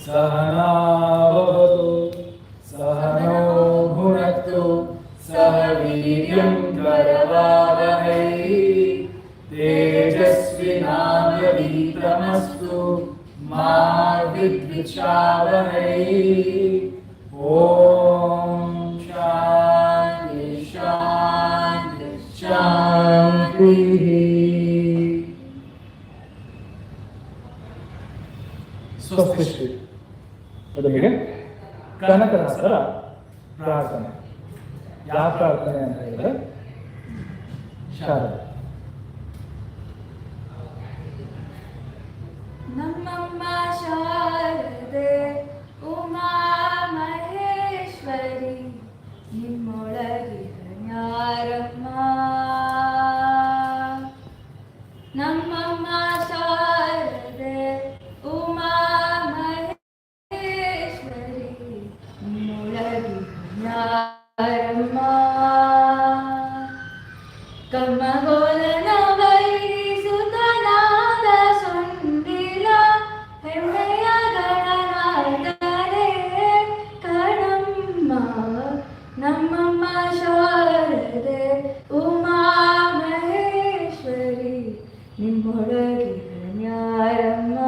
सहनावतु सहनौ भुनक्तु सह वीर्यं करवावहै तेजस्विनावधीतमस्तु मा विद्विषावहै। ओम शांति शांति शांति। ಸ್ವಸ್ತಿ. ಮೊದಲಿಗೆ ಕನಕದಾಸರ ಪ್ರಾರ್ಥನೆ. ಯಾವ ಪ್ರಾರ್ಥನೆ ಅಂತ ಹೇಳಿದ್ರೆ ಶಾರದೆ. ನಮ್ಮಮ್ಮ ಶಾರದೆ ಉಮಾ ಮಹೇಶ್ವರಿ ನಿಮ್ಮೊಳಗಿರನ್ಯಾರಮ್ಮ. ನಮ್ಮಮ್ಮ ಶಾರದೆ ಉಮಾ ಮಹೇಶ್ವರಿ ನಿಮ್ಮೊಳಗಿರನ್ಯಾರಮ್ಮ. ಕಮ್ಮಗೋಲನ ವೈಸುತನಾದ ಸುಂದಿಲ ಹೆಮ್ಮೆಯ ಗಣನಾದನೆ ಕಣಮ್ಮ. ನಮ್ಮಮ್ಮ ಶಾರದೆ ಉಮಾ ಮಹೇಶ್ವರಿ ನಿಮ್ಮೊಳಗಿರನ್ಯಾರಮ್ಮ.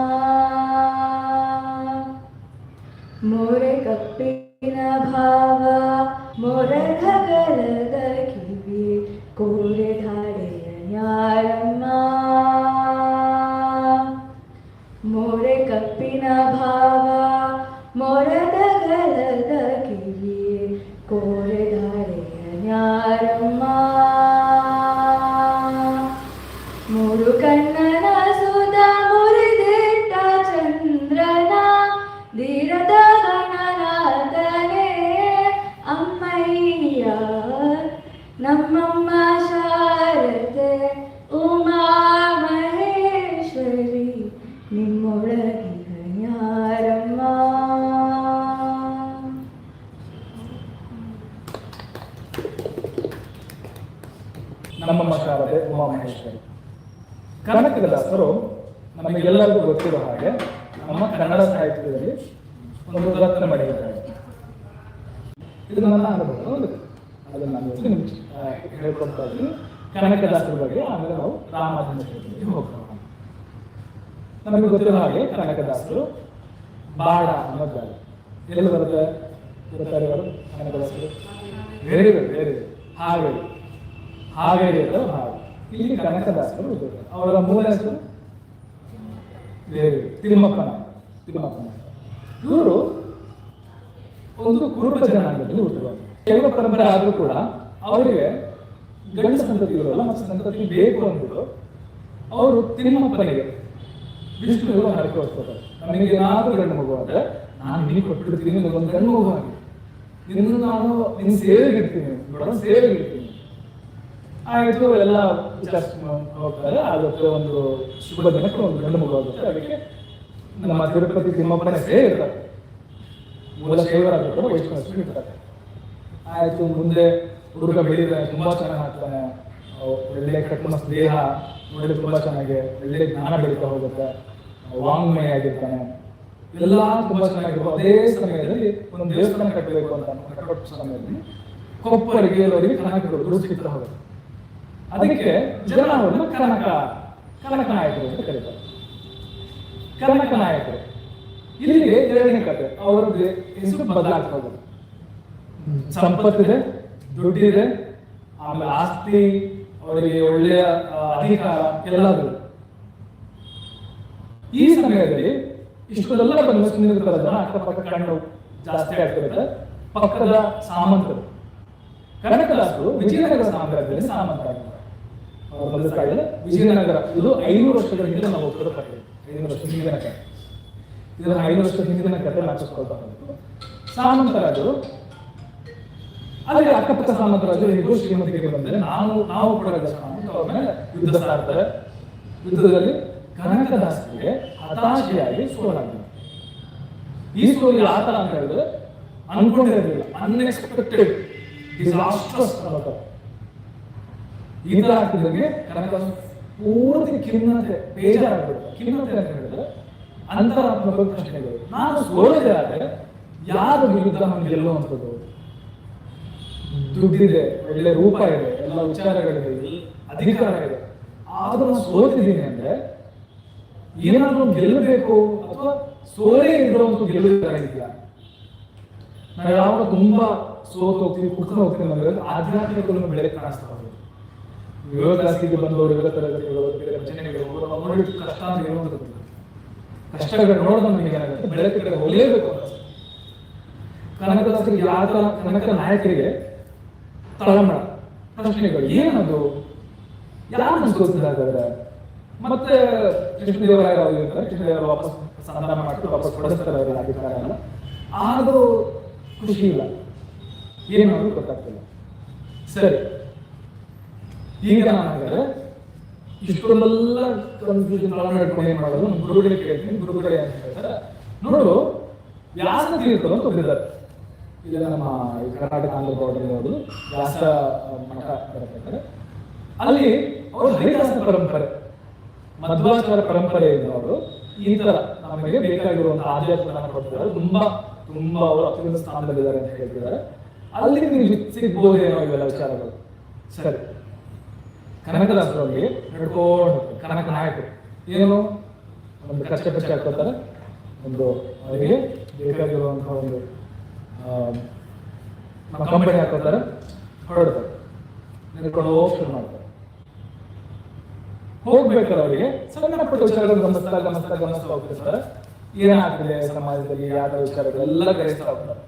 ಮೋರೆ ಕಪ್ಪಿನ ಭಾವ ಮೋರೆ ಗಗಲದ ಕಿವಿ ಕೋರೆ ಧಾಡೆಯ ನ್ಯಾರಮ್ಮ. ಮೋರೆ ಕಪ್ಪಿನ ಭಾವ ಮೋರದ ಗಲದ ಕಿವಿ ಕೋರೆ ಧಾಡೆಯ ನ್ಯಾರಮ್ಮ. ಮೂರು ಕಣ್ಣನ ಸುತ ಮುರಿದಿಟ್ಟ ಚಂದ್ರನ ಧೀರದ ಗಣನಾಥನೇ ಅಮ್ಮಯ್ಯ. ನಮ್ಮಮ್ಮ ಶಾರದೆ ಉಮಾ ಮಹೇಶ್ವರಿ ನಿಮ್ಮೊಳಗಿರನ್ಯಾರಮ್ಮ. ನಮ್ಮಮ್ಮ ಶಾರದೆ ಉಮಾ ಮಹೇಶ್ವರಿ. ಕನಕದಾಸರು ನಮಗೆಲ್ಲರಿಗೂ ಗೊತ್ತಿರೋ ಹಾಗೆ ನಮ್ಮ ಕನ್ನಡ ಸಾಹಿತ್ಯದಲ್ಲಿ ಒಂದು ರತ್ನ ಮಡಿಯಿದ್ದಾರೆ. ಇದು ನನ್ನ ಅನುಭವ. ಅದನ್ನು ನಾನು ನಿಮ್ಗೆ ಹೇಳ್ಕೊಳ್ತಾ ಇದ್ದೀನಿ ಕನಕದಾಸರ ಬಗ್ಗೆ. ಆಮೇಲೆ ನಾವು ರಾಮಾಯಣ ಹೋಗ್ತಾ ನಮಗೆ ಗೊತ್ತಿರೋ ಹಾಗೆ ಕನಕದಾಸರು ಬಾಡ ಅನ್ನೋದಾರೆ. ಎಲ್ಲಿ ಬರುತ್ತೆ ಗೊತ್ತಾರೆ ಅವರು ಕನಕದಾಸರು? ಬೇರೆ ಬೇರೆ ಹಾವೇರಿ ಹಾವೇರಿ ಅಂತ ಹಾಡು. ಇಲ್ಲಿ ಕನಕದಾಸರು ಅವರ ಮೂಲ ಹೆಸರು ತಿಮ್ಮಪ್ಪನ. ಇವರು ಒಂದು ಕುರುಬ ಜನಾಂಗದಲ್ಲಿ ಹುಟ್ಟಿದವರು. ಶೈವ ಪರಂಪರೆ ಆದರೂ ಕೂಡ ಅವರಿಗೆ ಗಂಡ ಸಂತತಿ ಇರೋಲ್ಲ ಮತ್ತು ಸಂತತಿ ಬೇಕು ಅಂದ್ಬಿಟ್ಟು ಅವರು ತಿಮ್ಮಪ್ಪನಿಗೆ ವಿಷ್ಣುವಿಗೆ ಹರಕೆ ಹೊಡ್ತಾರೆ. ನನಗೆ ಏನಾದರೂ ಗಂಡು ಮಗು ಅಂದರೆ ನಾನು ನಿನಗೆ ಕೊಟ್ಬಿಡ್ತೀನಿ, ಒಂದು ಗಂಡು ಮಗು ಆಗಿ ನಿನ್ನ ನಾನು ನಿನ್ನ ಸೇವೆಗಿರ್ತೀನಿ, ಸೇವೆಗಿರ್ತೀನಿ. ಆಯಿತು, ಎಲ್ಲ ವಿಚಾರಿಸ್ಕೊಂಡು ಹೋಗ್ತಾರೆ. ಅದಕ್ಕೆ ಒಂದು ಶುಭ ದಿನಕ್ಕೆ ಒಂದು ಗಂಡು ಮಗು ಆಗುತ್ತೆ. ಅದಕ್ಕೆ ನಮ್ಮ ತಿರುಪತಿ ತಿಮ್ಮಪ್ಪನೇ ಇರ್ತಾರೆ. ಮೂಲ ಶೈವರಾದ್ರು ಕೂಡ ವೈಷ್ಣವ ಇರ್ತಾರೆ. ಆಯಿತು, ಮುಂದೆ ಹುಡುಗ ಬೆಳೀತಾನೆ, ತುಂಬಾ ಚೆನ್ನಾಗಿ ಆಗ್ತಾನೆ, ಒಳ್ಳೆ ಕಟ್ಟು ದೇಹ ನೋಡಿದ್ರೆ ತುಂಬಾ ಚೆನ್ನಾಗಿ ಒಳ್ಳೆ ಜ್ಞಾನ ಬೆಳೀತಾ ಹೋಗುತ್ತೆ, ವಾಂಗ್ಮಯ ಆಗಿರ್ತಾನೆ, ಎಲ್ಲ ತುಂಬಾ ಚೆನ್ನಾಗಿರ್ಬೋದು. ಅದೇ ಸಮಯದಲ್ಲಿ ಒಂದು ದೇವಸ್ಥಾನ ಕಟ್ಟಬೇಕು ಅಂತ ಕಟ್ಟೋ ಸಮಯದಲ್ಲಿ ಕೊಪ್ಪರಿಗೆ ಅವರಿಗೆ ಕನಕಗಳು ರೂಪಿಸ್ತಾ ಹೋಗುತ್ತೆ. ಅದಕ್ಕೆ ಜನ ಅವ್ರನ್ನ ಕನಕ ನಾಯಕರು ಅಂತ ಕರೀತಾರೆ. ಕನಕ ನಾಯಕರು. ಇಲ್ಲಿಗೆ ಎರಡನೇ ಕತೆ, ಅವರದ್ದು ಹೆಸರು ಬದಲಾಗ್ತಾ ಹೋಗುತ್ತೆ. ಸಂಪತ್ತಿದೆ, ದುಡ್ಡಿದೆ, ಆಮೇಲೆ ಆಸ್ತಿ, ಅವರಿಗೆ ಒಳ್ಳೆಯ ಅಧಿಕಾರ ಎಲ್ಲಾದ್ರು. ಈ ಸಮಯದಲ್ಲಿ ಇಷ್ಟೆಲ್ಲ ಬಂದು ಸುಂದರ ಜನ ಅಕ್ಕಪಕ್ಕ ಕಣ್ಣು ಜಾಸ್ತಿ ಆಗ್ತಿರುತ್ತೆ. ಪಕ್ಕದ ಸಾಮಂತರು, ಕನಕದಾಸರು ವಿಜಯನಗರ ಸಾಮ್ರಾಜ್ಯದಲ್ಲಿ ಸಾಮಂತರಾಗಿದ್ದಾರೆ. ಅವರು ಬಂದ ಸ್ಥಳ ವಿಜಯನಗರ. ಇದು 500 ವರ್ಷಗಳ ಹಿಂದೆ ನಾವು ಹೋಗ್ತಿರೋ ಕಥೆ. 500 ವರ್ಷದ ಹಿಂದಿನ ಕಥೆ. ಇದನ್ನ 500 ವರ್ಷದ ಹಿಂದಿನ ಕಥೆ ನಾಚಿಸ್ಕೊಳ್ತಾ ಹೋಗ್ತಾರೆ. ಸಾಮಂತರಾಜರು ಅಲ್ಲಿ ಅಕ್ಕಪಕ್ಕ ಸಾಮಂತರಾಜರು ಹೇಗೂ ಶ್ರೀಮಂತಿಗೆ ಬಂದರೆ ನಾವು ಕೂಡ ಅವ್ರ ಮೇಲೆ ಯುದ್ಧ ಸಾರ್ತಾರೆ. ಯುದ್ಧದಲ್ಲಿ ಕನಕದಾಸರಿಗೆ ಹತಾಶೆಯಾಗಿ ಸೋಲಾಗಿದೆ. ಈ ಸೋಲಿಗೆ ಆ ತರ ಅಂತ ಹೇಳಿದ್ರೆ ಅನ್ಕೊಂಡಿರಲಿಲ್ಲ, ಅನ್ಎಕ್ಸ್ಪೆಕ್ಟೆಡ್, ಡಿಸಾಸ್ಟ್ರಸ್ ಅನ್ನೋ. ಈ ತರ ಆಗ್ತಿದ್ದಂಗೆ ಕನಕದಾಸ ಪೂರ್ತಿ ಖಿನ್ನತೆ, ಬೇಜಾರಾಗ್ಬಿಡುತ್ತೆ. ಖಿನ್ನತೆ ಅಂತ ಹೇಳಿದ್ರೆ ಅಂತರಾತ್ಮಕ ಪ್ರಶ್ನೆಗಳು. ನಾನು ಸೋಲದೆ ಆದ್ರೆ ಯಾರು ವಿರುದ್ಧ ನಮ್ಗೆ ಗೆಲ್ಲುವಂಥದ್ದು? ದುಡ್ಡಿದೆ, ಒಳ್ಳೆ ರೂಪ ಇದೆ, ಎಲ್ಲ ವಿಚಾರಗಳಿದೆ, ಅಧಿಕಾರ ಇದೆ, ಆದ್ರೂ ನಾನು ಸೋತಿದ್ದೀನಿ ಅಂದ್ರೆ ಏನಾದ್ರೂ ಗೆಲ್ಲಬೇಕು ಅಥವಾ ಸೋಲೇ ಇರುವಂತ ಗೆಲ್ಲುವುದಿಲ್ಲ. ನಾವು ಯಾವಾಗ ತುಂಬಾ ಸೋತು ಹೋಗ್ತೀವಿ, ಕುಟ್ಕೊಂಡು ಹೋಗ್ತೀವಿ ಅಂದ್ರೆ ಆಧ್ಯಾತ್ಮಿಕಗಳನ್ನು ಬೆಳಕು ಕಾಣಿಸ್ತಾ ಹೋಗ್ತೀವಿ. ಯೋಗ ಕ್ಲಾಸಿಗೆ ಬಂದವರು, ಯೋಗ ತರಗತಿಗಳು, ಬೇರೆ ರಚನೆಗಳು ನೋಡಿ ಕಷ್ಟ ಅಂತ ಹೇಳುವಂಥದ್ದು. ಕಷ್ಟಗಳು ನೋಡಿದ ನಮಗೆ ಏನಾಗುತ್ತೆ, ಬೆಳಕು ಕಡೆ ಹೋಗಲೇಬೇಕು ಅಂತ. ಕನಕದಾಸರಿಗೆ ಯಾವ ಕನಕ ನಾಯಕರಿಗೆ ತಳಮಳ ಪ್ರಶ್ನೆಗಳು, ಏನದು, ಯಾರನ್ನು ಸೋತಿದಾದ್ರೆ? ಮತ್ತೆ ಕೃಷ್ಣದೇವರಾಯ ಇರ್ತಾರೆ, ಕೃಷ್ಣದೇವರ ವಾಪಸ್ ಸಂಧಾನ ಮಾಡ್ತಾರೆ, ವಾಪಸ್ ಕೊಡಿಸ್ತಾರೆ ಅವರಿಗೆ ಅಧಿಕಾರ ಎಲ್ಲ. ಆದರೂ ಖುಷಿ ಇಲ್ಲ, ಏನು ಅನ್ನೋದು ಗೊತ್ತಾಗ್ತಿಲ್ಲ. ಸರಿ, ಈಗ ನಾನು ಹಾಗಾದ್ರೆ ಇಷ್ಟೊಂದೆಲ್ಲ ಕನ್ಫ್ಯೂಷನ್ ಇಟ್ಕೊಂಡು ಏನ್ ಮಾಡೋದು, ನಮ್ಮ ಗುರುಗಳಿಗೆ ಕೇಳ್ತೀನಿ. ಗುರುಗಳೇ ಅಂತ ಹೇಳ್ತಾರೆ, ನೋಡು ವ್ಯಾಸ ತೀರ್ಥರು ಅಂತ ಒಬ್ಬಿದ್ದಾರೆ. ಈಗ ನಮ್ಮ ಕರ್ನಾಟಕ ಆಂಧ್ರ ಬಾರ್ಡರ್ ನೋಡು ವ್ಯಾಸ ಮಠ ಬರಬೇಕಾದ್ರೆ ಅಲ್ಲಿ ಅವರು ಹರಿದಾಸ ಪರಂಪರೆ, ಮಧ್ವಾಚಾರ ಪರಂಪರೆಯಿಂದ ಅವರು ಈ ತರ ನಮಗೆ ಬೇಕಾಗಿರುವಂತಹ ಆಧ್ಯಾತ್ಮವನ್ನು ಕೊಡ್ತಿದ್ದಾರೆ. ತುಂಬಾ ತುಂಬಾ ಅವರು ಅತ್ಯುನ್ನತ ಸ್ಥಾನದಲ್ಲಿದ್ದಾರೆ ಅಂತ ಹೇಳ್ತಿದ್ದಾರೆ. ಅಲ್ಲಿ ನೀವು ಸಿಗ್ಬೋದೇನೋ ಇವೆಲ್ಲ ವಿಚಾರಗಳು. ಸರಿ, ಕನಕದಾಸರಲ್ಲಿ ನಡ್ಕೊಂಡು ಕನಕ ನಾಯಕರು ಏನು ಒಂದು ಕಷ್ಟಪಟ್ಟು ಹಾಕೋತಾರೆ, ಒಂದು ಅವರಿಗೆ ಬೇಕಾಗಿರುವಂತಹ ಒಂದು ಕಂಪನಿ ಹಾಕೋತಾರೆ, ಹೊರಡ್ತಾರೆ, ನಡ್ಕೊಂಡು ಹೋಗಿ ಶುರು ಮಾಡ್ತಾರೆ. ಹೋಗ್ಬೇಕಾದ್ರೆ ಅವರಿಗೆ ಸಣ್ಣ ಪುಟ್ಟ ವಿಚಾರಗಳು ಗಮನಿಸ್ತಾ ಹೋಗ್ತಿರ್ತಾರೆ. ಏನಾಗ್ತಿದೆ ಸಮಾಜದಲ್ಲಿ, ಯಾವ ವಿಚಾರಗಳೆಲ್ಲ ಗ್ರಹಿಸ್ತಾ ಹೋಗ್ತಾರೆ.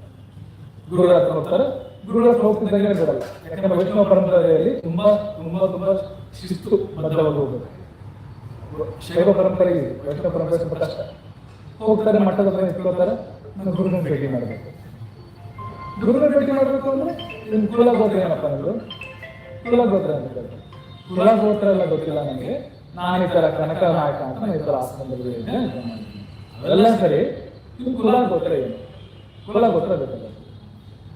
ಗುರುಗಳ ಹತ್ರ ಹೋಗ್ತಾರೆ. ಗುರುಗಳ ಹತ್ರ ಹೋಗ್ತಿದ್ದಂಗೆ ಬಿಡಲ್ಲ, ಯಾಕಂದ್ರೆ ವೈಷ್ಣವ ಪರಂಪರೆಯಲ್ಲಿ ತುಂಬಾ ತುಂಬಾ ತುಂಬಾ ಶಿಸ್ತು ಬದ್ಧವಾಗಿ ಹೋಗ್ಬೇಕು. ಶೈವ ಪರಂಪರೆ ಇದೆ, ವೈಷ್ಣವ ಪರಂಪರೆ ಸ್ವಲ್ಪ ಕಷ್ಟ. ಹೋಗ್ತಾರೆ, ಮಠದ ಹತ್ರ ಇಟ್ಕೋತಾರೆ, ನಾನು ಗುರುಗಳ ಭೇಟಿ ಮಾಡಬೇಕು. ಗುರುಗಳ ಭೇಟಿ ಮಾಡಬೇಕು ಅಂದ್ರೆ ನಿಮ್ ಕುಲ ಗೋತ್ರ ಏನಪ್ಪ ಅನ್ನೋದು, ಕುಲ ಗೋತ್ರ ಅಂತ ಹೇಳ್ತಾರೆ. ಕುಲ ಗೋತ್ರ ಎಲ್ಲ ಗೊತ್ತಿಲ್ಲ ನನಗೆ, ನಾನು ಈ ತರ ಕನಕ ನಾಯಕ ಅಂತ ಈ ತರ ಆಶ್ರಮದಲ್ಲಿ ಅವೆಲ್ಲ ಸರಿ. ನಿಮ್ ಕುಲ ಗೋತ್ರ ಏನು? ಕುಲ ಗೋತ್ರ ಗೊತ್ತಿಲ್ಲ.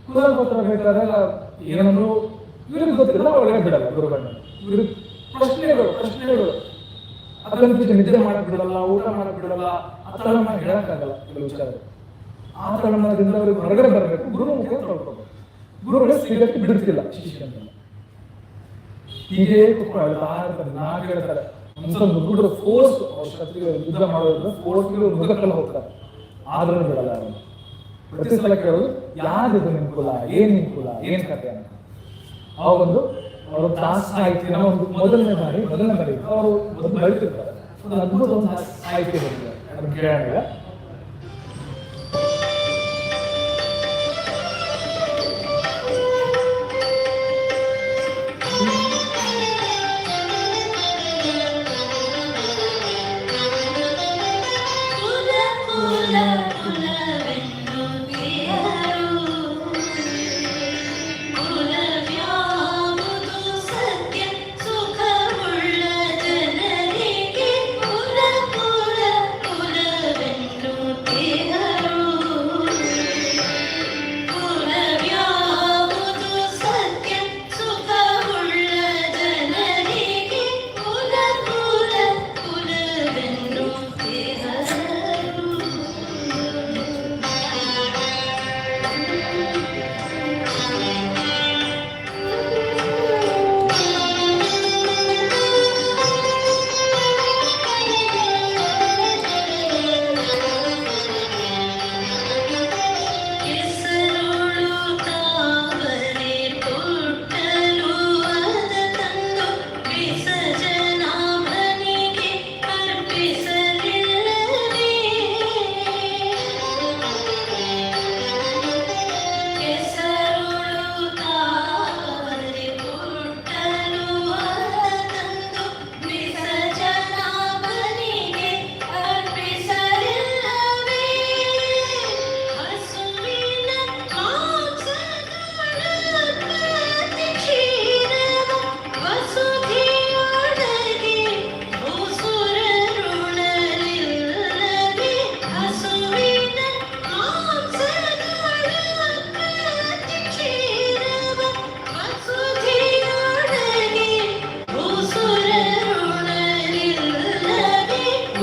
ಕುಲ ಗೋತ್ರ ಬೇಕಾದಾಗ ಏನಂದ್ರು ಇವ್ರಿಗೆ ಗೊತ್ತಿಲ್ಲ, ಒಳಗೆ ಬಿಡಲ್ಲ ಗುರುಗಳನ್ನ. ಇವ್ರಿಗೆ ಪ್ರಶ್ನೆಗಳು ಅದನ್ನ ನಿದ್ದೆ ಮಾಡಕ್ ಬಿಡಲ್ಲ, ಊಟ ಮಾಡಕ್ ಬಿಡಲ್ಲ, ಆ ತಳಮಳ ಹೇಳಕ್ಕಾಗಲ್ಲ ಕೆಲವು ವಿಚಾರಗಳು. ಆ ತಳಮಳದಿಂದ ಅವ್ರಿಗೆ ಹೊರಗಡೆ ಬರಬೇಕು, ಗುರು ಮುಖ ತೊಳ್ಕೋಬೇಕು. ಗುರುಗಳು ಸಿಗಕ್ಕೆ ಬಿಡ್ತಿಲ್ಲ ಶಿಷ್ಯನ. ಹೀಗೆ ಕುತ್ಕೊಂಡು ನಾಲ್ಕು ಹೇಳ್ತಾರೆ, ಒಂದ್ಸಲ ಗುರುಗಳು ಫೋರ್ಸ್ ಅವ್ರ ಶತ್ರುಗಳು ಯುದ್ಧ ಮಾಡೋದ್ರ ಫೋರ್ಸ್ಗಳು ಮೃಗಕ್ಕೆಲ್ಲ ಹೋಗ್ತಾರೆ, ಆದ್ರೂ ಬಿಡಲ್ಲ ಅವನು. ಪ್ರತಿ ಸಲ ಕೇಳೋದು, ಯಾರಿದು ನಿಮ್ ಕುಲ, ಏನ್ ನಿಮ್ ಕುಲ, ಏನ್ ಕತೆ ಅಂತ. ಅವಾಗೊಂದು ಅವರು ದಾಸ ಸಾಹಿತ್ಯ ಒಂದು ಮೊದಲನೇ ಬಾರಿ ಅವರು ಒಂದು ಬರೀತಿರ್ತಾರೆ. ಒಂದು ಅದ್ಭುತ ಒಂದು ಸಾಹಿತ್ಯ ಬರ್ತದೆ, ಅದನ್ನ ಕೇಳೋಣ.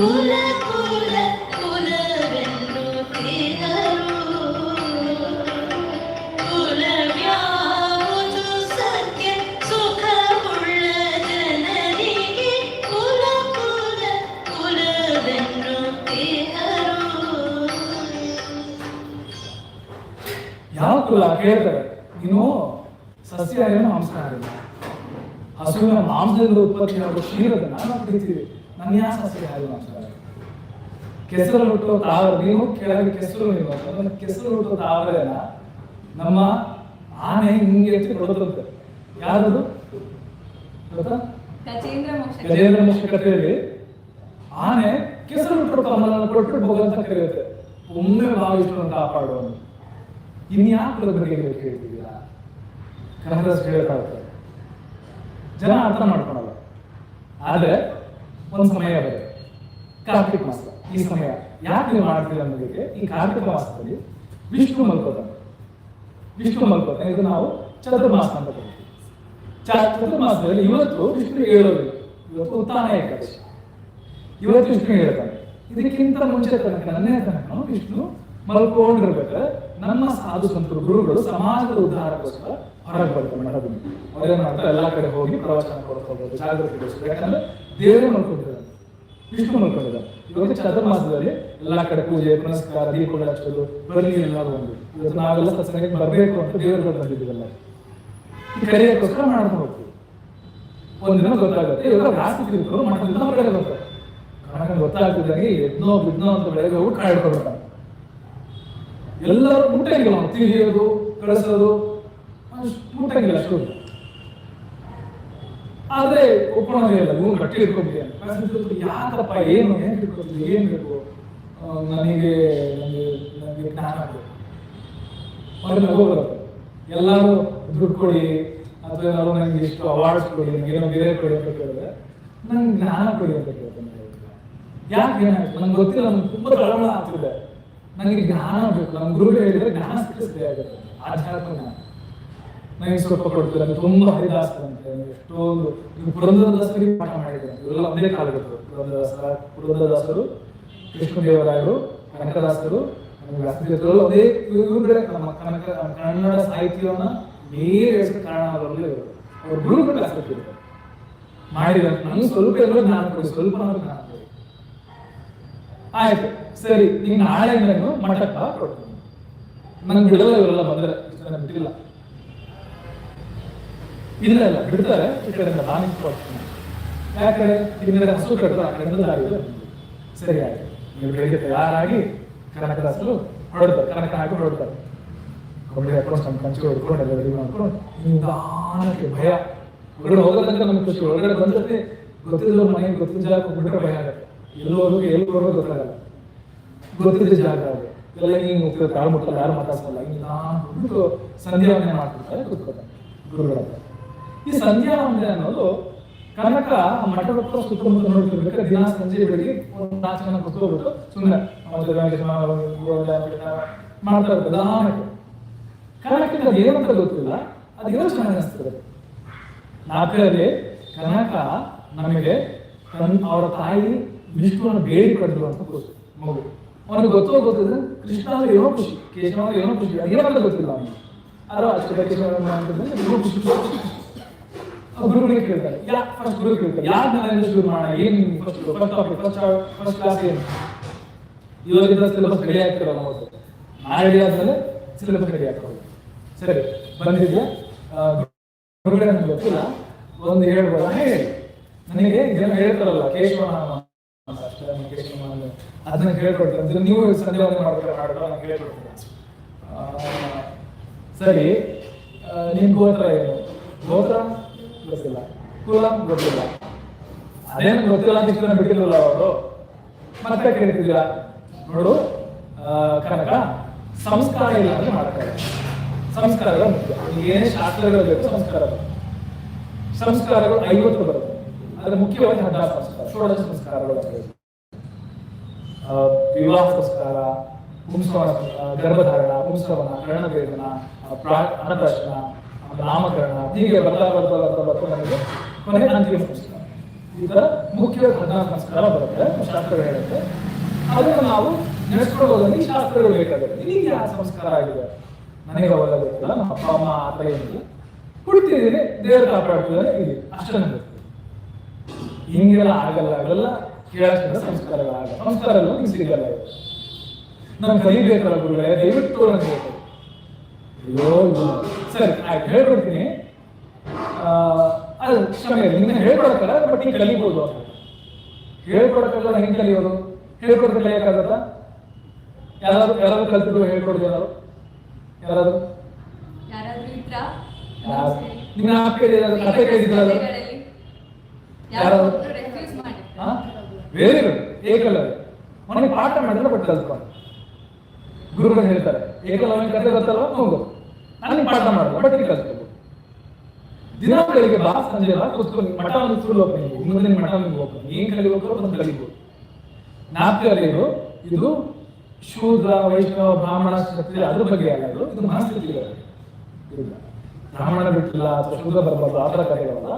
ಕುಲ ಕುಲ ಕುಲವೆನ್ನು ತಿಹರು ಕುಲವ್ಯಾವುದು ಸತ್ಯ ಸುಖವುಳ್ಳ ಜನರಿಗೆ ಕುಲ ಕುಲ ಕುಲವೆನ್ನು ತಿಹರು. ಯಾವ ಕುಲ ಕೇಳ್ತಾರೆ. ಇನ್ನು ಸಸ್ಯಾಹಾರಿನ ಮಾಂಸಾಹಾರಿನ ಹಸುವಿನ ಮಾಂಸದಿಂದ ಉತ್ಪತ್ತಿಯಾಗುವ ಕ್ಷೀರದನ್ನ ನಾವು ಕುಡಿತೀವಿ. ನಾನು ಯಾವ ಸಸ್ಯಾಹಾರಿ ಮಾಂಸಾಹಾರಿ? ಕೆಸರು ಹುಟ್ಟುವ ತಾವರೆ, ನೀವು ಕೆಳಗೆ ಕೆಸರು ನೀವು ಅದನ್ನ ಕೆಸರು ಹುಟ್ಟುವ ತಾವರೆನ ನಮ್ಮ ಆನೆ ಹಿಂಗೆ ಎತ್ತಿ ಕೊಡೋದಂತೆ. ಯಾರದು ಗೊತ್ತಾ? ಗಜೇಂದ್ರ ಮೋಕ್ಷ ಕಥೆಯಲ್ಲಿ ಆನೆ ಕೆಸರು ಹುಟ್ಟುವ ಕಮಲನ್ನು ಕೊಟ್ಟು ಭಗವಂತ ಕರೆಯುತ್ತೆ, ಒಮ್ಮೆ ಭಾವಿಸುವಂತ ಕಾಪಾಡುವನು. ಇನ್ಯಾಕೆ ಬಗ್ಗೆ ಹೇಳ್ತಿದ್ದೀರಾ? ಕನ್ನಡದಷ್ಟು ಹೇಳ್ತಾ ಇರ್ತಾರೆ, ಜನ ಅರ್ಥ ಮಾಡ್ಕೊಳಲ್ಲ. ಆದ್ರೆ ಒಂದು ಸಮಯ ಬರುತ್ತೆ, ಕಾರ್ತಿಕ ಮಾಸ. ಈ ಸಮಯ ಯಾಕೆ ನೀವು ಮಾಡ್ತೀರಿ ಅನ್ನೋದಕ್ಕೆ, ಈ ಕಾರ್ತಿಕ ಮಾಸದಲ್ಲಿ ವಿಷ್ಣು ಮಲ್ಕೋತಾನೆ. ಇದು ನಾವು ಚತುರ್ಮಾಸ ಅಂತ ಕರಿತೀವಿ. ಚತುರ್ಮಾಸದಲ್ಲಿ ಇವತ್ತು ವಿಷ್ಣು ಹೇಳೋದಿಲ್ಲ, ಇವತ್ತು ಉತ್ಥಾನ ಏಕಾದಶಿ, ಇವತ್ತು ವಿಷ್ಣು ಹೇಳ್ತಾನೆ. ಇದಕ್ಕಿಂತ ಮುಂಚೆ ತನಕ ನನ್ನೇ ತನಕ ವಿಷ್ಣು ಮಲ್ಕೊಂಡಿರ್ಬೇಕಾದ್ರೆ ನಮ್ಮ ಸಾಧು ಸಂತರು ಗುರುಗಳು ಸಮಾಜದ ಉದ್ಧಾರಕ್ಕೋಸ್ಕರ ಹೊರಗೆ ಬರ್ತಾರೆ. ಮಠದಿಂದ ಅವ್ರೇನ್ ಮಾಡ್ತಾರೆ, ಎಲ್ಲಾ ಕಡೆ ಹೋಗಿ ಪ್ರವಚನ ಕೊಡ್ಕೋಬಹುದು, ಜಾಗೃತಿಗೋಸ್ಕರ. ಯಾಕಂದ್ರೆ ದೇವರೇ ಮಲ್ಕೊಂಡಿದ್ದಾರೆ, ವಿಷ್ಣು ಮಲ್ಕೊಂಡಿದ್ದಾರೆ. ಇವಾಗ ಚತುರ್ಮಾಸದಲ್ಲಿ ಎಲ್ಲಾ ಕಡೆ ಪೂಜೆ ಪುನಸ್ಕಾರ ದೀಪಗಳ ಹಚ್ಚೋದು ಬನ್ನಿ ಎಲ್ಲರೂ ಒಂದು. ಇವತ್ತು ನಾವೆಲ್ಲ ಸತ್ಸಂಗಕ್ಕೆ ಬರಬೇಕು ಅಂತ ದೇವರುಗಳು ಬಂದಿದ್ದೀವಲ್ಲ, ಈ ಕರೆಯಕ್ಕೋಸ್ಕರ ಮಾಡ್ಕೊಂಡು ಹೋಗ್ತೀವಿ. ಒಂದಿನ ಗೊತ್ತಾಗುತ್ತೆ, ಇವಾಗ ರಾತ್ರಿ ತಿಳ್ಕೊಂಡು ಮಠದಿಂದ ಹೊರಗಡೆ ಬರ್ತಾರೆ. ಕಣಕ ಗೊತ್ತಾಗ್ತಿದ್ದಂಗೆ ಎದ್ನೋ ಬಿದ್ನೋ ಅಂತ ಬೆಳಗ್ಗೆ ಊಟ ಕಾಯ್ಕೊಳ್ತಾನೆ. ಎಲ್ಲರೂ ಮುಟ್ಟಂಗಿಲ್ಲ, ನಾವು ತಿಳಿಯೋದು ಕಳಿಸೋದು ಮುಟ್ಟಂಗಿಲ್ಲ ಅಷ್ಟು. ಆದ್ರೆ ಒಪ್ಪಣವಿಲ್ಲ, ಇವ್ನು ಗಟ್ಟಿ ಇಟ್ಕೊಬಿಟ್ಟಿಯ, ಯಾಕಪ್ಪ ಏನು ಏನ್ ಇಟ್ಕೊತೀವಿ, ಏನ್ ಬೇಕು ನನಗೆ ನನಗೆ ಜ್ಞಾನ ಬೇಕು. ಅವ್ರಿಗೆ ನಗು ಬರುತ್ತೆ. ಎಲ್ಲರೂ ದುಡ್ಡು ಕೊಡಿ ಅಥವಾ ಏನಾದ್ರು ನನಗೆ ಇಷ್ಟು ಅವಾರ್ಡ್ಸ್ ಕೊಡಿ, ನನಗೆ ಏನೋ ಬೇರೆ ಕೊಡಿ ಅಂತ ಕೇಳಿದ್ರೆ ನಂಗೆ ಜ್ಞಾನ ಕೊಡಿ ಅಂತ ಕೇಳ್ತೇನೆ. ಯಾಕೆ ಏನಾಯ್ತು ನಂಗೆ ಗೊತ್ತಿಲ್ಲ, ನನ್ಗೆ ತುಂಬಾ ತಳಮಳ ಆಗ್ತಿದೆ, ನನಗೆ ಜ್ಞಾನ ಬೇಕು. ನಮ್ಮ ಗುರುಗಳು ಹೇಳಿದ್ರೆ ಜ್ಞಾನ ಸಿಕ್ಕಿಸ್ತೇ ಆಗುತ್ತೆ, ಆಧ್ಯಾತ್ಮ ಜ್ಞಾನ. ನನಗೆ ಸ್ವಲ್ಪ ಕೊಡ್ತೀರ, ತುಂಬಾ ಹರಿದಾಸರಂತೆ, ಎಷ್ಟೊಂದು ಪುರಂದರದಾಸರಿಗೆ ಪಾಠ ಮಾಡಿದ್ದಾರೆ. ಇವೆಲ್ಲ ಒಂದೇ ಕಾಲಘಟ್ಟರು. ಪುರಂದರದಾಸರು, ಕೃಷ್ಣದೇವರಾಯರು, ಕನಕದಾಸರು, ವ್ಯಾಸತೀರ್ಥರು ಒಂದೇ ಇವ್ರುಗಳೇ ನಮ್ಮ ಕನ್ನಡ ಸಾಹಿತ್ಯವನ್ನ ಬೇರೆ ಕಾರಣವಾದವರಲ್ಲೇ ಇವರು. ಅವ್ರ ಗುರುಗಳು ಆಸಕ್ತಿ ಇರ್ತಾರೆ ಮಾಡಿದ. ನಂಗೆ ಸ್ವಲ್ಪ ಎಲ್ಲರೂ ಜ್ಞಾನ ಕೊಡಿ, ಸ್ವಲ್ಪ ಜ್ಞಾನ ಕೊಡಿ. ಆಯ್ತು ಸರಿ, ನೀನ್ ನಾಳೆ ನಾನು ಮಠಕ್ಕ ಕೊಡ್ತೀನಿ. ನಂಗೆ ಬಿಡಲ್ಲ, ಇವರೆಲ್ಲ ಬಂದ್ರೆ ಬಿಟ್ಟಿಲ್ಲ, ಇಲ್ಲ ಬಿಡ್ತಾರೆ. ಈ ಕಡೆಯಿಂದ ನಾನು ಕೊಡ್ತೀನಿ. ಯಾಕಡೆ ಇದರಿಂದ ಹಸು ಕಟ್ಟದ ಆ ಕಡೆಯಿಂದ ದಾರಿ ಸರಿ ಆಯ್ತು. ನೀವು ಬೆಳಿಗ್ಗೆ ತಯಾರಾಗಿ ಕನಕದಾಸರು ಹೊರಡ್ತಾರೆ, ಕನಕ ಹಾಕಿ ಹೊರಡ್ತಾರೆ. ಕೊಂಬೆ ಹಾಕೊಂಡು ಸಣ್ಣ ಕಂಚು ಹೊಡ್ಕೊಂಡು ಎಲ್ಲ ರೆಡಿ ಮಾಡ್ಕೊಂಡು ನಿಧಾನಕ್ಕೆ ಭಯ. ಹೊರಗಡೆ ಹೋಗೋದಂತ ನಮ್ಗೆ ಖುಷಿ, ಒಳಗಡೆ ಬಂದತೆ ಗೊತ್ತಿಲ್ಲ ಮನೆಗೆ ಗೊತ್ತಿದ್ದ ಜಾಗ ಹೋಗ್ಬಿಟ್ರೆ ಭಯ ಆಗುತ್ತೆ. ಎಲ್ಲೋದು ಎಲ್ಲಿ ಬರೋದು ಗೊತ್ತಾಗಲ್ಲ, ಗೊತ್ತಿದ್ದ ಜಾಗ ಅದು ಎಲ್ಲ ಹಿಂಗೆ ಹೋಗ್ತದೆ, ಕಾಳು ಮುಟ್ಟಲ್ಲ, ಯಾರು ಮಾತಾಡ್ಸಲ್ಲ. ಹಿಂಗೆ ನಾನು ಸಂಧ್ಯಾವಂದನೆ ಮಾಡ್ತಿರ್ತಾರೆ, ಕೂತ್ಕೋತಾರೆ ಗುರುಗಳ ಹತ್ರ. ಈ ಸಂಧ್ಯಾವಂದನೆ ಅನ್ನೋದು ಕನಕ ಮಠದ ಹತ್ರ ಸುತ್ತಮುತ್ತ ನೋಡ್ತಿರ್ಬೇಕಾದ್ರೆ ದಿನ ಸಂಜೆ ಬೆಳಿಗ್ಗೆ ಒಂದು 4 ಜನ ಕುತ್ಕೋಬಿಟ್ಟು ಸುಮ್ಮನೆ ಮಾಡ್ತಾ ಇರ್ತಾರೆ ನಿಧಾನಕ್ಕೆ. ಕನಕಕ್ಕೆ ಅದು ಏನಂತ ಗೊತ್ತಿಲ್ಲ, ಅದು ಏನೋ ಚೆನ್ನಾಗಿ ಅನಿಸ್ತದೆ. ನಾಲ್ಕರಲ್ಲಿ ಕನಕ ನಮಗೆ ಅವರ ತಾಯಿ ವಿಷ್ಣುವನ್ನು ಬೇಡಿ ಪಡೆದ್ರು ಅಂತ ಮಗು. ಅವನಿಗೆ ಗೊತ್ತಿದ್ರೆ ಕೃಷ್ಣ ಅಂದ್ರೆ ಏನೋ ಖುಷಿ, ಕೇಶವ ಅಂದ್ರೆ ಏನೋ ಖುಷಿ, ಏನಂತ ಗೊತ್ತಿಲ್ಲ ಅವನಿಗೆ. ಆದ್ರೂ ಅಷ್ಟು ಏನೋ ಖುಷಿ. ಗುರುಗಳಿಗೆ ಕೇಳ್ತಾರೆ, ಫಸ್ಟ್ ಗುರು ಕೇಳ್ತಾರೆ, ಯಾಕೆ ನಾನು ಶುರು ಮಾಡೋಣ, ಏನ್ ಫಸ್ಟ್ ಕ್ಲಾಸ್ ಏನು ಇವಾಗಿಂದ ಸಿಲೆಬಸ್ ರೆಡಿ ಆಗ್ತಿರಲ್ಲ. ನಾವು ನಾಳೆ ಆದ್ಮೇಲೆ ಸಿಲೆಬಸ್ ರೆಡಿ ಆಗ್ತದೆ. ಸರಿ ಬಂದಿದ್ಯಾ ಗುರುಗಳೇ, ನಮ್ಗೆ ಗೊತ್ತಿಲ್ಲ, ಒಂದು ಹೇಳ್ಬೋದ? ಹೇಳಿ ನನಗೆ ಇದೇನು ಹೇಳ್ತಾರಲ್ಲ ಕೇಶವನಾಮ, ಅದನ್ನ ಹೇಳ್ಕೊಡ್ತಾರೆ. ನೀವು ಸಂಧ್ಯಾವಂದನೆ ಮಾಡ್ತಾರೆ, ನಂಗೆ ಹೇಳ್ಕೊಡ್ತೀರ. ಸರಿ, ನಿನ್ ಗೋತ್ರ ಏನು? ಗೋತ್ರ ಗೊತ್ತಿಲ್ಲ, ಕುಲ ಗೊತ್ತಿಲ್ಲ, ಅದೇನು ಗೊತ್ತಿಲ್ಲ ಅಂತ ಇಷ್ಟನ ಬಿಟ್ಟಿರಲ್ಲ ಅವರು. ಮತ್ತೆ ಕೇಳ್ತಿದ್ದೀರಾ ನೋಡು ಕನಕ, ಸಂಸ್ಕಾರ ಇಲ್ಲ ಅಂದ್ರೆ ಮಾಡ್ತಾರೆ. ಸಂಸ್ಕಾರಗಳು ಮುಖ್ಯ. ಏನೇ ಶಾಸ್ತ್ರಗಳು ಬೇಕು, ಸಂಸ್ಕಾರಗಳು 50 ಬರುತ್ತೆ. ಅದ್ರ ಮುಖ್ಯವಾಗಿ 16 ಸಂಸ್ಕಾರ, 16 ಸಂಸ್ಕಾರಗಳು. ವಿವಾಹ ಸಂಸ್ಕಾರ, ಪುಂಸವನ, ಗರ್ಭಧಾರಣ, ಪುಂಸವನ, ಕರ್ಣವೇದನ, ಅನ್ನಪ್ರಾಶನ, ನಾಮಕರಣ, ಹೀಗೆ ಬರ್ತಾ ನಮಗೆ ಕೊನೆಗೆ ಅಂತಿಮ ಸಂಸ್ಕಾರ. ಈ ತರ ಮುಖ್ಯ 14 ಸಂಸ್ಕಾರ ಬರುತ್ತೆ, ಶಾಸ್ತ್ರಗಳು ಹೇಳುತ್ತೆ. ಅದನ್ನು ನಾವು ನಡೆಸ್ಕೊಳ್ಳೋದನ್ನು ಈ ಶಾಸ್ತ್ರಗಳು ಬೇಕಾಗುತ್ತೆ. ನಿಮಗೆ ಯಾವ ಸಂಸ್ಕಾರ ಆಗಿದೆ? ನನಗೆ ಅವೆಲ್ಲ ಗೊತ್ತಿಲ್ಲ, ನಮ್ಮ ಅಪ್ಪ ಅಮ್ಮ ಆ ಥರ ಏನಿಲ್ಲ, ಹುಡ್ತಿದ್ದೀನಿ, ದೇವರು ಕಾಪಾಡ್ತಿದ್ದಾನೆ, ಇದೆ ಅಷ್ಟೇ ನನಗೆ ಗೊತ್ತು. ಹಿಂಗೆಲ್ಲ ಆಗಲ್ಲ, ಅವೆಲ್ಲ ಕೇಳಕ್ಕಿಂತ ಸಂಸ್ಕಾರಗಳಾಗಲ್ಲ. ಸಂಸ್ಕಾರಗಳು ಹಿಂಗೆ ಸಿಗಲ್ಲ. ನಾನು ಕಲಿಬೇಕಲ್ಲ ಗುರುಗಳೇ, ದಯವಿಟ್ಟು ನನಗೆ ಬೇಕು. ಅಯ್ಯೋ ಇದು ಸರಿ ಆಯ್ತು ಹೇಳ್ಕೊಡ್ತೀನಿ, ಅದು ಕ್ಷಮೆ ಇರಲಿ, ನಿನ್ನ ಹೇಳ್ಕೊಡಕ್ಕಲ್ಲ, ಬಟ್ ನೀನು ಕಲಿಬೋದು ಅಂತ. ಹೇಳ್ಕೊಡಕ್ಕಲ್ಲ, ಹೆಂಗೆ ಕಲಿಯೋದು? ಹೇಳ್ಕೊಡಕ್ಕೆ ಕಲಿಯೋಕ್ಕಾಗತ್ತಾ? ಯಾರಾದ್ರೂ ಕಲ್ತಿದ್ರು ಹೇಳ್ಕೊಡ್ದು ಯಾರು? ಯಾರಾದ್ರು ನಿನ್ನ ಕಥೆ ಕೇಳಿದ್ರಲ್ಲ ಯಾರಾದ್ರು? Very good. ಏಕಲವ್ಯ ಅವನಿಗೆ ಪಾಠ ಮಾಡಿದ್ರೆ ಬಟ್ ಕಲ್ತ್ಕೊಂಡು ಗುರುಗಳು ಹೇಳ್ತಾರೆ, ಏಕಲವ್ಯ ಕಥೆ ಗೊತ್ತಲ್ವ, ಹೋಗು ನನಗೆ ಪಾಠ ಮಾಡಲ್ಲ, ಬಟ್ ನೀನು ಕಲ್ತ್ಕೋಬೋದು. ದಿನ ಬೆಳಿಗ್ಗೆ ಬಾ, ಸಂಜೆ ಬಾ, ಕೂತ್ಕೊಂಡು ಮಠ ಒಂದು ಸ್ಕೂಲ್ ಓಪನ್ ಇದೆ, ಮುಂದೆ ನಿಮ್ಮ ಮಠ ನಿಮ್ಗೆ ಓಪನ್, ಏನ್ ಕಲಿಬೇಕು ಅದನ್ನು ಕಲಿಬೋದು. ನಾಲ್ಕಲ್ಲಿರು ಇದು ಶೂದ್ರ ವೈಷ್ಣವ ಬ್ರಾಹ್ಮಣ ಕ್ಷತ್ರಿಯ ಅದ್ರ ಬಗ್ಗೆ ಅಲ್ಲ, ಇದು ಮನಸ್ಥಿತಿಗಳು. ಬ್ರಾಹ್ಮಣ ಬಿಟ್ಟಿಲ್ಲ ಅಥವಾ ಶೂದ್ರ ಬರಬಾರ್ದು ಆ ಥರ ಕಥೆಗಳಲ್ಲ,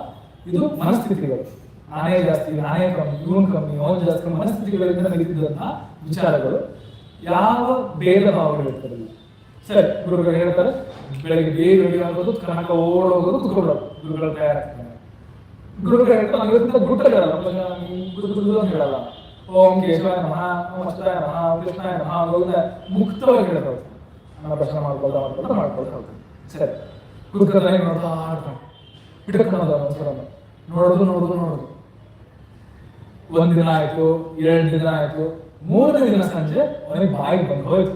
ಇದು ಮನಸ್ಥಿತಿಗಳು. ನಾನೇ ಜಾಸ್ತಿ, ನಾನೇ ಕಮ್ಮಿ, ಇವನ್ ಕಮ್ಮಿ, ಅವನು ಜಾಸ್ತಿ, ಮನಸ್ಥಿತಿಗಳಿಂದ ನಡೀತಿದ್ದಂತಹ ವಿಚಾರಗಳು. ಯಾವ ಭೇದ ಭಾವಗಳು ಇರ್ತದೆ. ಸರಿ, ಗುರುಗಳು ಹೇಳ್ತಾರೆ ಬೆಳಗ್ಗೆ ಬೇಗ ರೆಡಿ ಆಗೋದು, ಕನಕ ಓಡೋಗೋದು, ಕುತ್ಕೊಳ್ಳೋದು, ಗುರುಗಳು ತಯಾರಾಗ್ತಾನೆ. ಗುರುಗಳು ಹೇಳ್ತಾರೆ ನಮಗೆ ಗುಟ್ಟಗಳಲ್ಲ, ಗುರು ಅಂತ ಹೇಳಲ್ಲ. ಓಂ ಕೇಶವಾಯ ನಮಃ, ಓಂ ಅಚ್ಯುತಾಯ ನಮಃ, ಓಂ ಕೃಷ್ಣಾಯ ನಮಃ ಅನ್ನೋದನ್ನ ಮುಕ್ತವಾಗಿ ಹೇಳ್ತಾರೆ. ನಮ್ಮ ದರ್ಶನ ಮಾಡ್ಕೊಳ್ತಾ ಹೋಗ್ತಾರೆ. ಸರಿ, ಗುರುಗಳು ಹೇಗೆ ನೋಡ್ತಾ ಆಡ್ತಾನೆ, ಹಿಡ್ಕೊಳ್ಳೋದು ಒಂದ್ಸಲ ನೋಡೋದು. ಒಂದಿನ ಆಯ್ತು, 2 ದಿನ ಆಯ್ತು, 3ನೇ ದಿನ ಸಂಜೆ ಅವನಿಗೆ ಬಾಯಿಗೆ ಬಂದು ಹೋಯ್ತು.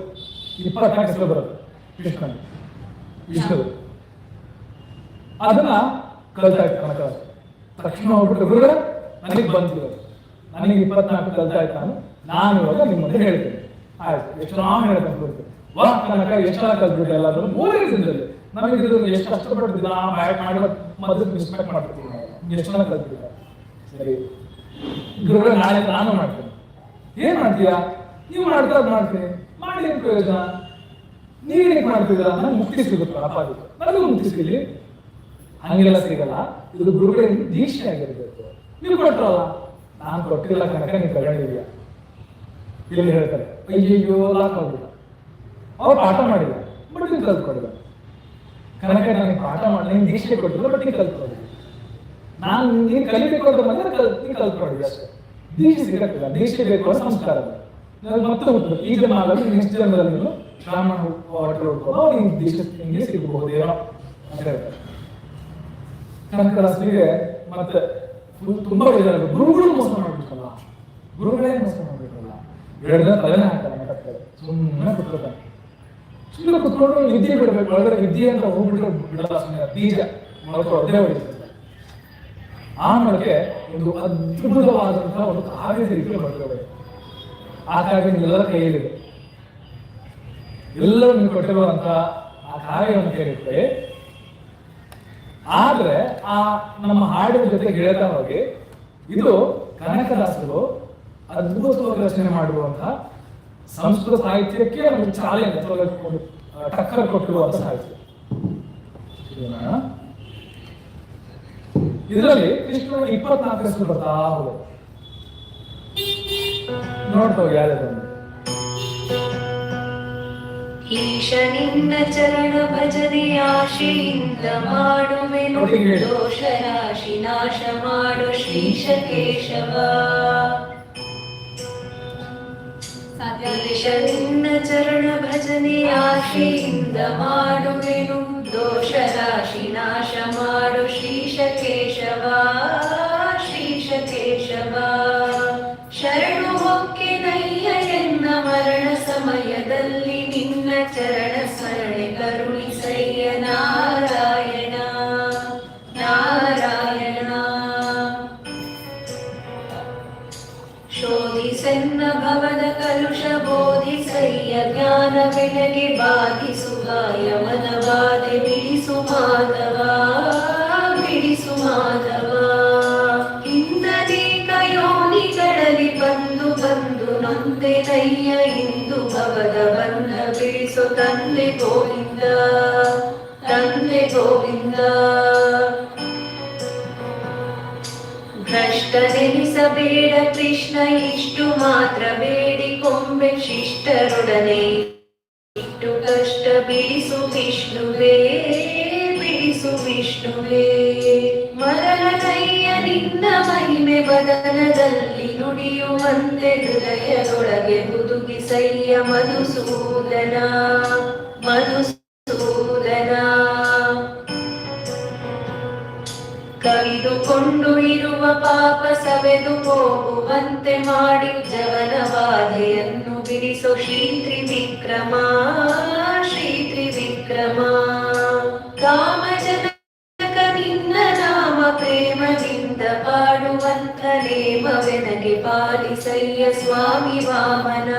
24 ಹೆಸರು ಬರುತ್ತೆ ವಿಷ್ಣು. ಅದನ್ನ ಕಲ್ತಾಯ್ತು ಕನಕ. ತಕ್ಷಣ ಹೋಗ್ಬಿಟ್ಟು ಗುರುಗಳ ನನಗೆ ಬಂದಿರೋದು, ನನಗೆ 24 ಕಲ್ತಾಯ್ತು, ನಾನು ಇವಾಗ ನಿಮ್ಮ ಮುಂದೆ ಹೇಳ್ತೇನೆ. ಆಯ್ತು, ಎಷ್ಟು ನಾವು ಹೇಳ್ಕೊಂಡು ಬರ್ತೀನಿ. ವಾ ಕನಕ ಎಷ್ಟೆಲ್ಲ ಕಲ್ತ್ಬಿಟ್ಟು ಎಲ್ಲಾದ್ರೂ 3ನೇ ದಿನದಲ್ಲಿ ನಮಗೆ ಇದು ಎಷ್ಟು ಕಷ್ಟಪಟ್ಟು ಮಾಡಿ ಮೊದಲು ರೆಸ್ಪೆಕ್ಟ್ ಮಾಡ್ತೀವಿ ನಾವು, ಎಷ್ಟೆಲ್ಲ ಕಲ್ತ್ಬಿಟ್ಟ. ಸರಿ ಗುರುಗಳ ನಾಳೆ ನಾನು ಮಾಡ್ತೇನೆ. ಏನ್ ಮಾಡ್ತೀಯಾ? ನೀವು ಮಾಡ್ತೀನಿ, ಮಾಡಿ ಏನ್ ಪ್ರಯೋಜನ? ನೀವೇನಕ್ಕೆ ಮಾಡ್ತಿದ್ದೀರಾ? ನಂಗೆ ಮುಕ್ತಿ ಸಿಗುತ್ತೆ, ಅಪಾದಿತ್ತು ನನಗೂ ಮುಕ್ತಿ ಸಿಗಲಿ. ಹಂಗೆಲ್ಲ ಸಿಗಲ್ಲ. ಇದು ಗುರುಗಳಿಂದ ದೀಕ್ಷೆ ಆಗಿರ್ಬೇಕು. ನೀವು ಕೊಟ್ಟರಲ್ಲ, ನಾನು ಕೊಟ್ಟಿಲ್ಲ ಕನಕ, ನೀವು ತಗೊಂಡಿದ್ಯಾ ಇಲ್ಲಿ ಹೇಳ್ತಾರೆ. ಅಯ್ಯಯ್ಯೋ ಲಾಕ್ ಆಗ್ಬಿಟ್ಟ, ಅವ್ರು ಪಾಠ ಮಾಡಿಲ್ಲ, ಬಟ್ ನೀವು ಕಲ್ತ್ಕೊಡಿಲ್ಲ. ಕನಕ ನನಗೆ ಪಾಠ ಮಾಡಿ, ನೀನು ದೀಕ್ಷೆ ಕೊಟ್ಟಿಲ್ಲ, ಬಟ್ ನೀವು ಕಲ್ತ್ಕೊಡಿಲ್ಲ. ನಾನು ನೀನು ಕಲಿಬೇಕು ಅಂತ ಬಂದ್ರೆ ನೀನು ಕಲ್ತ್ಕೊಡಿದ್ದೆ ಅಷ್ಟೇ. ದೀಕ್ಷೆ ಸಿಗಕ್ಕಿಲ್ಲ, ದೀಕ್ಷೆ ಬೇಕು ಅನ್ನೋ ಸಂಸ್ಕಾರ ಮತ್ತೆ ಹುಟ್ಟಬೇಕು. ಈ ಜನ್ಮ ಆಗಲು ನೆಕ್ಸ್ಟ್ ಜನ್ಮದಲ್ಲಿ ನೀನು ಬ್ರಾಹ್ಮಣ ಹೊಟ್ಟೆ ಹುಡ್ಕೊಂಡು ನೀನು ದೀಕ್ಷೆ ನಿಮಗೆ ಸಿಗಬಹುದೇನೋ ಅಂತ ಹೇಳ್ತಾರೆ. ಕನಕದಾಸರಿಗೆ ಮತ್ತೆ ತುಂಬಾ ಬೇಜಾರ. ಗುರುಗಳು ಮೋಸ ಮಾಡ್ಬೇಕಲ್ಲ, ಗುರುಗಳೇ ಮೋಸ ಮಾಡ್ಬೇಕಲ್ಲ. 2 ದಿನ ತಲೆನೇ ಹಾಕಲ್ಲ ಮಠಕ್ಕೆ, ಸುಮ್ಮನೆ ಕುತ್ಕೊಂಡು ವಿದ್ಯೆ ಬಿಡಬೇಕು. ಒಳಗಡೆ ವಿದ್ಯೆ ಅಂತ ಹೋಗ್ಬಿಟ್ರೆ ಬಿಡಲ್ಲ, ಸುಮ್ಮನೆ ಬೀಜ ಮೊಳಕೆ ಹೊಡಿತಾರೆ. ಆ ಮೊಳಕೆ ಒಂದು ಅದ್ಭುತವಾದಂತಹ ಒಂದು ಕಾವ್ಯದ ರೀತಿಯಲ್ಲಿ ಮೊಳಕೆ. ಆ ಕಾವ್ಯ ನಿಮ್ಮೆಲ್ಲರ ಕೈಯಲ್ಲಿದೆ, ಎಲ್ಲರೂ ನೀವು ಕೊಟ್ಟಿರುವಂತಹ ಆ ಕಾವ್ಯವನ್ನು ಕೇಳಿರ್ತೇವೆ. ಆದ್ರೆ ಆ ನಮ್ಮ ಹಾಡಿನ ಜೊತೆ ಗೆಳೆತ ಹೋಗಿ ಇದು ಕನಕದಾಸರು ಅದ್ಭುತವಾಗಿ ರಚನೆ ಮಾಡಿರುವಂತಹ ಸಂಸ್ಕೃತ ಸಾಹಿತ್ಯಕ್ಕೆ ನಮಗೆ ಚಾಲೆಂಜ್ ಟಕ್ಕರ್ ಕೊಟ್ಟಿರುವಂತಹ ಸಾಹಿತ್ಯ. ಇದರಲ್ಲಿ ಕೃಷ್ಣನ 24 ಹೆಸರು ಬರ್ತಾ ಹೋಗೋದು ನೋಡ್ತಾ ಹೋಗಿ. ಯಾವ್ದು ಈಶ ನಿನ್ನ ಚರಣ ಭಜನೆ ಆಶೆಯಿಂದ ಮಾಡುವೆನು, ದೋಷ ರಾಶಿ ನಾಶ ಮಾಡು ಶ್ರೀಶ ಕೇಶವ. ಈಶ ನಿನ್ನ ಚರಣ ಭಜನೆ ಆಶೆಯಿಂದ ಮಾಡುವೆನು, ದೋಷ ರಾಶಿ ನಾಶ ಮಾಡು ಶ್ರೀಶ ಕೇಶವ. ಶ್ರೀಶ ಕೇಶವ ಶರಣು ಹೊಕ್ಕೆನಯ್ಯ ಎನ್ನ ಮರಣ ಸಮಯದಲ್ಲಿ ನಿನ್ನ ಚರಣ ಸ್ಮರಣೆ ಕರುಣಿಸಯ್ಯ ನಾರಾಯಣ ನಾರಾಯಣ. ಶೋಧಿಸೆನ್ನ ಭವದ ಕಲುಷ ಬೋಧಿಸಯ್ಯ ಜ್ಞಾನ ಬೆಳಗ್ಗೆ ಬಾಧಿಸುಗಾಯ ಮನವಾದೆ ಬಿಡಿಸು ಮಾಧವ ಬಿಡಿಸು ಮಾಧವ. ಇಂದನೇಕ ಯೋನಿಗಳಲ್ಲಿ ಬಂದು ಬಂದು ನೊಂದೆನಯ್ಯ ಇಂದು ಭವದ ಬಂಧ ಬಿಡಿಸು ತಂದೆ ಗೋವಿಂದ ತಂದೆ ಗೋವಿಂದ. ಭ್ರಷ್ಟನೆನಿಸಬೇಡ ಕೃಷ್ಣ, ಇಷ್ಟು ಮಾತ್ರ ಬೇಡಿಕೊಂಬೆ ಶಿಷ್ಟರೊಡನೆ ಇಟ್ಟು ಕಷ್ಟ ಬಿಡಿಸು ವಿಷ್ಣುವೇ, ಬಿಡಿಸು ವಿಷ್ಣುವೇ. ಮರಳಯ್ಯ ನಿನ್ನ ಮಹಿಮೆ ಬದನದಲ್ಲಿ ನುಡಿಯುವಂತೆ ಹೃದಯದೊಳಗೆ ಹುದುಗಿಸಯ್ಯ ಮಧುಸೂದನ, ಮಧುಸೂದನ. ಕವಿದುಕೊಂಡು ಇರುವ ಪಾಪ ಸವೆದು ಹೋಗುವಂತೆ ಮಾಡಿ ಜವನ ಬಾಧೆಯನ್ನು ಬಿಡಿಸೋ ಶ್ರೀ ತ್ರಿವಿಕ್ರಮ, ಶ್ರೀ ತ್ರಿವಿಕ್ರಮ. ಕಾಮಜನಕ ನಿನ್ನ ನಾಮ ಪ್ರೇಮದಿಂದ ಪಾಡುವಂಥ ನೇಮವೆನಗೆ ಪಾಲಿಸಯ್ಯ ಸ್ವಾಮಿ ವಾಮನ,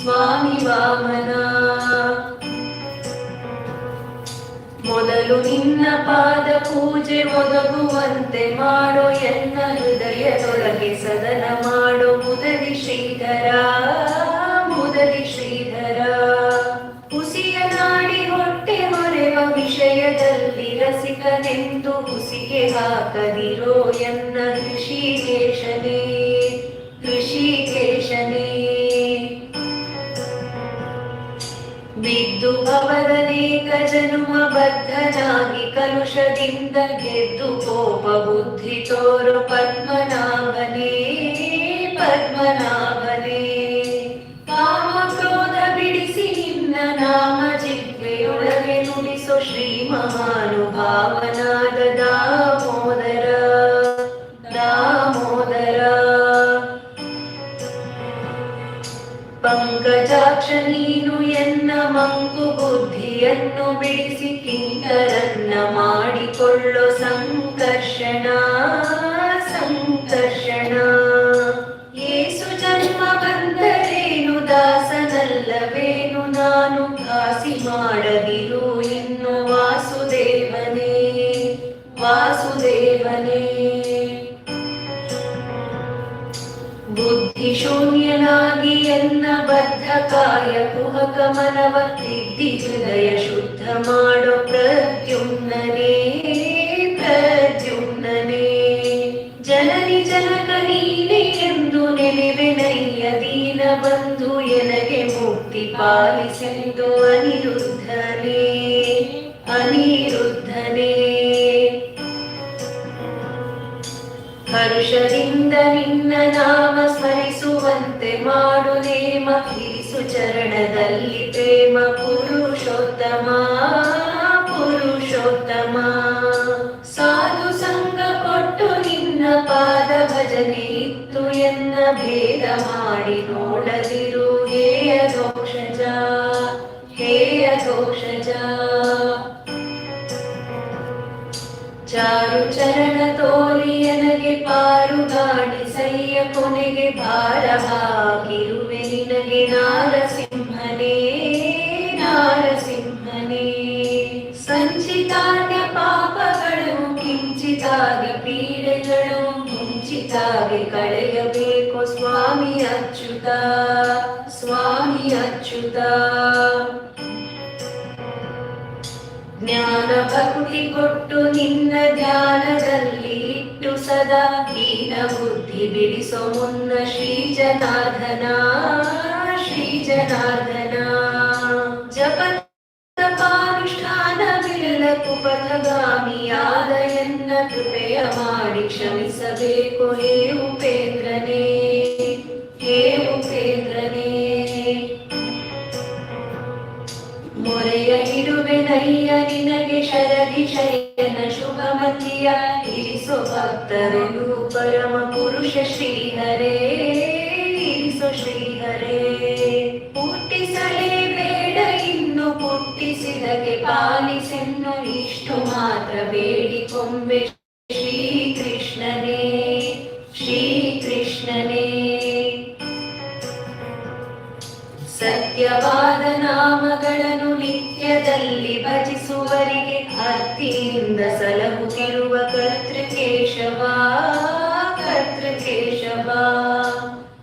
ಸ್ವಾಮಿ ವಾಮನ. ಮೊದಲು ನಿನ್ನ ಪಾದ ಪೂಜೆ ಒದಗುವಂತೆ ಮಾಡೋ ಎನ್ನ ಹೃದಯದೊಳಗೆ ಸದನ ಮಾಡೋ ಮುದಲಿ ಶ್ರೀಧರ, ಮುದಲಿ ಶ್ರೀಧರ. ಹುಸಿಯ ನಾಡಿ ಹೊಟ್ಟೆ ಹೊರೆವ ವಿಷಯದಲ್ಲಿ ರಸಿಕನೆಂದು ಹುಸಿಗೆ ಹಾಕದಿರೋ ಎನ್ನ ಋಷಿಕೇಶನೇ, ಋಷಿಕೇಶನೇ. ಬಿದ್ದು ಭವದನೇಕ ಜನುಮ ಬದ್ಧನಾಗಿ ಕಲುಷದಿಂದ ಗೆದ್ದು ಕೋಪ ಬುದ್ಧಿ ತೋರು ಪದ್ಮನಾಭನೇ, ಪದ್ಮನಾಭನೇ. ಕಾಮ ಕ್ರೋಧ ಬಿಡಿಸಿ ನಿನ್ನ ನಾಮ ಜಿಹ್ವೆಯೊಳಗೆ ನುಡಿಸೋ ಶ್ರೀ ಮಹಾನುಭಾವನಾದ ದಾಮೋದರ, ದಾಮೋದರ. ಪಂಕಜಾಕ್ಷ ನೀನು ಎನ್ನ ಮಂಕು ಬುದ್ಧಿಯನ್ನು ಬಿಡಿಸಿ ಕಿಂಕರನ್ನ ಮಾಡಿಕೊಳ್ಳೋ ಸಂಕರ್ಷಣ, ಸಂಕರ್ಷಣ. ಏಸು ಜನ್ಮ ಬಂದರೇನು ದಾಸನಲ್ಲವೇನು ನಾನು, ಘಾಸಿ ಮಾಡದಿರು ಇನ್ನು ವಾಸುದೇವನೇ, ವಾಸುದೇವನೇ. ಬುದ್ಧಿ ಶೂನ್ಯನಾಗಿ ಎನ್ನ ಬದ್ಧ ಕಾಯ ಕುಹಕ ಮನವ ತಿದ್ದಿ ಹೃದಯ ಶುದ್ಧ ಮಾಡೋ ಪ್ರದ್ಯುಮ್ನನೇ, ಪ್ರದ್ಯುಮ್ನನೇ. ಜನನಿ ಜನಕ ನೀನೆ ಎಂದು ನೆನೆವೆನಯ್ಯ ದೀನ ಬಂಧು ಎನಗೆ ಮುಕ್ತಿ ಪಾಲಿಸೆಂದು ಅನಿರುದ್ಧನೇ, ಅನಿರುದ್ಧನೇ. ಹರುಷದಿಂದ ನಿನ್ನ ನಾಮ ಸ್ಮರಿಸುವಂತೆ ಮಾಡು ನೇಮ, ಇರಿಸು ಚರಣದಲ್ಲಿ ಪ್ರೇಮ ಪುರುಷೋತ್ತಮ, ಪುರುಷೋತ್ತಮ. ಸಾಧು ಸಂಗ ಕೊಟ್ಟು ನಿನ್ನ ಪಾದ ಭಜನೆ ಇತ್ತು ಎನ್ನ ಭೇದ ಮಾಡಿ ನೋಡದಿರು ಹೇಯ ದೋಷಜ, ಹೇಯ ದೋಷಜ. ಚಾರು ಚರಣ ತೋರಿ ಎನಗೆ ಪಾರುಗಾಣಿಸಯ್ಯ ಕೊನೆಗೆ ಭಾರ ಹಾಕಿರುವೆ ನಿನಗೆ ನಾರಸಿಂಹನೇ, ನಾರಸಿಂಹನೇ. ಸಂಚಿತಾದ ಪಾಪಗಳು ಕಿಂಚಿತಾದ ಪೀಡೆಗಳು ಮುಂಚಿತಾಗಿ ಕಳೆಯಬೇಕು ಸ್ವಾಮಿ ಅಚ್ಯುತ, ಸ್ವಾಮಿ ಅಚ್ಯುತ. ಜ್ಞಾನ ಭಕ್ತಿ ಕೊಟ್ಟು ನಿನ್ನ ಧ್ಯಾನದಲ್ಲಿ ಇಟ್ಟು ಸದಾ ಹೀನ ಬುದ್ಧಿ ಬಿಡಿಸೋ ಮುನ್ನ ಶ್ರೀ ಜನಾರ್ದನ, ಶ್ರೀ ಜನಾರ್ದನ. ಜಪ ತಪಾನುಷ್ಠಾನವಿಲ್ಲ ಕುಪಥಗಾಮಿಯಾದ ಎನ್ನ ಕೃಪೆಯ ಮಾಡಿ ಕ್ಷಮಿಸಬೇಕು ಹೇ ಉಪೇಂದ್ರನೇ, ಹೇ ಉಪೇಂದ್ರನೇ. ಮೊರೆಯ ಇಡುವೆನಯ್ಯ ನಿನಗೆ ಶರದಿ ಶಯನ ಶುಭಮತಿಯ ಇರಿಸೋ ಭಕ್ತರನು ಪರಮ ಪುರುಷ ಶ್ರೀಹರೇ, ಇರಿಸೋ ಶ್ರೀಹರೇ. ಹುಟ್ಟಿಸಲೇ ಬೇಡ ಇನ್ನು ಹುಟ್ಟಿಸಿದಗೆ ಪಾಲಿಸೆನ್ನು ಇಷ್ಟು ಮಾತ್ರ ಬೇಡಿಕೊಂಬೆ ಶ್ರೀಕೃಷ್ಣನೇ, ಶ್ರೀಕೃಷ್ಣನೇ. ಸತ್ಯವಾದ ನಾಮಗಳನ್ನು ನಿತ್ಯದಲ್ಲಿ ಭಜಿಸುವರಿಗೆ ಭಕ್ತಿಯಿಂದ ಸಲಹುತ್ತಿರುವ ಕರ್ತೃಕೇಶವ, ಕರ್ತೃಕೇಶವ.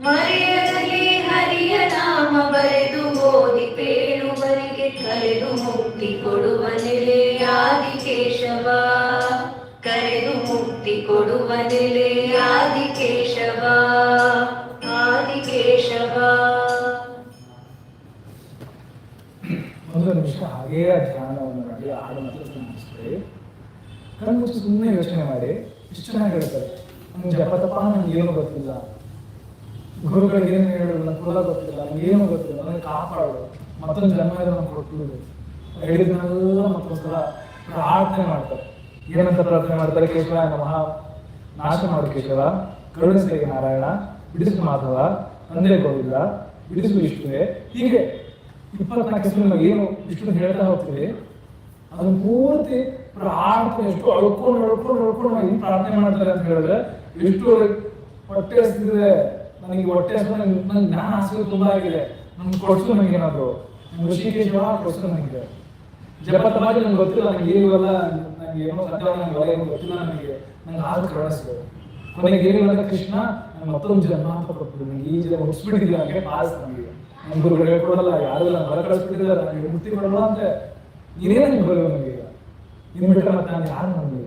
ಮರೆಯದಲ್ಲಿ ಹರಿಯ ನಾಮ ಬರೆದು ಓದಿ ಪೇಳುವರಿಗೆ ಕರೆದು ಮುಕ್ತಿ ಕೊಡುವ ನೆಲೆಯಾದಿ ಕೇಶವ, ಕರೆದು ಮುಕ್ತಿ ಕೊಡುವ ನೆಲೆ ಆದಿಕೇಶವ ಆದಿಕೇಶವ. ಒಂದು ನಿಮಿಷ ಹಾಗೇ ಧ್ಯಾನವನ್ನು ಮಾಡಿ ಹಾಡು ಮಾತ್ರ ಕಣ್ಮುಚ್ಚಿ ಸುಮ್ಮನೆ ಯೋಚನೆ ಮಾಡಿ. ಇಷ್ಟು ಚೆನ್ನಾಗಿ ಹೇಳ್ತಾರೆ, ನಂಗೆ ಜಪತಪ್ಪ ನಂಗೆ ಏನು ಗೊತ್ತಿಲ್ಲ, ಗುರುಗಳಿಗೆ ಏನು ಹೇಳೋದು ನಂಗೆ ಕುಲ ಗೊತ್ತಿಲ್ಲ, ನಂಗೆ ಏನು ಗೊತ್ತಿಲ್ಲ, ನನಗೆ ಕಾಪಾಡು, ಮತ್ತೊಂದು ಜನ್ಮ ಇದೆ ನಂಗೆ ಕೊಟ್ಟಿದ್ದು ಹೇಳಿದ್ನೆಲ್ಲ ಮತ್ತೊಂದ್ಸಲ ಪ್ರಾರ್ಥನೆ ಮಾಡ್ತಾರೆ. ಏನಂತ ಪ್ರಾರ್ಥನೆ ಮಾಡ್ತಾರೆ? ಕೇಶವ ನಮಃ, ನಾಶ ಮಾಡು ಕೇಶವ, ಕರುಣಿಸಲಿಗೆ ನಾರಾಯಣ, ಬಿಡಿಸು ಮಾಧವ, ತಂದೆ ಗೋವಿಂದ, ಬಿಡಿಸು ವಿಷ್ಣುವೆ. ಹೀಗೆ 24 ಹೆಸರು ಏನು ವಿಷ್ಣು ಹೇಳ್ತಾ ಹೋಗ್ತೀವಿ, ಅದನ್ನ ಪೂರ್ತಿ ಪ್ರಾರ್ಥನೆ ಎಷ್ಟು ಅಳ್ಕೊಂಡು ಏನು ಪ್ರಾರ್ಥನೆ ಮಾಡ್ತಾರೆ ಅಂತ ಹೇಳಿದ್ರೆ, ಎಷ್ಟು ಹೊಟ್ಟೆ ಹಸಿದ್ರೆ, ನನಗೆ ಹೊಟ್ಟೆ ಹಸಿದ್ರೆ ನಂಗೆ ಜ್ಞಾನ ಹಸಿರು ತುಂಬಾ ಆಗಿದೆ, ನನ್ಗೆ ಕೊಡ್ಸು, ನನಗೇನಾದ್ರು ನಂಗೆ ಋಷಿಕೇಶ್ವರ ಕೊಡ್ಸು, ನನಗೆ ಜಪತಮಾಗಿ ನಂಗೆ ಗೊತ್ತಿಲ್ಲ, ನನಗೆ ಏನಿವಲ್ಲ, ನನಗೆ ಏನೋ ಸತ್ಯ, ನನಗೆ ಏನು ಗೊತ್ತಿಲ್ಲ, ನಂಗೆ ಆದ್ರೂ ಕಳಿಸ್ತು. ಕೊನೆಗೆ ಏನಿಲ್ಲ ಕೃಷ್ಣ ನಂಗೆ ಮತ್ತೊಂದು ಜನ್ಮ ಅಂತ ಕೊಟ್ಟು ನನಗೆ ಈ ಜನ ಮುಗಿಸ್ಬಿಟ್ಟಿದ್ದೆ, ನನಗೆ ಪಾಸ್ ನನಗೆ ನಮ್ಮ ಗುರುಗಳು ಹೇಳ್ಕೊಡಲ್ಲ, ಯಾರು ಇಲ್ಲ, ಹೊರ ಕಳಿಸ್ಬಿಟ್ಟಿದ್ದಾರೆ, ನನಗೆ ಮುಕ್ತಿ ಕೊಡಲ್ಲ ಅಂತ ನೀನೇ ನಂಗೆ ಬರುವ ನನಗೆ ಈಗ ಇನ್ನು ಬಿಟ್ಟರೆ ಮತ್ತೆ ನಾನು ಯಾರು ನನಗೆ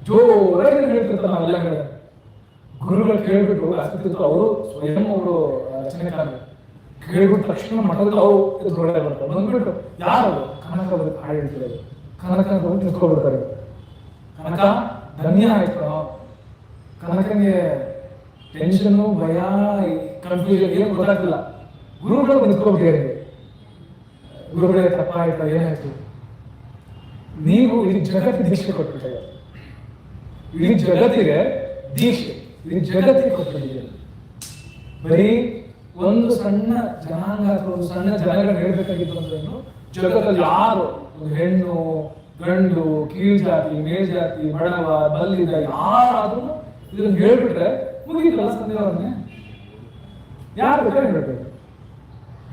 ಜೋರಾಗಿ ಹೇಳ್ತಿರ್ತಾರೆ. ನಾವೆಲ್ಲ ಹೇಳಿದೆ ಗುರುಗಳು ಕೇಳ್ಬಿಟ್ಟು ಆಗ್ತಿರ್ತು, ಅವರು ಸ್ವಯಂ ಅವರು ರಚನೆಕಾರರು ಕೇಳ್ಬಿಟ್ಟು ತಕ್ಷಣ ಮಠದಲ್ಲಿ ಅವರು ಹೊರಗಡೆ ಬರ್ತಾರೆ. ಬಂದ್ಬಿಟ್ಟು ಯಾರು ಕನಕ ಬರುತ್ತೆ ಹಾಡು ಹೇಳ್ತಿರೋದು, ಕನಕ ಬಂದು ನಿಂತ್ಕೊಬಿಡ್ತಾರೆ. ಕನಕ ಧನ್ಯ ಆಯ್ತು, ಕನಕನಿಗೆ ಟೆನ್ಷನ್ನು, ಭಯ, ಕನ್ಫ್ಯೂಷನ್ ಏನು ಗೊತ್ತಾಗ್ತಿಲ್ಲ. ಗುರುಗಳು ನಿಂತ್ಕೊಬಿಟ್ಟಿದ್ದಾರೆ. ಗುರುಗಳಿಗೆ ತಪ್ಪಾಯ್ತಾ, ಏನಾಯ್ತು? ನೀವು ಇಡೀ ಜಗತ್ತಿಗೆ ದೀಕ್ಷೆ ಕೊಟ್ಬಿಟ್ಟಿದ್ದೀರಿ, ಇಡೀ ಜಗತ್ತಿಗೆ ದೀಕ್ಷೆ, ಇಡೀ ಜಗತ್ತಿಗೆ ಕೊಟ್ಬಿಟ್ಟಿದ್ದೀರಿ. ಬರೀ ಒಂದು ಸಣ್ಣ ಜನಾಂಗ ಅಥವಾ ಒಂದು ಸಣ್ಣ ಜನಗಳು ಹೇಳ್ಬೇಕಾಗಿತ್ತು ಅಂದ್ರೇನು, ಜಗತ್ತಲ್ಲಿ ಯಾರು ಒಂದು ಹೆಣ್ಣು ಗಂಡು ಕೀಳ್ ಜಾತಿ ಮೇಲ್ ಜಾತಿ ಬಡವ ಬಲ್ಲಿದ ಯಾರಾದ್ರೂ ಇದನ್ನ ಹೇಳ್ಬಿಟ್ರೆ ಮುಗಿತಲ್ಲ ಸಂದೇಹವನ್ನೇ. ಯಾರು ಬೇಕಾದ್ರೆ ಹೇಳ್ಬೇಕು,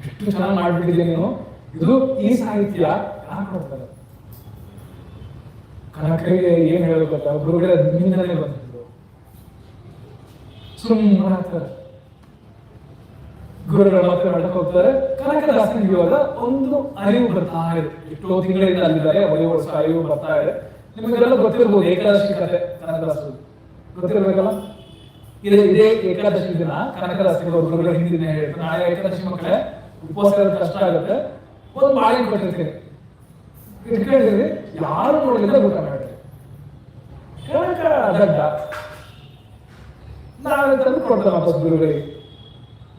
ಎಷ್ಟು ಚೆನ್ನಾಗಿ ಮಾಡ್ಬಿಟ್ಟಿದ್ದೆ ನೀನು, ಇದು ಈ ಸಾಹಿತ್ಯ ಯಾರು ಕೊಡ್ತಾರೆ? ಕನಕರಿಗೆ ಏನ್ ಹೇಳ್ಬೇಕಂತ ಗುರುಗಳ ನಿಂದನೆ ಬಂದಿದ್ರು, ಸುಮ್ಮನೆ ಆಗ್ತಾರೆ. ಗುರುಗಳ ಮತ್ತೆ ಮಾಡಕ್ ಹೋಗ್ತಾರೆ. ಕನಕದಾಸನಿಗೆ ಇವಾಗ ಒಂದು ಅರಿವು ಬರ್ತಾ ಇದೆ, ಎಷ್ಟೋ ತಿಂಗಳಿಂದ ಅಲ್ಲಿದ್ದಾರೆ, ವರ್ಷ ಅರಿವು ಬರ್ತಾ ಇದೆ. ನಿಮಗೆಲ್ಲ ಗೊತ್ತಿರ್ಬೋದು ಏಕಾದಶಿ ಕಥೆ, ಕನಕದಾಸರು ಗೊತ್ತಿರ್ಬೇಕಲ್ಲ. ಇದೇ ಏಕಾದಶಿ ದಿನ ಕನಕದಾಸನಿಗೆ ಗುರುಗಳ ಹಿಂದಿನ ಹೇಳ್ತಾರೆ, ನಾಳೆ ಏಕಾದಶಿ ಮಕ್ಕಳೇ ಉಪವಾಸ ಇರೋದು ಕಷ್ಟ ಆಗುತ್ತೆ, ಒಂದು ಬಾಳೆ ಕೊಟ್ಟಿರ್ತೀನಿ ಇಟ್ಕೊಂಡಿದ್ರಿ, ಯಾರು ನೋಡಲಿಲ್ಲ ಊಟ ಮಾಡಿ. ಕನಕ ಗಡ್ಡ ನಾಳೆ ತಂದು ಕೊಡ್ತಾನೆ ವಾಪಸ್ ಗುರುಗಳಿಗೆ.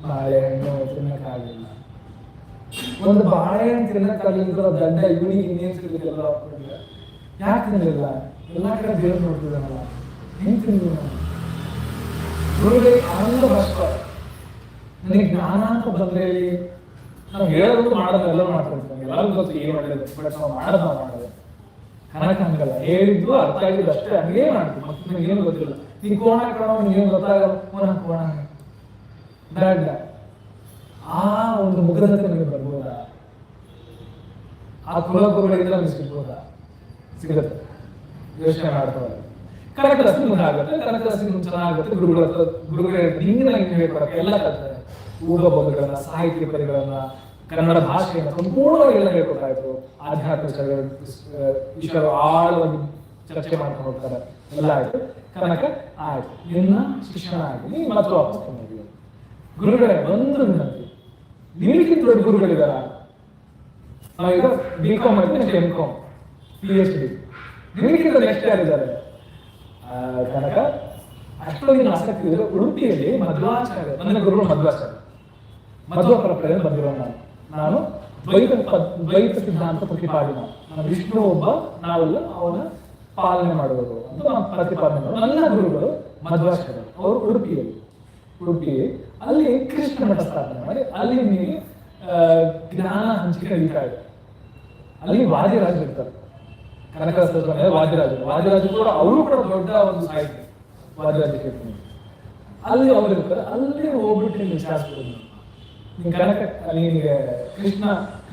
ಬಾಳೆಹಣ್ಣು ತಿನ್ನಕ್ಕಾಗಿಲ್ಲ, ಒಂದು ಬಾಳೆಹಣ್ಣು ತಿನ್ನಕ್ಕಾಗಲಿಲ್ಲ, ಗಡ್ಡ ಇವನಿಗೆ ಇನ್ನೇನು ಸಿಗುತ್ತಲ್ಲ, ಯಾಕೆ ತಿನ್ನಲಿಲ್ಲ? ಎಲ್ಲಾ ಕಡೆ ದೇವ್ರು ನೋಡ್ತಿದ್ದಾನಲ್ಲ, ಹೆಂಗ್ ತಿಂದಿಲ್ಲ? ಗುರುಗಳಿಗೆ ಆನಂದ ಭಾಷೆ. ನನಗೆ ಜ್ಞಾನ ಅಂತ ಬಂದ್ರೆ ನಾವು ಹೇಳೋದು ಮಾಡೋದು ಎಲ್ಲರೂ ಮಾಡ್ತಿರ್ತೀವಿ, ಎಲ್ಲರಿಗೂ ಗೊತ್ತು ಏನು ಒಳ್ಳೇದು, ಬಟ್ ನಾವು ಮಾಡೋದು ಕನಕ ಹಂಗಲ್ಲ, ಹೇಳಿದ್ದು ಅರ್ಥ ಆಗಿದ್ದು ಅಷ್ಟೇ, ಹಂಗೇ ಮಾಡ್ತೀವಿ. ಮತ್ತೆ ನಿಮ್ಗೆ ಏನು ಗೊತ್ತಿಲ್ಲ, ನೀನು ಕೋಣ ಕಣ ಏನು ಗೊತ್ತಾಗಲ್ಲ, ಕೋಣ ಬೇಡ. ಆ ಒಂದು ಮುಖದತ್ತೆ ನಿಮಗೆ ಬರ್ಬೋದಾ? ಆ ಕುಲಗುರುಗಳಿಂದ ನಿಮ್ಗೆ ಸಿಗ್ಬೋದಾ? ಸಿಗತ್ತೆ, ಯೋಚನೆ ಮಾಡ್ತಾರೆ. ಕನಕದಾಸಿ ಮುಂದೆ ಆಗುತ್ತೆ, ಕನಕದಾಸಿ ಮುಂದೆ ಚೆನ್ನಾಗುತ್ತೆ. ಗುರುಗಳ ಹಿಂದಿನ ಹೇಳ್ಕೊಡಕ್ಕೆ ಎಲ್ಲ ಕಲ್ತಾರೆ, ಊಗ ಬಗೆಗಳನ್ನ, ಸಾಹಿತ್ಯ ಪದಗಳನ್ನ, ಕನ್ನಡ ಭಾಷೆಯನ್ನು ಸಂಪೂರ್ಣವಾಗಿ ಎಲ್ಲ ಹೇಳ್ಕೊಟ್ಟಾಯ್ತು. ಆಧ್ಯಾತ್ಮಿಕ ವಿಷಯ ಆಳವಾಗಿ ಚರ್ಚೆ ಮಾಡ್ಕೊಂಡು ಹೋಗ್ತಾರೆ, ಎಲ್ಲ ಆಯ್ತು. ಕನಕ ಆಯ್ತು, ನಿನ್ನ ಶಿಕ್ಷಣ ಆಗಿ ಮತ್ತು ವಾಪಸ್ ಬಂದಿದ್ದೀವಿ. ಗುರುಗಳೇ ಒಂದು ವಿನಂತಿ, ನಿಮಗಿಂತ ದೊಡ್ಡ ಗುರುಗಳಿದಾರ? ನಾವೀಗ B.Com ಆಯ್ತು, M.Com, PhD, ನಿಮಗಿಂತ ನೆಕ್ಸ್ಟ್ ಯಾರಿದ್ದಾರೆ? ಕನಕ ಅಷ್ಟೊಂದು ಆಸಕ್ತಿ ಇದ್ರೆ ಉಡುಪಿಯಲ್ಲಿ ಮಧ್ವಾಚಾರ್ಯ, ನನ್ನ ಗುರುಗಳು ಮಧ್ವಾಚಾರ್ಯ, ಮಧ್ವ ಪರಂಪರೆಯಲ್ಲಿ ಬಂದಿರೋ ನಾನು ದ್ವೈತ ಸಿದ್ಧಾಂತ ಪ್ರತಿಪಾದನೆ, ನಾನು ವಿಷ್ಣು ಒಬ್ಬ, ನಾವೆಲ್ಲ ಅವನ ಪಾಲನೆ ಮಾಡುವುದು ಅಂತ ನಾನು ಪ್ರತಿಪಾದನೆ ಮಾಡೋದು. ನನ್ನ ಗುರುಗಳು ಮಧ್ವಾಚಾರ್ಯ, ಅವರು ಉಡುಪಿ ಅಲ್ಲಿ ಕೃಷ್ಣ ಮಠ ಸ್ಥಾಪನೆ ಮಾಡಿ ಅಲ್ಲಿ ನಿಮಗೆ ಜ್ಞಾನ ಹಂಚಿಕೆ ನಡೀತಾ ಇದೆ. ಅಲ್ಲಿ ವಾದಿರಾಜರು ಇರ್ತಾರೆ, ಕನಕದಾಸ ವಾದಿರಾಜರು ಕೂಡ ಅವರು ಕೂಡ ದೊಡ್ಡ ಒಂದು ಸಾಹಿತ್ಯ, ವಾದಿರಾಜ ಕೇಳ್ತೀನಿ. ಅಲ್ಲಿ ಅವ್ರು ಇರ್ತಾರೆ, ಅಲ್ಲಿ ಹೋಗ್ಬಿಟ್ಟು ನೀವು ವಿಚಾರಿಸ್ಬೋದು. ನಿನ್ ಕನಕ ನಿನಗೆ ಕೃಷ್ಣ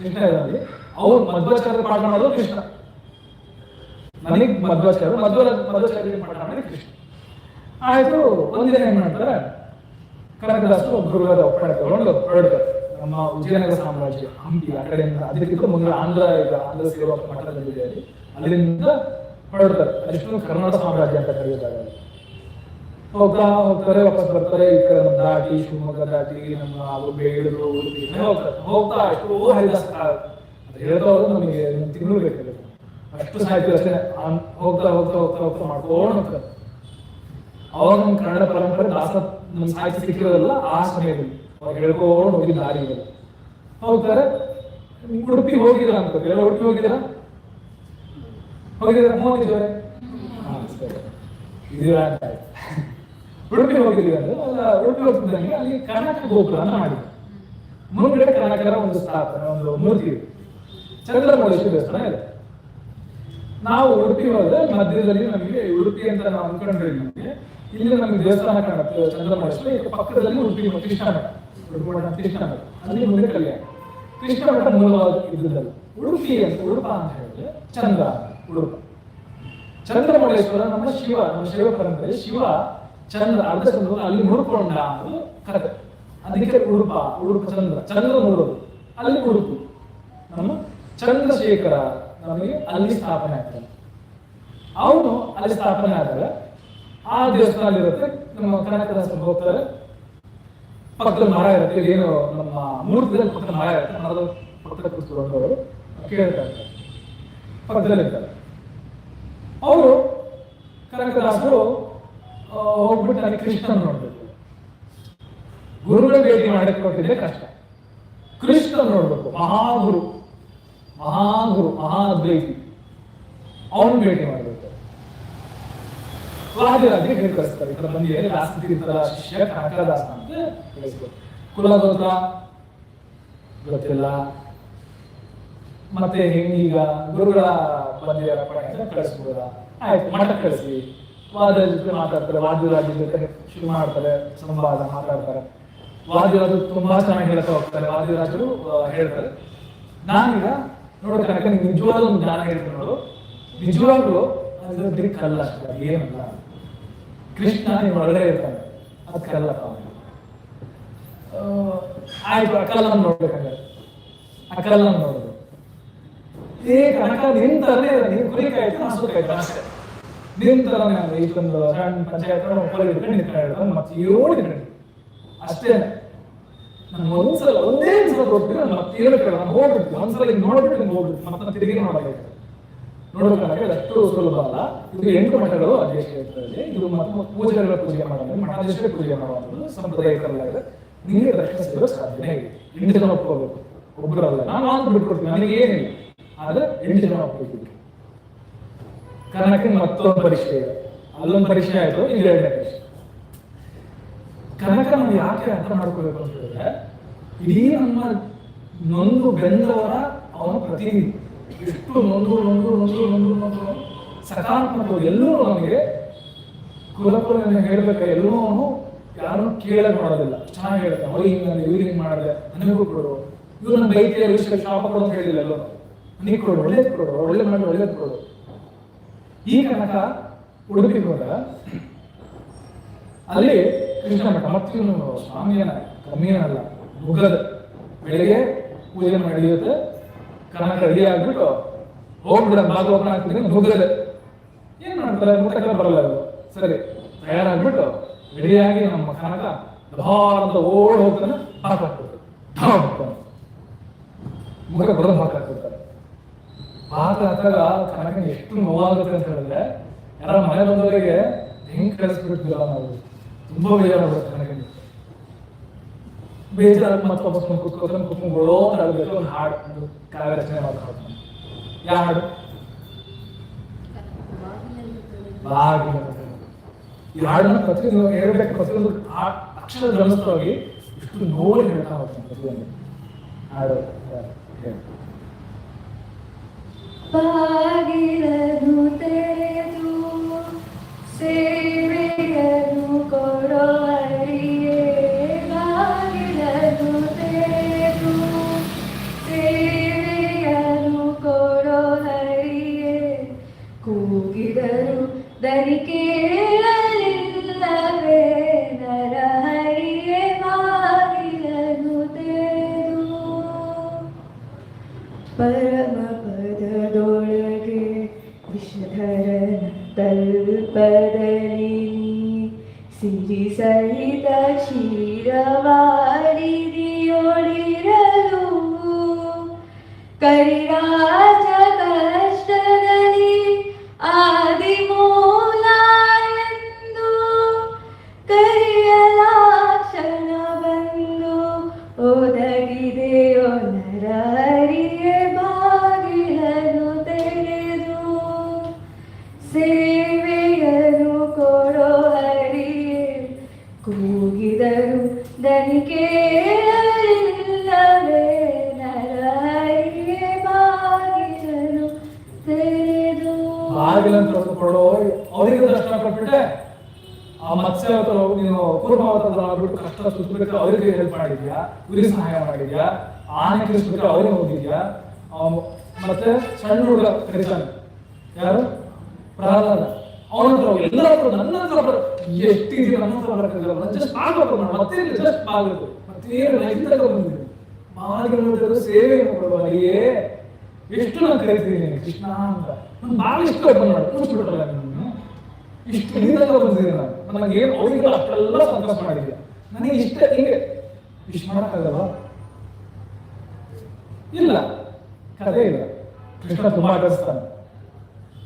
ಇದರಲ್ಲಿ ಅವ್ರು ಮಧ್ವಾಚಾರ್ಯ ಪಾಠ ಮಾಡೋದು ಕೃಷ್ಣ, ನನಗೆ ಮಧ್ವಾಚಾರ್ಯ ಪಾಠ ಮಾಡಿ ಕೃಷ್ಣ ಆಯ್ತು. ಒಂದಿನ ಏನ್ ಮಾಡ್ತಾರೆ, ಕನಕದಾಸರು ಗುರುವಾರ ಒಪ್ಪಣೆ ತಗೊಂಡು ಹೊರಡ್ತಾರೆ. ನಮ್ಮ ವಿಜಯನಗರ ಸಾಮ್ರಾಜ್ಯ ಹಂಪಿ ಆ ಕಡೆಯಿಂದ, ಅದಕ್ಕಿಂತ ಮುಂದೆ ಆಂಧ್ರ ಸೇವಾ ಮಠದಲ್ಲಿ ಅಲ್ಲಿಂದ ಹೊರಡ್ತಾರೆ. ಅದೆಷ್ಟು ಕರ್ನಾಟಕ ಸಾಮ್ರಾಜ್ಯ ಅಂತ ಕರೆಯುತ್ತಾರೆ. ಹೋಗ್ತಾರೆ ವಾಪಸ್ ಬರ್ತಾರೆ. ಈ ಕಡೆ ನಮ್ಮ ದಾಟಿ ಶಿವಮೊಗ್ಗ ದಾಟಿ ನಮ್ಮ ಬೇಡೂರು ಉಡುಪಿ ಹೋಗ್ತಾ ಎಷ್ಟು ಹರಿದಾಸ ಹೇಳ್ತಾ ಹೋದ್ರೆ ನಮಗೆ ತಿಂಗಳು ಬೇಕಾಗುತ್ತೆ. ಅಷ್ಟು ಸಾಹಿತ್ಯ ರಚನೆ ಹೋಗ್ತಾ ಹೋಗ್ತಾ ಹೋಗ್ತಾ ಹೋಗ್ತಾ ಮಾಡ್ಕೊಂಡು ಹೋಗ್ತಾರೆ. ಅವಾಗ ನಮ್ಮ ಕನ್ನಡ ಪರಂಪರೆ ದಾಸ ನಮ್ಮ ಸಾಹಿತ್ಯ ಸಿಕ್ಕಿರೋದಲ್ಲ ಆ ಸಮಯದಲ್ಲಿ ಅವಾಗ ಹೇಳ್ಕೊಂಡು ಹೋಗಿದ್ದ ದಾರಿ ಇದೆ. ಹೋಗ್ತಾರೆ. ಉಡುಪಿ ಹೋಗಿದ್ರ ಅಂತ ಎಲ್ಲ ಉಡುಪಿ ಹೋಗಿದ್ದೀರ ಹೋಗಿದ್ದೀವರೆ ಇದೀರ ಅಂತ ಆಯ್ತು. ಉಡುಪಿ ಹೋಗಿದ್ದೀವಿ ಅಂದ್ರೆ ಉಡುಪಿ ಹೋಗ್ತಿದ್ದಂಗೆ ಅಲ್ಲಿ ಕನಕ ಗೋಪುರ ಅಂತ ಮಾಡಿದ್ವಿ. ಮುಂದ್ಗಡೆ ಕನಕರ ಒಂದು ಸ್ಥಾಪನೆ ಒಂದು ಮೂರ್ತಿ ಇದೆ. ಚಂದ್ರಮೌಳೇಶ್ವರ ದೇವಸ್ಥಾನ ಇದೆ. ನಾವು ಉಡುಪಿ ಹೋದ್ರೆ ಮಧ್ಯದಲ್ಲಿ ನಮಗೆ ಉಡುಪಿ ಅಂತ ನಾವು ಅನ್ಕೊಂಡ್ರೆ ನಮಗೆ ಇಲ್ಲಿ ನಮಗೆ ದೇವಸ್ಥಾನ ಕಾಣುತ್ತೆ ಚಂದ್ರಮೌಳೇಶ್ವರ. ಪಕ್ಕದಲ್ಲಿ ಉಡುಪಿ ಕೃಷ್ಣ ಮಠ, ಕೃಷ್ಣ ಮಠ, ಅಲ್ಲಿ ಮುಂದೆ ಕಲ್ಯಾಣ. ಕೃಷ್ಣ ಮಠ ಮೂಲವಾದ ಇದ್ದಲ್ಲ. ಉಡುಪಿ ಅಂತ ಉಡುಪ ಅಂತ ಹೇಳಿದ್ರೆ ಚಂದ್ರ ಉಡುಪ. ಚಂದ್ರಮೌಳೇಶ್ವರ ನಮ್ಮ ಶಿವ ಪರಂಪರೆ. ಶಿವ ಚಂದ್ರ ಅರ್ಧ ಚಂದ್ರ ಅಲ್ಲಿ ಮುರುಕೊಂಡ ಅನ್ನೋದು ಕಥೆ. ಅದಕ್ಕೆ ಉಡುಪ ಚಂದ್ರ ನೋಡೋದು ಅಲ್ಲಿ ಉಡುಪು. ನಮ್ಮ ಚಂದ್ರಶೇಖರ ನಮಗೆ ಅಲ್ಲಿ ಸ್ಥಾಪನೆ ಆಗ್ತಾನೆ. ಅವನು ಅಲ್ಲಿ ಸ್ಥಾಪನೆ ಆದಾಗ ಆ ದೇವಸ್ಥಾನ ಇರುತ್ತೆ. ನಮ್ಮ ಕನಕದಾಸರು ಹೋಗ್ತಾರೆ. ಪಕ್ಕದ ಮರ ಇರುತ್ತೆ. ಏನು ನಮ್ಮ ಮೂರ್ತಿದಲ್ಲಿ ಪಕ್ಕದ ಮರ ಇರುತ್ತೆ. ಮರದ ಪಕ್ಕದ ಕೂತ್ಕೊಂಡವರು ಕೇಳ್ತಾ ಇರ್ತಾರೆ. ಪಕ್ಕದಲ್ಲಿ ಇರ್ತಾರೆ. ಅವರು ಕನಕದಾಸರು ಹೋಗ್ಬಿಟ್ಟು ನನಗೆ ಕೃಷ್ಣನ್ ನೋಡ್ಬೇಕು. ಗುರುಗಳ ಭೇಟಿ ಮಾಡಕ್ಕೆ ಕೊಟ್ಟಿದ್ದೆ ಕಷ್ಟ. ಕೃಷ್ಣನ್ ನೋಡ್ಬೇಕು. ಮಹಾಗುರು ಮಹಾದ್ವೈತಿ ಅವನು ಭೇಟಿ ಮಾಡ್ಬೇಕು. ರಾಜರಾಜರಿಗೆ ಹೇಳಿ ಕಳಿಸ್ತಾರೆ. ಈ ಕಡೆ ಬಂದಿದೆ ದಾಸತೀರ್ಥರ ಶಿಷ್ಯ ಕನಕದಾಸ ಅಂತ ಹೇಳಿದ್ರು. ಕುಲಗೋತ್ರ ಗೊತ್ತಿಲ್ಲ. ಮತ್ತೆ ಈಗ ಗುರುಗಳ ಬಂದಿರ ಕಳಿಸ್ಬೋದ? ಆಯ್ತು, ಮಠ ಕಳಿಸಿ. ವಾದ ಜೊತೆ ಮಾತಾಡ್ತಾರೆ. ವಾದ್ಯರಾಜ ಜೊತೆ ಶುರು ಮಾಡ್ತಾರೆ, ಸಂವಾದ ಮಾತಾಡ್ತಾರೆ. ವಾದ್ಯರಾಜರು ತುಂಬಾ ಚೆನ್ನಾಗಿ ಹೇಳ್ತಾ ಹೋಗ್ತಾರೆ. ವಾದ್ಯರಾಜರು ಹೇಳ್ತಾರೆ, ನಾನೀಗ ನೋಡೋ ಕನಕ ನಿಮ್ಗೆ ನಿಜವಾಗ್ಲೂ ಒಂದು ಜ್ಞಾನ ಹೇಳ್ತೀನಿ ನೋಡು. ನಿಜವಾಗ್ಲೂ ಅದ್ರ ಬರೀ ಕಲ್ಲ ಅಷ್ಟೇ, ಏನಲ್ಲ. ಕೃಷ್ಣ ನೀವು ಒಳಗಡೆ ಇರ್ತಾನೆ, ಅದು ಕಲ್ಲಪ್ಪ. ಆಯ್ತು, ಆ ಕಲ್ಲನ್ನು ನೋಡ್ಬೇಕಂದ್ರೆ ಆ ಕಲ್ಲನ್ನು ನೋಡೋದು. ಏ ಕನಕ ನಿಂತರೇ ನೀವು ಕುರಿಕಾಯ್ತು ಹಸುಕಾಯ್ತು ಅಷ್ಟೇ. ನಿಂತರ ಇಷ್ಟೊಂದು ಸಣ್ಣ ಪಂಚಾಯತ್ ನಿಂತ್ಕೊಂಡು ಮತ್ತೆ ಏಳು ಅಷ್ಟೇ. ನಾನು ಒಂದೇ ಸಲ ಹೋಗ್ತೀನಿ. ಮತ್ತೆ ಏಳು ಕಡೆ ನಾನು ಹೋಗ್ಬಿಡ್ತೀನಿ. ಒಂದ್ಸಲ ಹಿಂಗೆ ನೋಡ್ಬಿಟ್ಟು ಹಿಂಗೆ ಹೋಗ್ಬಿಡ್ತೀನಿ. ಮತ್ತೆ ತಿರುಗಿ ನೋಡಬೇಕು. ನೋಡ್ಬೇಕಂದ್ರೆ ಅಷ್ಟು ಸುಲಭ ಅಲ್ಲ. ಇದು 8 ಮಠಗಳು ಅಧ್ಯಕ್ಷರಲ್ಲಿ. ಇದು ಮತ್ತೆ ಪೂಜೆಗಳ ಪೂಜೆ ಮಾಡೋದು, ಮಠಾಧೀಶರೇ ಪೂಜೆ ಮಾಡುವಂಥದ್ದು ಸಂಪ್ರದಾಯಿಕರಲ್ಲಾಗಿದೆ. ನಿಮಗೆ ರಕ್ಷಣೆ ಸಿಗೋ ಸಾಧ್ಯನೇ ಇದೆ. 8 ಜನ ಒಪ್ಕೋಬೇಕು, ಒಬ್ಬರಲ್ಲ. ನಾನು ಬಿಟ್ಕೊಡ್ತೀನಿ, ನನಗೆ ಏನಿಲ್ಲ. ಆದ್ರೆ 8 ಜನ ಒಪ್ಕೊಳ್ತಿದ್ವಿ. ಕನ್ನಡಕ್ಕೆ ಮತ್ತೊಂದು ಪರೀಕ್ಷೆ ಇದೆ. ಅಲ್ಲೊಂದು ಪರೀಕ್ಷೆ ಆಯ್ತು, ಇದು 2ನೇ ಪರೀಕ್ಷೆ. ಕನ್ನಡ ನಾವು ಯಾಕೆ ಅರ್ಥ ಮಾಡ್ಕೋಬೇಕು ಅಂತ ಹೇಳಿದ್ರೆ, ಇಡೀ ನಮ್ಮ ನೊಂದು ಬೆಂದವರ ಅವನ ಪ್ರತಿನಿಧಿ. ಎಷ್ಟು ನೊಂದು ಸಕಾರಾತ್ಮಕವಾಗಿ ಎಲ್ಲರೂ ನಮಗೆ ಕುಲಕುಲನ ಹೇಳ್ಬೇಕ. ಎಲ್ಲರೂ ಅವನು ಯಾರನ್ನು ಕೇಳಕ್ ಮಾಡೋದಿಲ್ಲ. ಚೆನ್ನಾಗಿ ಹೇಳ್ತಾನೆ. ಅವ್ರು ಹಿಂಗೆ ಮಾಡಿದ್ರೆ ನನಗೂ ಕೊಡು, ಇವ್ರು ನನ್ನ ಬೈತಿಯ ಶಾಪ ಕೊಡು ಅಂತ ಹೇಳಿಲ್ಲ. ಎಲ್ಲರೂ ನನಗೆ ಕೊಡು, ಒಳ್ಳೇದು ಕೊಡು, ಒಳ್ಳೇದು ಮಾಡಿ ಒಳ್ಳೇದು ಕೊಡು. ಈ ಕನಕ ಉಡುಪಿಗೆ ಹೋದ. ಅಲ್ಲಿ ಕೃಷ್ಣ ಮಠ ಮತ್ತೆ ಸ್ವಾಮಿಯನ ಕಮ್ಮಿಯನಲ್ಲ, ಮುಗದ ಬೆಳಿಗ್ಗೆ ಪೂಜೆ ನಡೆಯುತ್ತೆ. ಕನಕ ರೆಡಿ ಆಗ್ಬಿಟ್ಟು ಹೋಗ್ಬಿಡ ಭಾಗವತನ ಹಾಕ್ತಿದ್ರೆ ಮುಗದ ಏನ್ ಮಾಡ್ತಾರೆ, ಊಟಕ್ಕೆಲ್ಲ ಬರಲ್ಲ ಅದು. ಸರಿ, ತಯಾರಾಗ್ಬಿಟ್ಟು ರೆಡಿಯಾಗಿ ನಮ್ಮ ಕನಕ ಅಂತ ಓಡ್ ಹೋಗ್ತಾನೆ. ಹಾಕಾಕ್ಬಿಡ್ತಾರೆ, ಮುಖ ಬರೋದು ಹಾಕಾಕ್ಬಿಡ್ತಾರೆ. ಹಾಕಾಗ ಕನಕ ಎಷ್ಟು ನೋವಾಗುತ್ತೆ ಅಂತ ಹೇಳಿದ್ರೆ, ಯಾರ ಮನೆ ಬಂದವರಿಗೆ ಹೆಂಗ್ ಕಳಿಸ್ಬಿಡ್ತಿಲ್ಲ ನಾವು. ತುಂಬಾ ಬೇಜಾರಾಗ್ಬಿಡುತ್ತೆ ಕನಕನಿಗೆ. ಬೇಜಾರಾಗಿ ಮತ್ತೆ ವಾಪಸ್ ಕುತ್ಕೊಂಡು ಆಡ್ಬೇಕು. ಒಂದು ಹಾಡು, ಒಂದು ಕಾವ್ಯ ರಚನೆ ಮಾಡ್ಕೊಳ್ತಾನೆ. ಯಾವ ಹಾಡು? ಬಾಗಿಲ. ಈ ಹಾಡನ್ನ ಪ್ರತಿಯೊಂದು ಹೇಳ್ಬೇಕು. ಪ್ರತಿಯೊಂದು ಅಕ್ಷರ ಗಮನಿಸವಾಗಿ ಇಷ್ಟು ನೋವು ಹೇಳ್ತಾ ಹೋಗ್ತಾನೆ ಪ್ರತಿಯೊಂದು ಹಾಡು. ಬಾಗಿಲನು ತೆರೆದು ಸೇವೆಯನ್ನು ಕೊಡೋ ಹರಿಯೇ, ಬಾಗಿಲನು ತೆರೆದು ಸೇವೆಯನ್ನು ಕೊಡೋ ಹರಿಯೇ, ಕೂಗಿದರು ದನಿ ಕೇಳಲಿಲ್ಲವೇ ನರ ಹರಿಯೇ, ಬಾಗಿಲನು ತೆರೆದು. ಪರಮ ಪದದೊಳಗೆ ವಿಷಧರ ರೂಪದಲ್ಲಿ ಸಿರಿ ಸಹಿತ ಕ್ಷೀರವಾರಿದಿಯೊಳಿರಲು ಕರಿರಾಜ ಕಷ್ಟದಲ್ಲಿ ಆದಿಮೂಲ ಎಂದು ಕರಿಯಲಾಕ್ಷಣ ಬಂದು ಒದಗಿದೆಯೋ ನರಹರಿಯೇ ಬಾಗಿಲನ್ನು ತೆರೆದು ಸೇವೆಯನ್ನು ಕೊಡೋ ಹರಿಯೇ ಕೂಗಿದರು ದನಿ ಕೇಳಲಿಲ್ಲವೇ ನರಹರಿಯೇ ಬಾಗಿಲನ್ನು ತೆರೆದು. ಬಾಗಿಲನ್ನು ಕೊಡೋ ಅವರಿಗೆ ದರ್ಶನ ಕೊಟ್ಬಿಟ್ಟೆ. ಆ ಮತ್ಸ್ಯಾವತಾರ ನೀನು ಕೂರ್ಮಾವತಾರ ಆಗ್ಬಿಟ್ಟು ಕಷ್ಟ ಸುತ್ತಬೇಕು ಅವರಿಗೆ ಹೆಲ್ಪ್ ಮಾಡಿದ್ಯಾ, ಇವರಿಗೆ ಸಹಾಯ ಮಾಡಿದ್ಯಾ, ಆನೆ ಕಲಿಸ್ಬೇಕು ಅವ್ರಿಗೆ ಹೋಗಿದ್ಯಾ. ಮತ್ತೆ ಸಣ್ಣ ಹುಡುಗ ಕರೀತಾನೆ, ಯಾರು ಪ್ರಹ್ಲಾದ, ಅವನ ಹತ್ರ ಎಲ್ಲ ಹತ್ರ ನನ್ನ ಹತ್ರ ಎಷ್ಟಿದೆಯೋ ನನ್ನ ಹತ್ರ ಬರಕ್ಕಾಗಲ್ಲ, ಜಸ್ಟ್ ಆಗ್ಬೇಕು ಮತ್ತೆ ಜಸ್ಟ್ ಆಗ್ಬೇಕು ಮತ್ತೇನು ರೈತಾಗ ಬಂದಿದೆ ಬಾಗಿಲು ಸೇವೆ ಕೊಡುವ ಹರಿಯೇ. ಎಷ್ಟು ನಾನು ಕರಿತೀನಿ ಕೃಷ್ಣ ಅಂತ, ನಾನು ಭಾಳ ಇಷ್ಟ ಓಪನ್ ಮಾಡಿ ಕೂತ್ಬಿಟ್ರಲ್ಲ ನೀನು, ಇಷ್ಟು ಹಿಂದಾಗ ಬಂದಿದ್ದೀನಿ ನಾನು, ನನಗೇನು ಅವರಿಗೆ ಅಷ್ಟೆಲ್ಲ ಸಂತೋಷ ಮಾಡಿದ್ಯಾ, ನನಗೆ ಇಷ್ಟ ಹಿಂಗೆ ಇಷ್ಟು ಮಾಡೋಕ್ಕಾಗಲ್ಲ. ಇಲ್ಲ ಕಥೆ ಇಲ್ಲ, ಕೃಷ್ಣ ತುಂಬಾ ಆಟಸ್ತಾನೆ.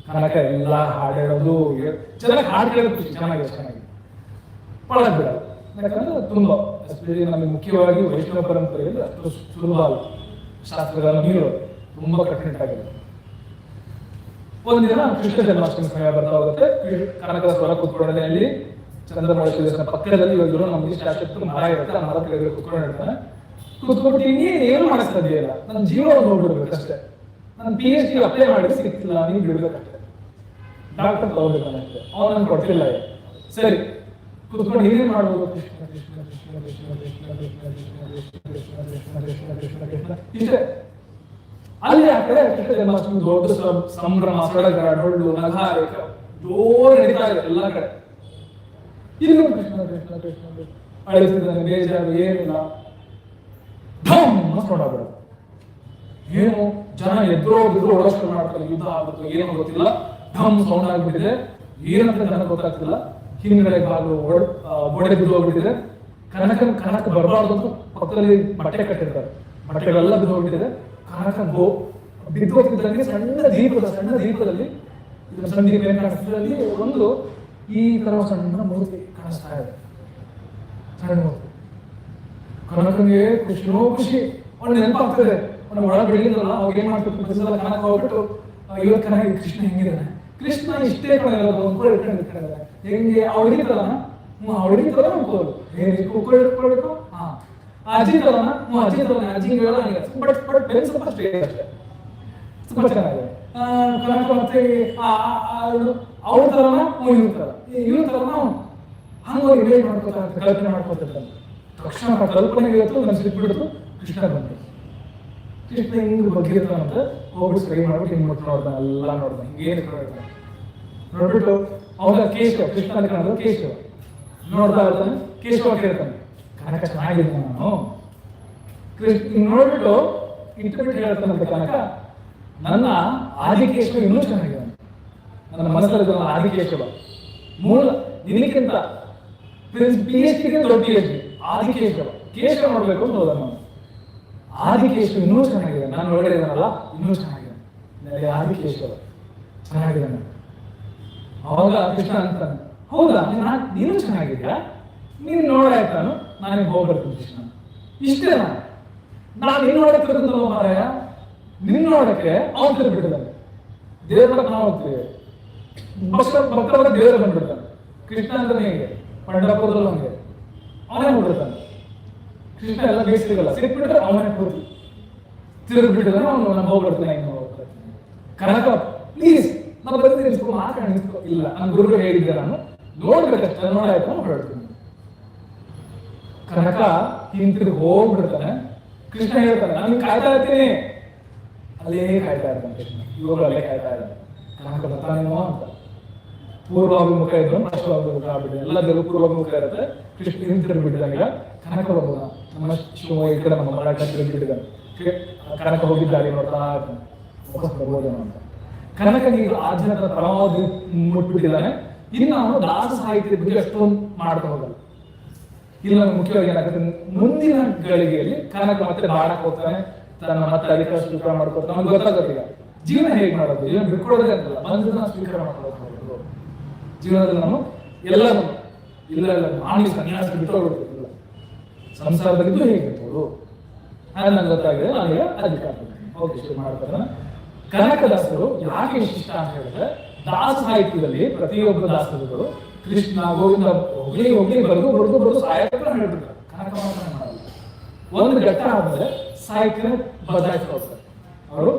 ಕನಕ ಎಲ್ಲ ಹಾಡೇಳೋದು ಚೆನ್ನಾಗಿ ಹಾಡು ಕೇಳೋದು ಖುಷಿ, ಚೆನ್ನಾಗಿ ಪಳಕ್ ಬಿಡ. ಯಾಕಂದ್ರೆ ತುಂಬಾ ಎಸ್ಪೆಷಲಿ ನಮಗೆ ಮುಖ್ಯವಾಗಿ ವೈಷ್ಣವ ಪರಂಪರೆಯಲ್ಲಿ ಅಷ್ಟು ಸುಲಭ ಅಲ್ಲ ಶಾಸ್ತ್ರಗಳನ್ನು ಮೀರೋದು, ತುಂಬಾ ಕಠಿಣ ಆಗಿದೆ. ಒಂದಿನ ಕೃಷ್ಣ ಜನ್ಮಾಷ್ಟಮಿ ಸಮಯ ಬರ್ತಾ ಹೋಗುತ್ತೆ. ಕನಕದ ಸ್ವರ ಕೂತ್ಕೊಂಡಲ್ಲಿ ಅಲ್ಲಿ ಚಂದ್ರಮೌಳಿ ದೇವಸ್ಥಾನ ಪಕ್ಕದಲ್ಲಿ ಇವಾಗ ನಮಗೆ ಶಾಶ್ವತ ಮರ ಇರುತ್ತೆ, ಆ ಮರ ಕೆಳಗಡೆ ಕೂತ್ಕೊಂಡಿರ್ತಾನೆ. ಕೂತ್ಕೊಬಿಟ್ಟು ಏನು ಮಾಡಕ್ ಸಾಧ್ಯ ಇಲ್ಲ, ನನ್ನ ಜೀವನ ನೋಡ್ಬಿಡ್ಬೇಕು ಅಷ್ಟೇ, ನಾನು PhD ಅಪ್ಲೈ ಮಾಡಿದ್ರೆ ಸಿಗ್ತಿಲ್ಲ, ನೀವು ಬಿಡ್ಬೇಕಷ್ಟೇ, ಡಾಕ್ಟರ್ ತಗೋಬೇಕಷ್ಟೇ, ಅವ್ನು ನನ್ಗೆ ಕೊಡ್ತಿಲ್ಲ. ಸರಿ ಕೂತ್ಕೊಂಡು ಏನೇನು ಮಾಡ್ಬೋದು, ಕೃಷ್ಣ ಕೃಷ್ಣ ಕೃಷ್ಣ ಕೃಷ್ಣ ಕೃಷ್ಣ ಕೃಷ್ಣ ಕೃಷ್ಣ ಕೃಷ್ಣ ಕೃಷ್ಣ ಕೃಷ್ಣ ಕೃಷ್ಣ ಕೃಷ್ಣ ಇಷ್ಟೇ. ಅಲ್ಲಿ ಆ ಕಡೆ ಕೃಷ್ಣ ಜನ್ಮಾಷ್ಟಮಿ ದೊಡ್ಡ ಸಂಭ್ರಮ, ಸಡಗರ, ಡೊಳ್ಳು, ನಗಾರೆ ಜೋರು ನಡೀತಾ ಇದೆ ಎಲ್ಲ ಕಡೆ. ಇನ್ನು ಕೃಷ್ಣ ಕೃಷ್ಣ ಕೃಷ್ಣ ಅಳಿಸಿದ್ದಾನೆ, ಬೇಜಾರು ಏನಿಲ್ಲ, ಢಮ್ ನೋಡಾಬಿಡೋದು. ಏನು ಜನ ಎದ್ರೋ ಬಿದ್ರು ಓಡೋಷ್ಟು ಮಾಡ್ತಾರೆ, ಯುದ್ಧ ಆಗುತ್ತೆ ಏನೋ ಗೊತ್ತಿಲ್ಲ, ಢಮ್ ಸೌಂಡ್ ಆಗ್ಬಿಟ್ಟಿದೆ, ಏನಂತ ಜನ ಗೊತ್ತಾಗ್ತಿಲ್ಲ. ಹಿಂದ್ಗಡೆ ಬಾಗಿಲು ಗೋಡೆ ಬಿದ್ದು ಹೋಗ್ಬಿಟ್ಟಿದೆ. ಕನಕ ಬರಬಾರ್ದು ಅಂತ ಪಕ್ಕದಲ್ಲಿ ಬಟ್ಟೆ ಕಟ್ಟಿರ್ತಾರೆ, ಬಟ್ಟೆಗಳೆಲ್ಲ ಬಿದ್ದು ಹೋಗ್ಬಿಟ್ಟಿದೆ. ಕನಕ ಬಿದ್ದು ಹೋಗ್ತಿದ್ದಂಗೆ ಸಣ್ಣ ದೀಪದಲ್ಲಿ ಸಂದೀಪ ಏನ್ ಕಾಣಿಸ್ತಿದೆ, ಅಲ್ಲಿ ಒಂದು ಈ ತರ ಸಣ್ಣ ಮೂರ್ತಿ ಕಾಣಿಸ್ತಾ ಇದೆ, ಸಣ್ಣ ಮೂರ್ತಿ. ಕನಕನಿಗೆ ಕೃಷ್ಣನೋ ಖುಷಿ, ಅವಳು ನೆನಪಾಗ್ತದೆ, ಅವನ ಒಳ ಬೆಳಿಲಿಲ್ಲ. ಅವಾಗ ಏನ್ ಮಾಡ್ತಿರ್ತಾರೆ, ಕನಕ ಹೋಗ್ಬಿಟ್ಟು ಇವತ್ತು ಕನಕ ಕೃಷ್ಣ ಹೆಂಗಿದ್ದಾನೆ, ಕೃಷ್ಣ ಇಷ್ಟೇ ಇರೋದು ಅಂದ್ಕೊಂಡು ಇಟ್ಕೊಂಡಿರ್ತಾರೆ. ಹೆಂಗೆ ಅವಳಿಗೆ ತಲನ ಅವಳಿಗೆ ತಲ ಅನ್ಕೋದು, ಇಟ್ಕೊಳ್ಬೇಕು. ಅಜ್ಜಿ ತಲನ ಅಜ್ಜಿ ತಲನ ಅಜ್ಜಿಗೆ ಬಟ್ ಬೆನ್ ಸ್ವಲ್ಪ ಅಷ್ಟೇ ತುಂಬಾ ಚೆನ್ನಾಗಿದೆ. ಕನಕ ಮತ್ತೆ ಅವ್ರ ತರನ ಇವ್ರ ತರನ ಹಂಗ ಇಮೇಜ್ ಮಾಡ್ಕೋತಾರೆ, ಕಲ್ಪನೆ ಮಾಡ್ಕೊತಿರ್ತಾನೆ. ತಕ್ಷಣ ಕಲ್ಪನೆಗೆ ಇವತ್ತು ನಾನು ಸಿಕ್ಬಿಡ್ತು, ಕೃಷ್ಣ ಬಂತು. ಕೃಷ್ಣ ಹಿಂಗ್ ಬಗ್ಗಿರ್ತಾನಂತ ಹೋಗ್ಬಿಟ್ಟು ಸರಿ ಮಾಡ್ಬಿಟ್ಟು ಹಿಂಗ್ ಮುಟ್ಟು ನೋಡ್ತಾನೆ, ಎಲ್ಲ ನೋಡ್ತಾನೆ, ಹಿಂಗೇನು ನೋಡ್ಬಿಟ್ಟು ಅವಾಗ ಕೇಶವ, ಕೃಷ್ಣನ ಕಾಣೋದು ಕೇಶವ ನೋಡ್ತಾ ಇರ್ತಾನೆ. ಕೇಶವ ಕೇಳ್ತಾನೆ, ಕನಕ ಚೆನ್ನಾಗಿದೆ ನಾನು ಕೃಷ್ಣ ನೋಡ್ಬಿಟ್ಟು ಇಂಟರ್ವ್ಯೂ ಹೇಳ್ತಾನಂತ ಕನಕ, ನನ್ನ ಆದಿಕೇಶವ ಇನ್ನೂ ಚೆನ್ನಾಗಿದೆ, ನನ್ನ ಮನಸ್ಸಲ್ಲಿ ಆದಿಕೇಶವ ಮೂಲ ನಿನಕ್ಕಿಂತ PhD ದೊಡ್ಡ PhD ಆದಿಕೇಶವ, ಕೇಶವ ನೋಡ್ಬೇಕು ಅಂತ ಹೋದ ನಾನು. ಆದಿಕೇಶವ ಇನ್ನೂ ಚೆನ್ನಾಗಿದೆ, ನಾನು ಒಳಗಡೆ ಇದ್ದಾನಲ್ಲ ಇನ್ನೂ ಚೆನ್ನಾಗಿದೆ, ಆದಿಕೇಶವ ಚೆನ್ನಾಗಿದೆ. ಅವಾಗ ಕೃಷ್ಣ ಅಂತಾನೆ, ಹೌದಾ ನೀನು ಚೆನ್ನಾಗಿದ್ಯಾ, ನೀನು ನೋಡಾಯ್ತಾನು, ನಾನೇ ಹೋಗ್ಬರ್ತೀನಿ ಕೃಷ್ಣ. ಇಷ್ಟೇ ನಾನು ನಿನ್ನ ನೋಡಕ್ಕೆ ತಿರುಗುತ್ತಲ್ಲ ಮಾರಾಯ, ನಿನ್ನ ನೋಡಕ್ಕೆ ಅವ್ನು ತಿರುಗಿಬಿಟ್ಟಿದ್ದಾನೆ. ದೇವ್ರ ನೋಡಕ್ಕೆ ನಾವು ಹೋಗ್ತೀವಿ, ಭಕ್ತರ ದೇವರ ಬಂದ್ಬಿಡ್ತಾನೆ. ಕೃಷ್ಣ ಅಂದ್ರೆ ಹೇಗೆ ಪಂಡರಪುರದಲ್ಲಿ ಹಂಗೆ ಅವನೇ ಹೋಗ್ಬಿಡ್ತಾನೆ. ಕೃಷ್ಣ ಎಲ್ಲ ಬೇಯಿಸಿಗಲ್ಲ, ಸಿಕ್ಬಿಟ್ರೆ ಅವನೇ ಪೂರ್ತಿ ತಿರುಗಿಬಿಟ್ಟಿದ್ದಾನೆ. ಅವನು ನಾನು ಹೋಗ್ಬಿಡ್ತಾನೆ, ಇನ್ನು ಹೋಗ್ತಾನೆ. ಕನಕ ಪ್ಲೀಸ್ ನಾನು ಬಂದಿದ್ದೀನಿ, ಮಾತಾಡಿ ಇಲ್ಲ, ನನ್ನ ಗುರುಗಳು ಹೇಳಿದ್ದೆ, ನಾನು ನೋಡ್ಬೇಕಷ್ಟೇ, ನೋಡಾಯ್ತು ಹೊರಡ್ತೀನಿ. ಕನಕ ಹಿಂತಿರುಗಿ ಹೋಗ್ಬಿಡ್ತಾನೆ. ಕೃಷ್ಣ ಹೇಳ್ತಾನೆ, ನಾನು ಕಾಯ್ತಾ ಇರ್ತೀನಿ. ಅಲ್ಲೇ ಕಾಯ್ತಾ ಇರ್ತಾನೆ ಕೃಷ್ಣ, ಇವಾಗ ಅಲ್ಲೇ ಕಾಯ್ತಾ ಇದ್ದಾನೆ. ಕನಕ ಬರ್ತಾನೇನೋ ಅಂತ. ಪೂರ್ವಾಭಿಮುಖ ಇದ್ದು ಪಶ್ಚಿಮಾಭಿಮುಖ ಆಗ್ಬಿಟ್ಟಿದೆ, ಎಲ್ಲ ದೇವರು ಪೂರ್ವಾಭಿಮುಖ ಇರುತ್ತೆ. ಕೃಷ್ಣ ಹಿಂತಿರುಗಿಬಿಟ್ಟಿದ್ದಾನೆ. ಈಗ ಕನಕ ಬರ್ಬೋದ, ನಮ್ಮ ಶಿವಮೊಗ್ಗ ಈ ಕಡೆ ನಮ್ಮ ಮರಾಠ ತಿರುಗಿಬಿಟ್ಟಿದ್ದಾನೆ. ಕನಕ ಹೋಗಿದ್ದಾರೆ ನೋಡ್ತಾ ಇರ್ತಾನೆ, ವಾಪಸ್ ಬರ್ಬೋದೇನೋ ಅಂತ. ಕನಕನಿಗೆ ಆಜ್ಞೆ ಪರಮಾವಧಿ ಮುಟ್ಬಿಟ್ಟಿದ್ದಾನೆ. ಇನ್ನು ಅವನು ದಾಸ ಸಾಹಿತ್ಯದ ಬಗ್ಗೆ ಅಷ್ಟೊಂದು ಮಾಡ್ತಾ ಹೋಗಲ್ಲ. ಇಲ್ಲಿ ನಮ್ಗೆ ಮುಖ್ಯವಾಗಿ ಏನಾಗುತ್ತೆ, ಮುಂದಿನ ಗಳಿಗೆಯಲ್ಲಿ ಕನಕ ಮತ್ತೆ ಬಾಡಕ್ ಹೋಗ್ತಾನೆ, ತನ್ನ ಮತ್ತೆ ಅಧಿಕಾರ ಸ್ವೀಕಾರ ಮಾಡ್ಕೊತಾನೆ. ನಮ್ಗೆ ಗೊತ್ತಾಗೋದಿಲ್ಲ ಜೀವನ ಹೇಗೆ ಮಾಡೋದು, ಜೀವನ ಬಿಟ್ಕೊಡೋದೇ ಅಂತಲ್ಲ, ಬಂದನ್ನ ಸ್ವೀಕಾರ ಮಾಡ್ಕೊಳ್ಳೋದು. ಜೀವನದಲ್ಲಿ ನಾವು ಎಲ್ಲರೂ ಇಲ್ಲ ಆಮಿಷ ಸನ್ಯಾಸ ಬಿಟ್ಟೋಗ್ಬಿಡ್ತಿಲ್ಲ, ಸಂಸಾರದಲ್ಲಿದ್ದು ಹೇಗಿರ್ಬೋದು ಅದು ನಂಗೆ ಗೊತ್ತಾಗಿದೆ. ನನಗೆ ಅಧಿಕಾರ ಓಕೆ ಶುರು ಮಾಡ್ತಾರೆ. ಕನಕದಾಸರು ಯಾಕೆ ವಿಶಿಷ್ಟ ಅಂತ ಹೇಳಿದ್ರೆ, ದಾಸ ಸಾಹಿತ್ಯದಲ್ಲಿ ಪ್ರತಿಯೊಬ್ಬ ದಾಸರುಗಳು ಕೃಷ್ಣ ಗೋವಿಂದ ಹೋಗ್ಲಿ ಬರೆದು ಸಾಹಿತ್ಯ ಹೇಳ್ಬಿಡ್ತಾರೆ. ಕನಕ ಮಾತ್ರ ಮಾಡಲ್ಲ. ಒಂದು ಘಟ್ಟ ಆದ್ಮೇಲೆ ಸಾಹಿತ್ಯನ ಬದಲಾಯಿಸ್ತಾ ಹೋಗ್ತಾರೆ ಅವರು.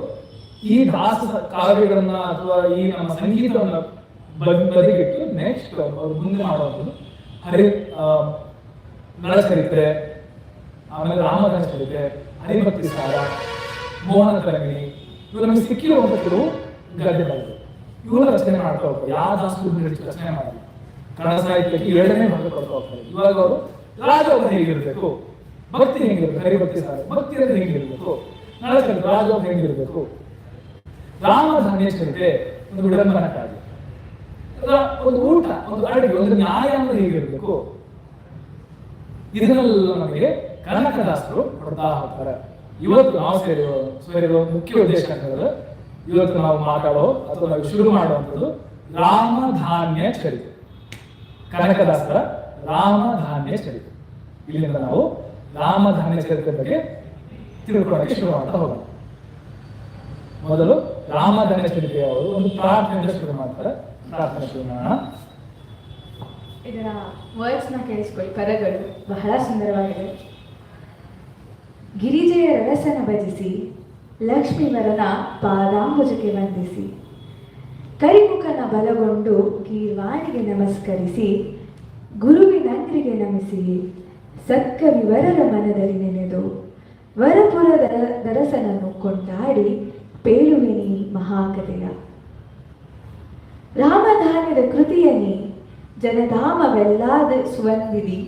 ಈ ದಾಸ ಕಾವ್ಯಗಳನ್ನ ಅಥವಾ ಈ ನಮ್ಮ ಸಂಗೀತವನ್ನ ಬದಿಗಿಟ್ಟು ನೆಕ್ಸ್ಟ್ ಅವ್ರು ಮುಂದೆ ಮಾಡುವಂಥದ್ದು ನಳಚರಿತ್ರೆ, ಆಮೇಲೆ ರಾಮದಾನ ಚರಿತ್ರೆ, ಹರಿಭಕ್ತಿ ಸಾರ, ಮೋಹನ ತರಂಗಿಣಿ, ಇವರು ನಮಗೆ ಸಿಕ್ಕಿರುವಂತ ಕೆಲವು ಗದ್ಯಗಳು ಇವರು ರಚನೆ ಮಾಡ್ತಾ ಹೋಗ್ತಾರೆ. ಯಾವ ದಾಸರು ರಚನೆ ಮಾಡಿಲ್ಲ. ಕನ್ನಡ ಸಾಹಿತ್ಯಕ್ಕೆ 2ನೇ ಭಾಗ ಕೊಡ್ತಾ ಹೋಗ್ತಾರೆ. ಇವಾಗ ಅವರು ರಾಜೋಗ ಹೇಗಿರ್ಬೇಕು, ಭಕ್ತಿ ಹೆಂಗಿರ್ಬೇಕು, ಹರಿಭಕ್ತಿ ಸಾರ ಭಕ್ತಿ ಅಂದ್ರೆ ಹೆಂಗಿರ್ಬೇಕು, ನಳಚರಿತ್ರೆ ರಾಜೋಗ ಹೆಂಗಿರ್ಬೇಕು, ರಾಮಧಾನ್ಯ ಚರಿತ್ರೆ ಒಂದು ವಿಡಂಬನ ಕಾವ್ಯ, ಒಂದು ಊಟ, ಒಂದು ಅಡುಗೆ, ಒಂದು ನ್ಯಾಯ ಅಂದ್ರೆ ಹೇಗಿರ್ಬೇಕು, ಇದನ್ನೆಲ್ಲ ನಮಗೆ ಕನಕದಾಸರು ಕೊಡ್ತಾ ಹೋಗ್ತಾರೆ. ಇವತ್ತು ನಾವು ಸೇರಿರೋ ಮುಖ್ಯ ಉದ್ದೇಶ ಅಂತ ಹೇಳಿದ್ರೆ, ಇವತ್ತು ನಾವು ಮಾತಾಡೋ ಅಥವಾ ನಾವು ಶುರು ಮಾಡುವಂಥದ್ದು ರಾಮಧಾನ್ಯ ಚರಿತ್ರೆ, ಕನಕದಾಸರ ರಾಮಧಾನ್ಯ ಚರಿತ್ರೆ. ಇಲ್ಲಿಂದ ನಾವು ರಾಮಧಾನ್ಯ ಚರಿತ್ರೆ ಬಗ್ಗೆ ತಿಳ್ಕೊಳ್ಳೋಕೆ ಶುರು ಮಾಡ್ತಾ ಹೋಗೋಣ. ಮೊದಲು ರಾಮಧಾನ್ಯ ಚರಿತ್ರೆ ಅವರು ಒಂದು ಪ್ರಾರ್ಥನೆಯಿಂದ ಶುರು ಮಾಡ್ತಾರೆ. ಪ್ರಾರ್ಥನೆ ಶುರು ಮಾಡೋಣ. ಇದರ ವರ್ಡ್ಸ್ ನ ಕೇಳಿಸ್ಕೊಳ್ಳಿ. ಪದಗಳು ಬಹಳ ಸುಂದರವಾಗಿದೆ. ಗಿರಿಜೆಯ ರರಸನ ಭಜಿಸಿ, ಲಕ್ಷ್ಮೀವರನ ಪಾದಾಂಬುಜಕ್ಕೆ ವಂದಿಸಿ, ಕರಿಮುಖನ ಬಲಗೊಂಡು ಗೀರ್ವಾಣಿಗೆ ನಮಸ್ಕರಿಸಿ, ಗುರುವಿನಂಗ್ರಿಗೆ ನಮಿಸಿ, ಸತ್ಕವಿವರರ ಮನದಲ್ಲಿ ನೆನೆದು, ವರಪುರದ ದರಸನನ್ನು ಕೊಂಡಾಡಿ ಪೇಳುವಿನಿ ಮಹಾಕಥೆಯ. ರಾಮಧಾನ್ಯದ ಕೃತಿಯನಿ ಜನಧಾಮವೆಲ್ಲಾದ ಸುವಂದಿದಿ,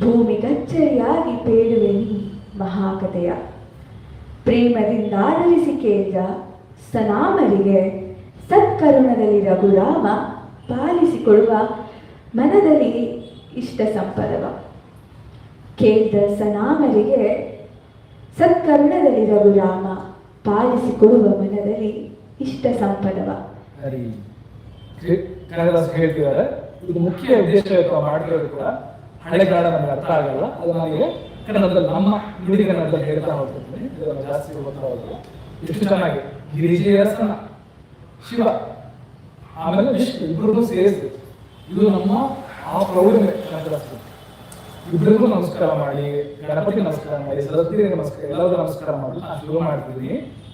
ಭೂಮಿಗಚ್ಚರಿಯಾಗಿ ಪೇಳುವೆನಿ ಮಹಾಕಥೆಯ. ಪ್ರೇಮದಿಂದಾದರಿಸಿ ಕೇಳಿದ ಸನಾಮರಿಗೆ ಸತ್ಕರುಣದಲ್ಲಿ ರಘುರಾಮ ಪಾಲಿಸಿಕೊಡುವ ಮನದಲ್ಲಿ ಇಷ್ಟ ಸಂಪದವ. ಕೇಳಿದ ಸನಾಮರಿಗೆ ಸತ್ಕರುಣದಲ್ಲಿ ರಘುರಾಮ ಪಾಲಿಸಿಕೊಡುವ ಮನದಲ್ಲಿ ಇಷ್ಟ ಸಂಪದವ. ಕನಕದಾಸ ಹೇಳ್ತಿದ್ದಾರೆ, ಇದು ಮುಖ್ಯ ಉದ್ದೇಶ ಮಾಡಿರೋದು ಕೂಡ ಹಳೆಗಾಡ ನಮಗೆ ಅರ್ಥ ಆಗಲ್ಲ. ಅದು ನನಗೆ ಕನ್ನಡದಲ್ಲಿ ನಮ್ಮ ನುಡಿ ಕನ್ನಡದಲ್ಲಿ ಹೇಳ್ತಾ ಹೋಗ್ತಿದ್ದೀನಿ. ಇದನ್ನು ಜಾಸ್ತಿ ಗೊತ್ತಾ ಹೋಗಲ್ಲ. ಎಷ್ಟು ಚೆನ್ನಾಗಿ ಗಿರಿಜೆಯ ರಸನ ಶಿವ ಆಮೇಲೆ ವಿಷ್ಣು ಇಬ್ಬರಿಗೂ ಸೇರಿಸಿ, ಇದು ನಮ್ಮ ಆ ಪ್ರೌಢಮೆ. ಕನಕದಾಸ ಇಬ್ಬರಿಗೂ ನಮಸ್ಕಾರ ಮಾಡಿ, ಗಣಪತಿ ನಮಸ್ಕಾರ ಮಾಡಿ, ಸರಸ್ವತಿಗೆ ನಮಸ್ಕಾರ, ಎಲ್ಲರಿಗೂ ನಮಸ್ಕಾರ ಮಾಡಿ ನಾನು ಶುರು ಮಾಡ್ತಿದ್ದೀನಿ.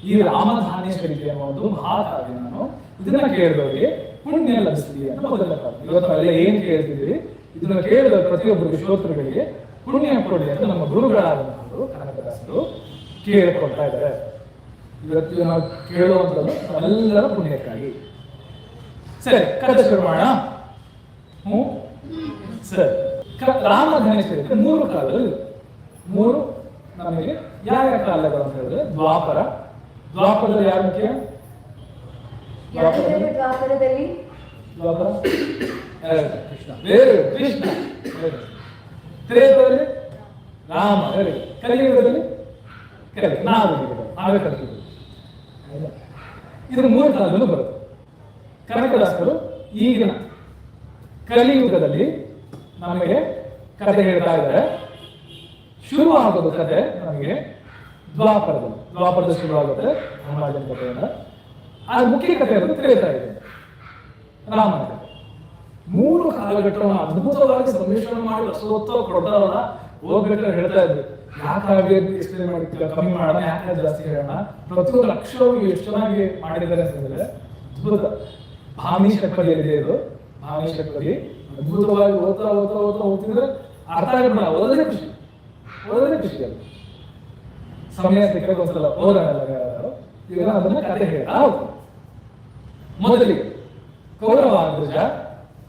ಈ ರಾಮಧಾನ್ಯ ಚರಿತ್ರೆ ಅನ್ನೋ ಒಂದು ಮಹಾಕಾವ್ಯ. ನಾನು ಇದನ್ನ ಕೇಳಿದವರಿಗೆ ಪುಣ್ಯ ಲಭಿಸ್ತೀವಿ ಅಂತ ಮೊದಲ ಕಾಲ. ಇವತ್ತು ನಾವೆಲ್ಲ ಏನ್ ಕೇಳ್ತಿದ್ವಿ, ಇದನ್ನ ಕೇಳಿದ ಪ್ರತಿಯೊಬ್ಬರಿಗೆ ಶ್ರೋತೃಗಳಿಗೆ ಪುಣ್ಯ ಕೊಡಿ ಅಂತ ನಮ್ಮ ಗುರುಗಳಾದಂಥವರು ಕನಕದಾಸರು ಕೇಳಿಕೊಳ್ತಾ ಇದ್ದಾರೆ. ಇವತ್ತು ನಾವು ಕೇಳುವಂಥದ್ದು ನಮ್ಮೆಲ್ಲರ ಪುಣ್ಯಕ್ಕಾಗಿ. ಸರಿ, ಕಥೆ ಶುರು ಮಾಡೋಣ. ಸರಿ, ರಾಮಧಾನ್ಯ ಚರಿತ್ರೆ 3 ಕಾಲದಲ್ಲಿ, 3 ನಮಗೆ ಯಾವ ಕಾಲಗಳು ಅಂತ ಹೇಳಿದ್ರೆ, ದ್ವಾಪರದಲ್ಲಿ ಯಾರು ಮುಖ್ಯ? ದ್ವಾಪರದಲ್ಲಿ ಕೃಷ್ಣ, ತ್ರೇತದಲ್ಲಿ ರಾಮ, ಕಲಿಯುಗದಲ್ಲಿ ನಾವೇ ಕಲಿತಿದ್ವಿ. ಇದು 3 ಕಾಲದಲ್ಲೂ ಬರುತ್ತೆ. ಕನಕದಾಸರು ಈಗಿನ ಕಲಿಯುಗದಲ್ಲಿ ನಮಗೆ ಕಥೆ ಹೇಳ್ತಾ ಇದ್ದಾರೆ. ಶುರು ಆಗೋದು ಕಥೆ ನಮಗೆ ದ್ವಾಪರದಲ್ಲಿ ಶುರುವಾಗುತ್ತೆ ರಾಮಾಯಣ ಕಥೆಯಿಂದ. ಆ ಮುಖ್ಯ ಕಥೆ ಇರೋದು ತ್ರೇತಾಯುಗ, ರಾಮನ ಕಥೆ. 3 ಕಾಲಘಟ್ಟವನ್ನು ಅದ್ಭುತವಾಗಿ ಸಂಮಿಶ್ರಣ ಮಾಡಿ ರಸೋತ್ಸವ ಕೊಡ್ತಾರಲ್ಲ, ಹೋಗ್ಬೇಕಾದ್ರೆ ಹೇಳ್ತಾ ಇದ್ವಿ, ಯಾಕಾಗಿ ಎಕ್ಸ್ಪ್ಲೇನ್ ಮಾಡ್ತೀವಿ, ಕಮ್ಮಿ ಮಾಡೋಣ, ಯಾಕೆ ಜಾಸ್ತಿ ಹೇಳೋಣ. ಪ್ರತಿಯೊಂದು ಅಕ್ಷರವು ಎಷ್ಟು ಚೆನ್ನಾಗಿ ಮಾಡಿದ್ದಾರೆ ಅಂತಂದ್ರೆ ಅದ್ಭುತ. ಭಾಮಿ ಷಟ್ಪದಿಯಲ್ಲಿದೆ ಇದು. ಭಾಮಿ ಷಟ್ಪದಿ ಅದ್ಭುತವಾಗಿ ಓದ್ತಿದ್ರೆ ಅರ್ಥ ಆಗಲ್ಲ. ಓದೋದೇ ಖುಷಿ ಅದು. ಸಮಯ ಸಿಕ್ಕಾಗ ಒಂದ್ಸಲ ಓದೋಣ. ಈಗ ಅದನ್ನ ಕಥೆ ಹೇಳ್ತಾ ಹೋಗ್ತೀವಿ. ಮೊದಲಿಗೆ ಕೌರವಾಗ್ರಜ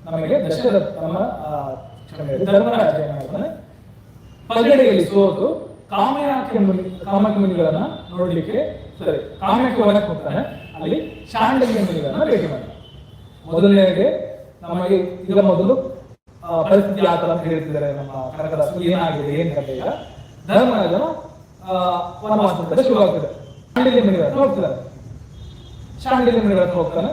ನಮಗೆ ದಶರಥ ನಮ್ಮ ಧರ್ಮರಾಜ ಏನಾಗ್ತಾನೆ, ಪಗಡೆಯಲ್ಲಿ ಸೋತು ಕಾಮ್ಯಾಖ್ಯ ಮುನಿಗಳನ್ನ ನೋಡ್ಲಿಕ್ಕೆ ಕಾಮ್ಯಾಖ್ಯ ವನಕ್ಕೆ ಹೋಗ್ತಾನೆ. ಅಲ್ಲಿ ಶಾಂಡಲ್ಯ ಮುನಿಗಳನ್ನ ಭೇಟಿ ಮಾಡ್ತಾನೆ. ಮೊದಲನೇಗೆ ನಮಗೆ ಈಗ ಮೊದಲು ಪರಿಸ್ಥಿತಿ ಯಾವ ತರ ಅಂತ ಹೇಳ್ತಿದ್ದಾರೆ ನಮ್ಮ ಕನಕದಾಸರು, ಏನಾಗಿದೆ ಏನ್ ಕಥೆ ಈಗ. ಧರ್ಮರಾಜನ ವನವಾಸ ಶುರುವಾಗ್ತದೆ. ಶಾಂಡಿಲ್ಯ ಮುನಿಗಳ ಹತ್ರ ಹೋಗ್ತಿದ್ದಾರೆ. ಶಾಂಡಿಲ್ಯ ಮುನಿಗಳ ಹತ್ರ ಹೋಗ್ತಾನೆ.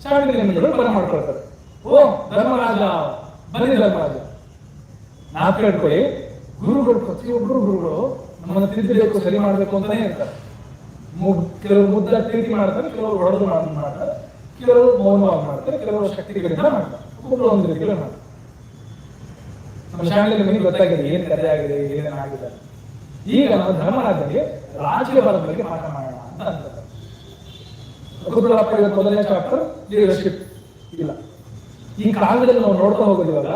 ಶಾಂಡಿಲ್ಯ ಮುನಿಗಳು ಬರ ಮಾಡ್ಕೊಳ್ತಾರೆ. ಓ ಧರ್ಮರಾಜ, ಬನ್ನಿ ಧರ್ಮರಾಜ. ನಾಲ್ಕು ಹೇಳ್ಕೊಳ್ಳಿ, ಗುರುಗಳು ಪ್ರತಿಯೊಬ್ಬರು ಗುರುಗಳು ನಮ್ಮನ್ನು ತಿದ್ದಬೇಕು, ಸರಿ ಮಾಡ್ಬೇಕು ಅಂತಾನೆ ಹೇಳ್ತಾರೆ. ಕೆಲವರು ಮುದ್ದ ಪ್ರೀತಿ ಮಾಡ್ತಾರೆ, ಕೆಲವರು ಹೊಡೆದು ಮಾಡ್ತಾರೆ, ಕೆಲವರು ಮೌನವಾಗಿ ಮಾಡ್ತಾರೆ, ಕೆಲವರು ಶಕ್ತಿಗಳಿಂದ ಮಾಡ್ತಾರೆ, ಒಬ್ಬರು ಒಂದು ರೀತಿಯಲ್ಲಿ ಮಾಡ್ತಾರೆ. ನಮ್ಮ ಶಾಲೆಯಲ್ಲಿ ಮನೆಗೆ ಗೊತ್ತಾಗಿದೆ ಏನ್ ಕಥೆ ಆಗಿದೆ, ಏನೇನಾಗಿದೆ. ಈಗ ನಾವು ಧರ್ಮರಾಜನಿಗೆ ರಾಜ್ಯಭಾರದ ಬಗ್ಗೆ ಪಾಠ ಮಾಡೋಣ ಅಂತ ಅಂತಾರೆ. ಕುತೂಹಲಪ್ಪ ಇವತ್ತು ಮೊದಲನೇ ಚಾಪ್ಟರ್ ಲೀಡರ್ಶಿಪ್ ಇಲ್ಲ. ಈ ಕಾಲದಲ್ಲಿ ನಾವು ನೋಡ್ತಾ ಹೋಗೋದಿವಲ್ಲ,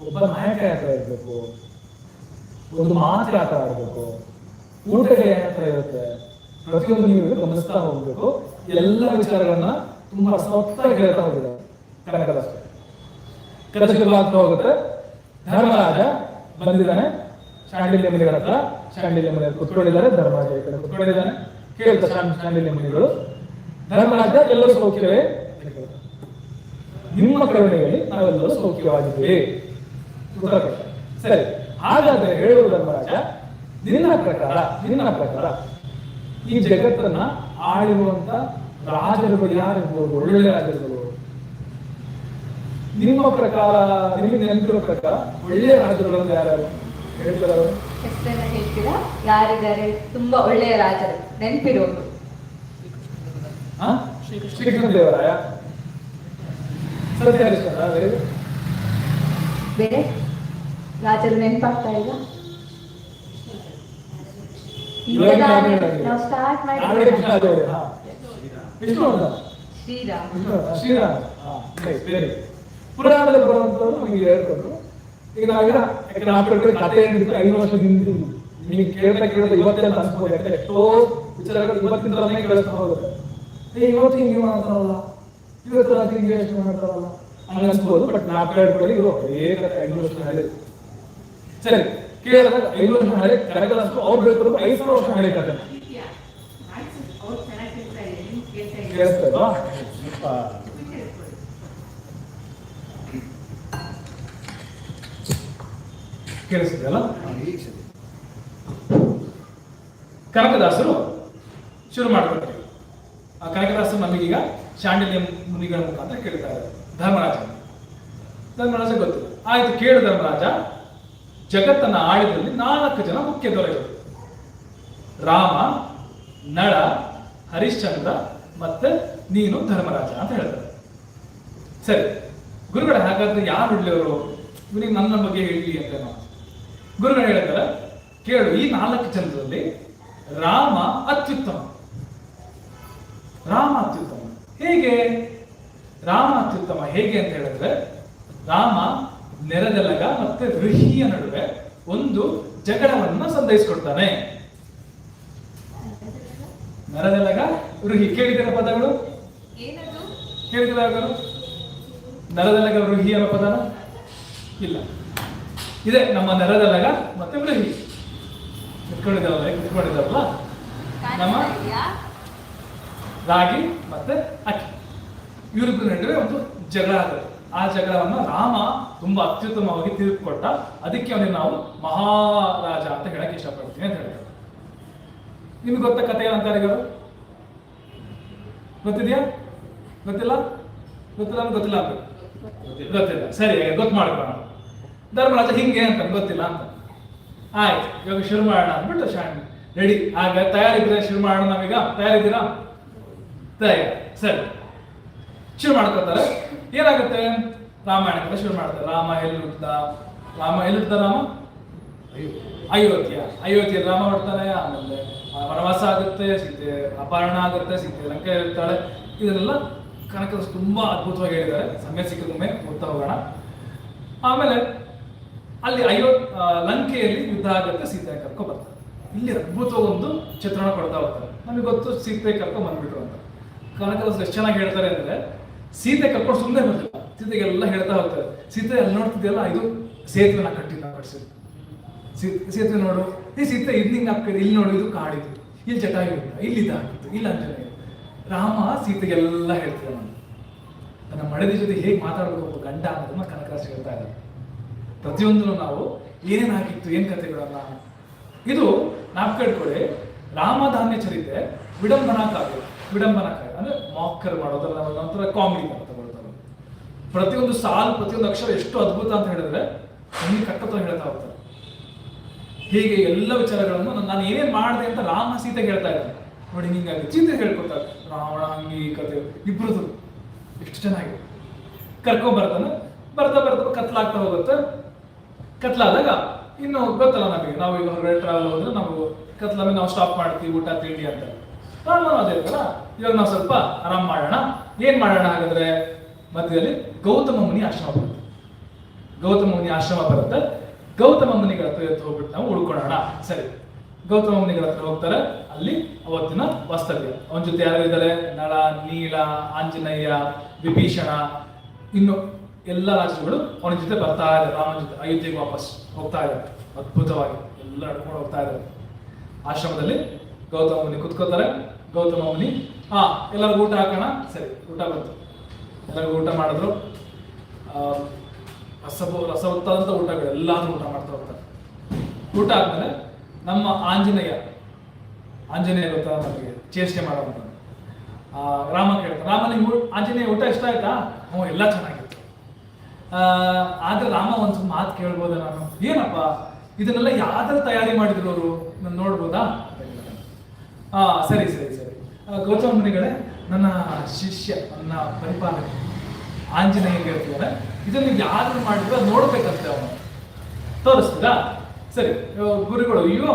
ಒಬ್ಬ ನಾಯಕ ಯಾವ ತರ ಇರಬೇಕು, ಒಂದು ಮಾತು ಯಾವ ತರ ಆಡ್ಬೇಕು, ಊಟಗಳು ಯಾವ ತರ ಇರುತ್ತೆ, ಪ್ರತಿಯೊಂದು ನೀವು ಗಮನಿಸ್ತಾ ಹೋಗ್ಬೇಕು. ಎಲ್ಲ ವಿಚಾರಗಳನ್ನ ತುಂಬಾ ಸೊತ್ತಾಗಿ ಹೇಳ್ತಾ ಹೋಗಿದ್ದಾರೆ ಕನಕದಾಸ. ಕಥೆ ಶುರುವಾಗ್ತಾ ಹೋಗುತ್ತೆ. ಧರ್ಮರಾಜ ಬಂದಿದ್ದಾನೆ ಶಾಂಡಿಲ್ಯ ಮುನಿಗಳ ಹತ್ರ. ಶಾಂಡಿಲ್ಯ ಮುನಿಗಳು ಕುತ್ಕೊಂಡಿದ್ದಾರೆ, ಧರ್ಮರಾಜ ಈ ಕಡೆ ಕುತ್ಕೊಂಡಿದ್ದಾನೆ. ಕೇಳ್ತಾರೆ ಶಾಂಡಿಲ್ಯ ಮುನಿಗಳು, ಧರ್ಮರಾಜ ಎಲ್ಲರೂ ಸೌಖ್ಯವೇ? ನಿಮ್ಮ ಕರುಣೆಯಲ್ಲಿ ನಾವೆಲ್ಲರೂ ಸೌಖ್ಯವಾಗಿದ್ದೀವಿ. ಉತ್ತರ ಕೊಡ್ತಾರೆ. ಸರಿ, ಹಾಗಾದ್ರೆ ಹೇಳುವ ಧರ್ಮರಾಜ, ನಿನ್ನ ಪ್ರಕಾರ ಈ ಜಗತ್ತನ್ನ ಆಳಿರುವಂತ ರಾಜರುಗಳು ಯಾರಿರ್ಬೋದು, ಒಳ್ಳೆ ರಾಜರುಗಳು? ನಿಮ್ಮ ಪ್ರಕಾರ, ನಿಮಗೆ ನೆನಪಿರೋ ಪ್ರಕಾರ ಒಳ್ಳೆಯ ರಾಜರುಗಳು ಯಾರ್ಯಾರು ಹೇಳ್ತಾರೆ? ಹೆಸರನ್ನ ಹೇಳ್ತೀರಾ? ಯಾರಿದ್ದಾರೆ ತುಂಬಾ ಒಳ್ಳೆಯ ರಾಜರು ನೆನಪಿರೋದು? ಶ್ರೀಕೃಷ್ಣ ದೇವರಾಯ, ಸತ್ಯ ಹರಿಶ್ಚಂದ್ರ, ಬೇರೆ ರಾಜರು ನೆನಪಾಗ್ತಾ ಇಲ್ಲ? ನಾವು ಸ್ಟಾರ್ಟ್ ಮಾಡಿ ಶ್ರೀರಾಮ. ಪುರಾಣದಲ್ಲಿ ಬರುವಂತವ್ರು ನಿಮಗೆ ಹೇಳ್ಕೊಟ್ರು. ಈಗ ನಾವೀಗ ಕಥೆ ಏನಿದ್ರು 5 ವರ್ಷದಿಂದ ನಿಮಗೆ ಕೇಳ್ತಾ ಇವತ್ತೆಲ್ಲ ಅನ್ಸ್ಬೋದು. ಯಾಕಂದ್ರೆ ಎಷ್ಟೋ ವಿಚಾರಗಳು ಇವತ್ತಿನ ಕೇಳಿಸ್ತಾ ಹೋಗುತ್ತೆ. ಇವತ್ತು ಹಿಂಗೆ ಮಾಡ್ತಾರಲ್ಲ, ಇವತ್ತು ರಾತ್ರಿ ಹಿಂಗೆ ಯೋಚನೆ ಮಾಡ್ತಾರಲ್ಲ ಹಂಗ ಅನ್ಸ್ಬೋದು. ಬಟ್ ನಾಲ್ಕು ಹೇಳ್ಕೊಳ್ಳಿ, ಇದು ಏಕತೆ 5 ವರ್ಷ ಹಳೆ. ಸರಿ, ಕೇಳಿದಾಗ 5 ವರ್ಷ ಹಳೆ ಕರೆಗಲ್ಲ ಅನ್ಸ್ತು. ಅವ್ರು ಹೇಳ್ತಾರೆ 500 ವರ್ಷ ಹಳೆ ಕತೆ. ಕೇಳಿಸ್ತಾ ಇಲ್ವಾ? ಕೇಳಿಸ್ತಿದೆಯಲ್ಲ? ಕನಕದಾಸರು ಶುರು ಮಾಡ್ತಾರೆ. ಆ ಕನಕದಾಸರು ನಮಗೀಗ ಶಾಂಡಿಲ್ಯ ಮುನಿಗಳ ಮುಖಾಂತರ ಕೇಳ್ತಾ ಇದ್ದಾರೆ ಧರ್ಮರಾಜ ಗೊತ್ತು. ಆಯ್ತು, ಕೇಳು ಧರ್ಮರಾಜ, ಜಗತ್ತನ್ನ ಆಳಿದಲ್ಲಿ 4 ಜನ ಮುಖ್ಯ ದೊರೆಗಳು, ರಾಮ, ನಳ, ಹರಿಶ್ಚಂದ್ರ ಮತ್ತೆ ನೀನು ಧರ್ಮರಾಜ ಅಂತ ಹೇಳ್ತಾರೆ. ಸರಿ ಗುರುಗಳ, ಹಾಗಾದ್ರೆ ಯಾರು ಒಳ್ಳೆಯವರು, ಇವನಿಗೆ ನನ್ನ ಬಗ್ಗೆ ಹೇಳಿ ಅಂತ ನಾವು ಗುರುಗಳು ಹೇಳ್ತಾರೆ. ಕೇಳು, ಈ 4 ಜನರಲ್ಲಿ ರಾಮ ಅತ್ಯುತ್ತಮ. ಹೇಗೆ ರಾಮ ಅತ್ಯುತ್ತಮ ಹೇಗೆ ಅಂತ ಹೇಳಿದ್ರೆ, ರಾಮ ನೆರೆದೆಲಗ ಮತ್ತೆ ಋಷಿಯ ನಡುವೆ ಒಂದು ಜಗಳವನ್ನ ಸಂಧೈಸಿಕೊಡ್ತಾನೆ. ನೆರೆದೆಲಗ ಋಹಿ ಕೇಳಿದಿರ ಪದಗಳು? ಕೇಳಿದಿರ ನೆರೆದೆಲಗ ಋಹಿ ಅನ್ನೋ ಪದನ? ಇಲ್ಲ, ಇದೆ ನಮ್ಮ ನೆರೆದೆಲಗ ಮತ್ತೆ ಋಹಿ. ಕುತ್ಕೊಂಡಿದ್ದಾರಲ್ಲ ನಮ್ಮ ರಾಗಿ ಮತ್ತೆ ಅಕ್ಕಿ, ಇವ್ರಿಬ್ಬರ ನಡುವೆ ಒಂದು ಜಗಳ ಆಗುತ್ತೆ. ಆ ಜಗಳವನ್ನ ರಾಮ ತುಂಬಾ ಅತ್ಯುತ್ತಮವಾಗಿ ತೀರ್ಪುಕೊಟ್ಟ. ಅದಕ್ಕೆ ಅವನಿಗೆ ನಾವು ಮಹಾರಾಜ ಅಂತ ಹೇಳಕ್ ಇಷ್ಟಪಡ್ತೀನಿ ಅಂತ ಹೇಳ್ತಾರೆ. ನಿಮ್ಗೆ ಗೊತ್ತ ಕಥೆ ಏನಂತಾರೆ? ಗೊತ್ತಿದ್ಯಾ? ಗೊತ್ತಿಲ್ಲ ಗೊತ್ತಿಲ್ಲ ಸರಿ, ಗೊತ್ತು ಮಾಡ್ಕೋಣ. ಧರ್ಮರಾಜ ಹಿಂಗೆ ಅಂತ ಗೊತ್ತಿಲ್ಲ ಅಂತ. ಆಯ್ತು, ಇವಾಗ ಶುರು ಮಾಡೋಣ ಅಂದ್ಬಿಟ್ಟು ಶಾಂಡಿ ರೆಡಿ. ಆಗ ತಯಾರಿದ್ರೆ ಶುರು ಮಾಡೋಣ. ನಾವೀಗ ತಯಾರಿದ್ದೀರಾ? ಸರಿ, ಶುರು ಮಾಡ್ಕೊತಾರೆ. ಏನಾಗುತ್ತೆ? ರಾಮಾಯಣ ಶುರು ಮಾಡ್ತಾರೆ. ರಾಮ ಎಲ್ಲಿ ಹುಟ್ಟದ? ರಾಮ ಅಯೋಧ್ಯೆ ರಾಮ ಹುಡ್ತಾನೆ. ಆಮೇಲೆ ವನವಾಸ ಆಗುತ್ತೆ, ಸೀತೆ ಅಪಹರಣ ಆಗುತ್ತೆ, ಸೀತೆ ಲಂಕೆ ಇರ್ತಾಳೆ. ಇದನ್ನೆಲ್ಲ ಕನಕದಾಸ ತುಂಬಾ ಅದ್ಭುತವಾಗಿ ಹೇಳಿದ್ದಾರೆ. ಸಮಯ ಸಿಕ್ಕಿದೊಮ್ಮೆ ಓದ್ತಾ ಹೋಗೋಣ. ಆಮೇಲೆ ಅಲ್ಲಿ ಲಂಕೆಯಲ್ಲಿ ಯುದ್ಧ ಆಗುತ್ತೆ, ಸೀತೆ ಕರ್ಕೊ ಬರ್ತಾರೆ. ಇಲ್ಲಿ ಅದ್ಭುತ ಒಂದು ಚಿತ್ರಣ ಕೊಡ್ತಾ ಹೋಗ್ತಾರೆ. ನಮಗೆ ಗೊತ್ತು ಸೀತೆ ಕರ್ಕೊ ಬಂದ್ಬಿಟ್ರು ಅಂತ. ಕನಕದಾಸ ಎಷ್ಟು ಚೆನ್ನಾಗಿ ಹೇಳ್ತಾರೆ ಅಂದ್ರೆ, ಸೀತೆ ಕರ್ಕೊಂಡು ಸುಮ್ಮನೆ ಬರ್ತಿಲ್ಲ, ಸೀತೆಗೆಲ್ಲ ಹೇಳ್ತಾ ಹೋಗ್ತಾರೆ. ಸೀತೆ ಅಲ್ಲಿ ನೋಡ್ತಿದ್ದೆಲ್ಲ, ಇದು ಸೇತುವೆನ ಕಟ್ಟಿಸಿದ್ರು. ಸೇತುವೆ ನೋಡು, ಈ ಸೀತೆ ಹಿಂಗ್ ಹಾಕಿದೆ, ಇಲ್ಲಿ ನೋಡು ಇದು ಕಾಡಿದ್ದು, ಇಲ್ಲಿ ಜಟಾಯು, ಇಲ್ಲಿ ಇದಾಗಿತ್ತು, ಇಲ್ಲಿ ಅಂಜನೇಯ. ರಾಮ ಸೀತೆಗೆಲ್ಲ ಹೇಳ್ತಿದ್ದ. ತನ್ನ ಮಡದಿ ಜೊತೆ ಹೇಗೆ ಮಾತಾಡಬೇಕು ಒಬ್ಬ ಗಂಡ ಅನ್ನೋದನ್ನ ಕನಕದಾಸ ಹೇಳ್ತಾ ಇದ್ದಾರೆ. ಪ್ರತಿಯೊಂದನ್ನು ನಾವು ಏನೇನಾಗಿತ್ತು, ಏನ್ ಕಥೆಗಳನ್ನ, ಇದು ನಾಪಕ ಇಟ್ಕೊಳ್ಳಿ. ರಾಮಧಾನ್ಯ ಚರಿತೆ ವಿಡಂಬನಾ ಕಾವ್ಯ ಅಂದ್ರೆ ಮಾಕ್ಕರ್ ಮಾಡೋದಲ್ಲ, ಒಂಥರ ಕಾಮಿಡಿ ಅಂತ ತಗೊಳ್ತಾರೆ. ಪ್ರತಿಯೊಂದು ಸಾಲು, ಪ್ರತಿಯೊಂದು ಅಕ್ಷರ ಎಷ್ಟು ಅದ್ಭುತ ಅಂತ ಹೇಳಿದ್ರೆ ಹಂಗೆ ಕಟ್ಟತ್ರ ಹೇಳ್ತಾ ಹೋಗ್ತಾರೆ. ಹೀಗೆ ಎಲ್ಲ ವಿಚಾರಗಳನ್ನು ನಾನು ಏನೇನ್ ಮಾಡಿದೆ ಅಂತ ರಾಮ ಸೀತೆಗೆ ಹೇಳ್ತಾ ಇದ್ದಾರೆ. ನೋಡಿ ಹಿಂಗಾಗಿ ಸೀತೆ ಹೇಳ್ಕೊತಾರೆ, ರಾವಣ ಹಂಗೆ ಈ ಕತೆ ಇಬ್ರದು ಎಷ್ಟು ಚೆನ್ನಾಗಿ ಕರ್ಕೊಂಡ್ ಬರ್ತಾ ಕತ್ಲಾಗ್ತಾ ಹೋಗುತ್ತೆ. ಕತ್ಲಾದಾಗ ಇನ್ನು ಗೊತ್ತಲ್ಲ ನಮಗೆ, ನಾವು ಈಗ ಹೊರಗಡೆ ಟ್ರಾವೆಲ್ ಹೋದ್ರೆ ನಾವು ಕತ್ಲಾಗ ನಾವು ಸ್ಟಾಪ್ ಮಾಡ್ತೀವಿ ಊಟ ತಿಂಡಿ ಅಂತ. ಅದೇ ಇರ್ತಲ್ಲ, ಇವಾಗ ನಾವು ಸ್ವಲ್ಪ ಆರಾಮ್ ಮಾಡೋಣ. ಏನ್ ಮಾಡೋಣ ಹಾಗಾದ್ರೆ, ಮಧ್ಯದಲ್ಲಿ ಗೌತಮ ಮುನಿ ಆಶ್ರಮ ಬರುತ್ತೆ. ಗೌತಮ ಮುನಿಗಳ ಹತ್ರ ಹೋಗ್ಬಿಟ್ಟು ನಾವು ಉಳ್ಕೊಳ್ಳೋಣ. ಸರಿ, ಗೌತಮ ಮುನಿಗಳ ಹತ್ರ ಹೋಗ್ತಾರೆ. ಅಲ್ಲಿ ಅವತ್ತಿನ ವಾಸ್ತವ್ಯ. ಅವನ ಜೊತೆ ಯಾರು ಇದ್ದಾರೆ? ನಳ, ನೀಲ, ಆಂಜನೇಯ, ವಿಭೀಷಣ, ಇನ್ನು ಎಲ್ಲ ರಾಜ್ಯಗಳು ಅವನ ಜೊತೆ ಬರ್ತಾ ಇದ್ದಾರೆ. ರಾಮನ ಜೊತೆ ಅಯೋಧ್ಯೆಗೆ ವಾಪಸ್ ಹೋಗ್ತಾ ಇದ್ದಾರೆ. ಅದ್ಭುತವಾಗಿ ಎಲ್ಲ ನಡ್ಕೊಂಡು ಹೋಗ್ತಾ ಇದ್ದಾರೆ. ಆಶ್ರಮದಲ್ಲಿ ಗೌತಮ ಮುನಿ ಕುತ್ಕೋತಾರೆ. ಗೌತಮ ಮುನಿ ಎಲ್ಲರಿಗೂ ಊಟ ಹಾಕೋಣ. ಸರಿ, ಊಟ ಬಂತು. ಎಲ್ಲರಿಗೂ ಊಟ ಮಾಡಿದ್ರು. ರಸವತ್ತಾದಂಥ ಊಟಗಳು ಎಲ್ಲಾದ್ರೂ ಊಟ ಮಾಡ್ತಾ ಹೋಗ್ತಾರೆ. ಊಟ ಆದ್ಮೇಲೆ ನಮ್ಮ ಆಂಜನೇಯ ಗೊತ್ತಾ ನಮಗೆ, ಚೇಷ್ಟೆ ಮಾಡೋದು. ರಾಮ ಕೇಳ್ತಾರೆ, ರಾಮ ನಿಮ್ಗೆ ಆಂಜನೇಯ ಊಟ ಇಷ್ಟ ಆಯ್ತಾ? ಹ್ಞೂ, ಎಲ್ಲ ಚೆನ್ನಾಗಿತ್ತು. ಆದ್ರೆ ರಾಮ ಒಂದು ಮಾತು ಕೇಳ್ಬೋದ ನಾನು? ಏನಪ್ಪ ಇದನ್ನೆಲ್ಲ ಯಾವ್ದಾರು ತಯಾರಿ ಮಾಡಿದ್ರು ಅವರು, ನಾನು ನೋಡ್ಬೋದಾ? ಸರಿ ಗೌತಮ ಮುನಿಗಳೇ, ನನ್ನ ಶಿಷ್ಯ, ನನ್ನ ಪರಿಪಾಲಕ ಆಂಜನೇಯ ಹೇಳ್ತಿದ್ದಾರೆ, ಇದನ್ನು ಯಾರು ಮಾಡಿದ್ರು ಅದು ನೋಡ್ಬೇಕಂತೆ, ಅವನು ತೋರಿಸ್ತೀರಾ? ಸರಿ ಗುರುಗಳು, ಅಯ್ಯೋ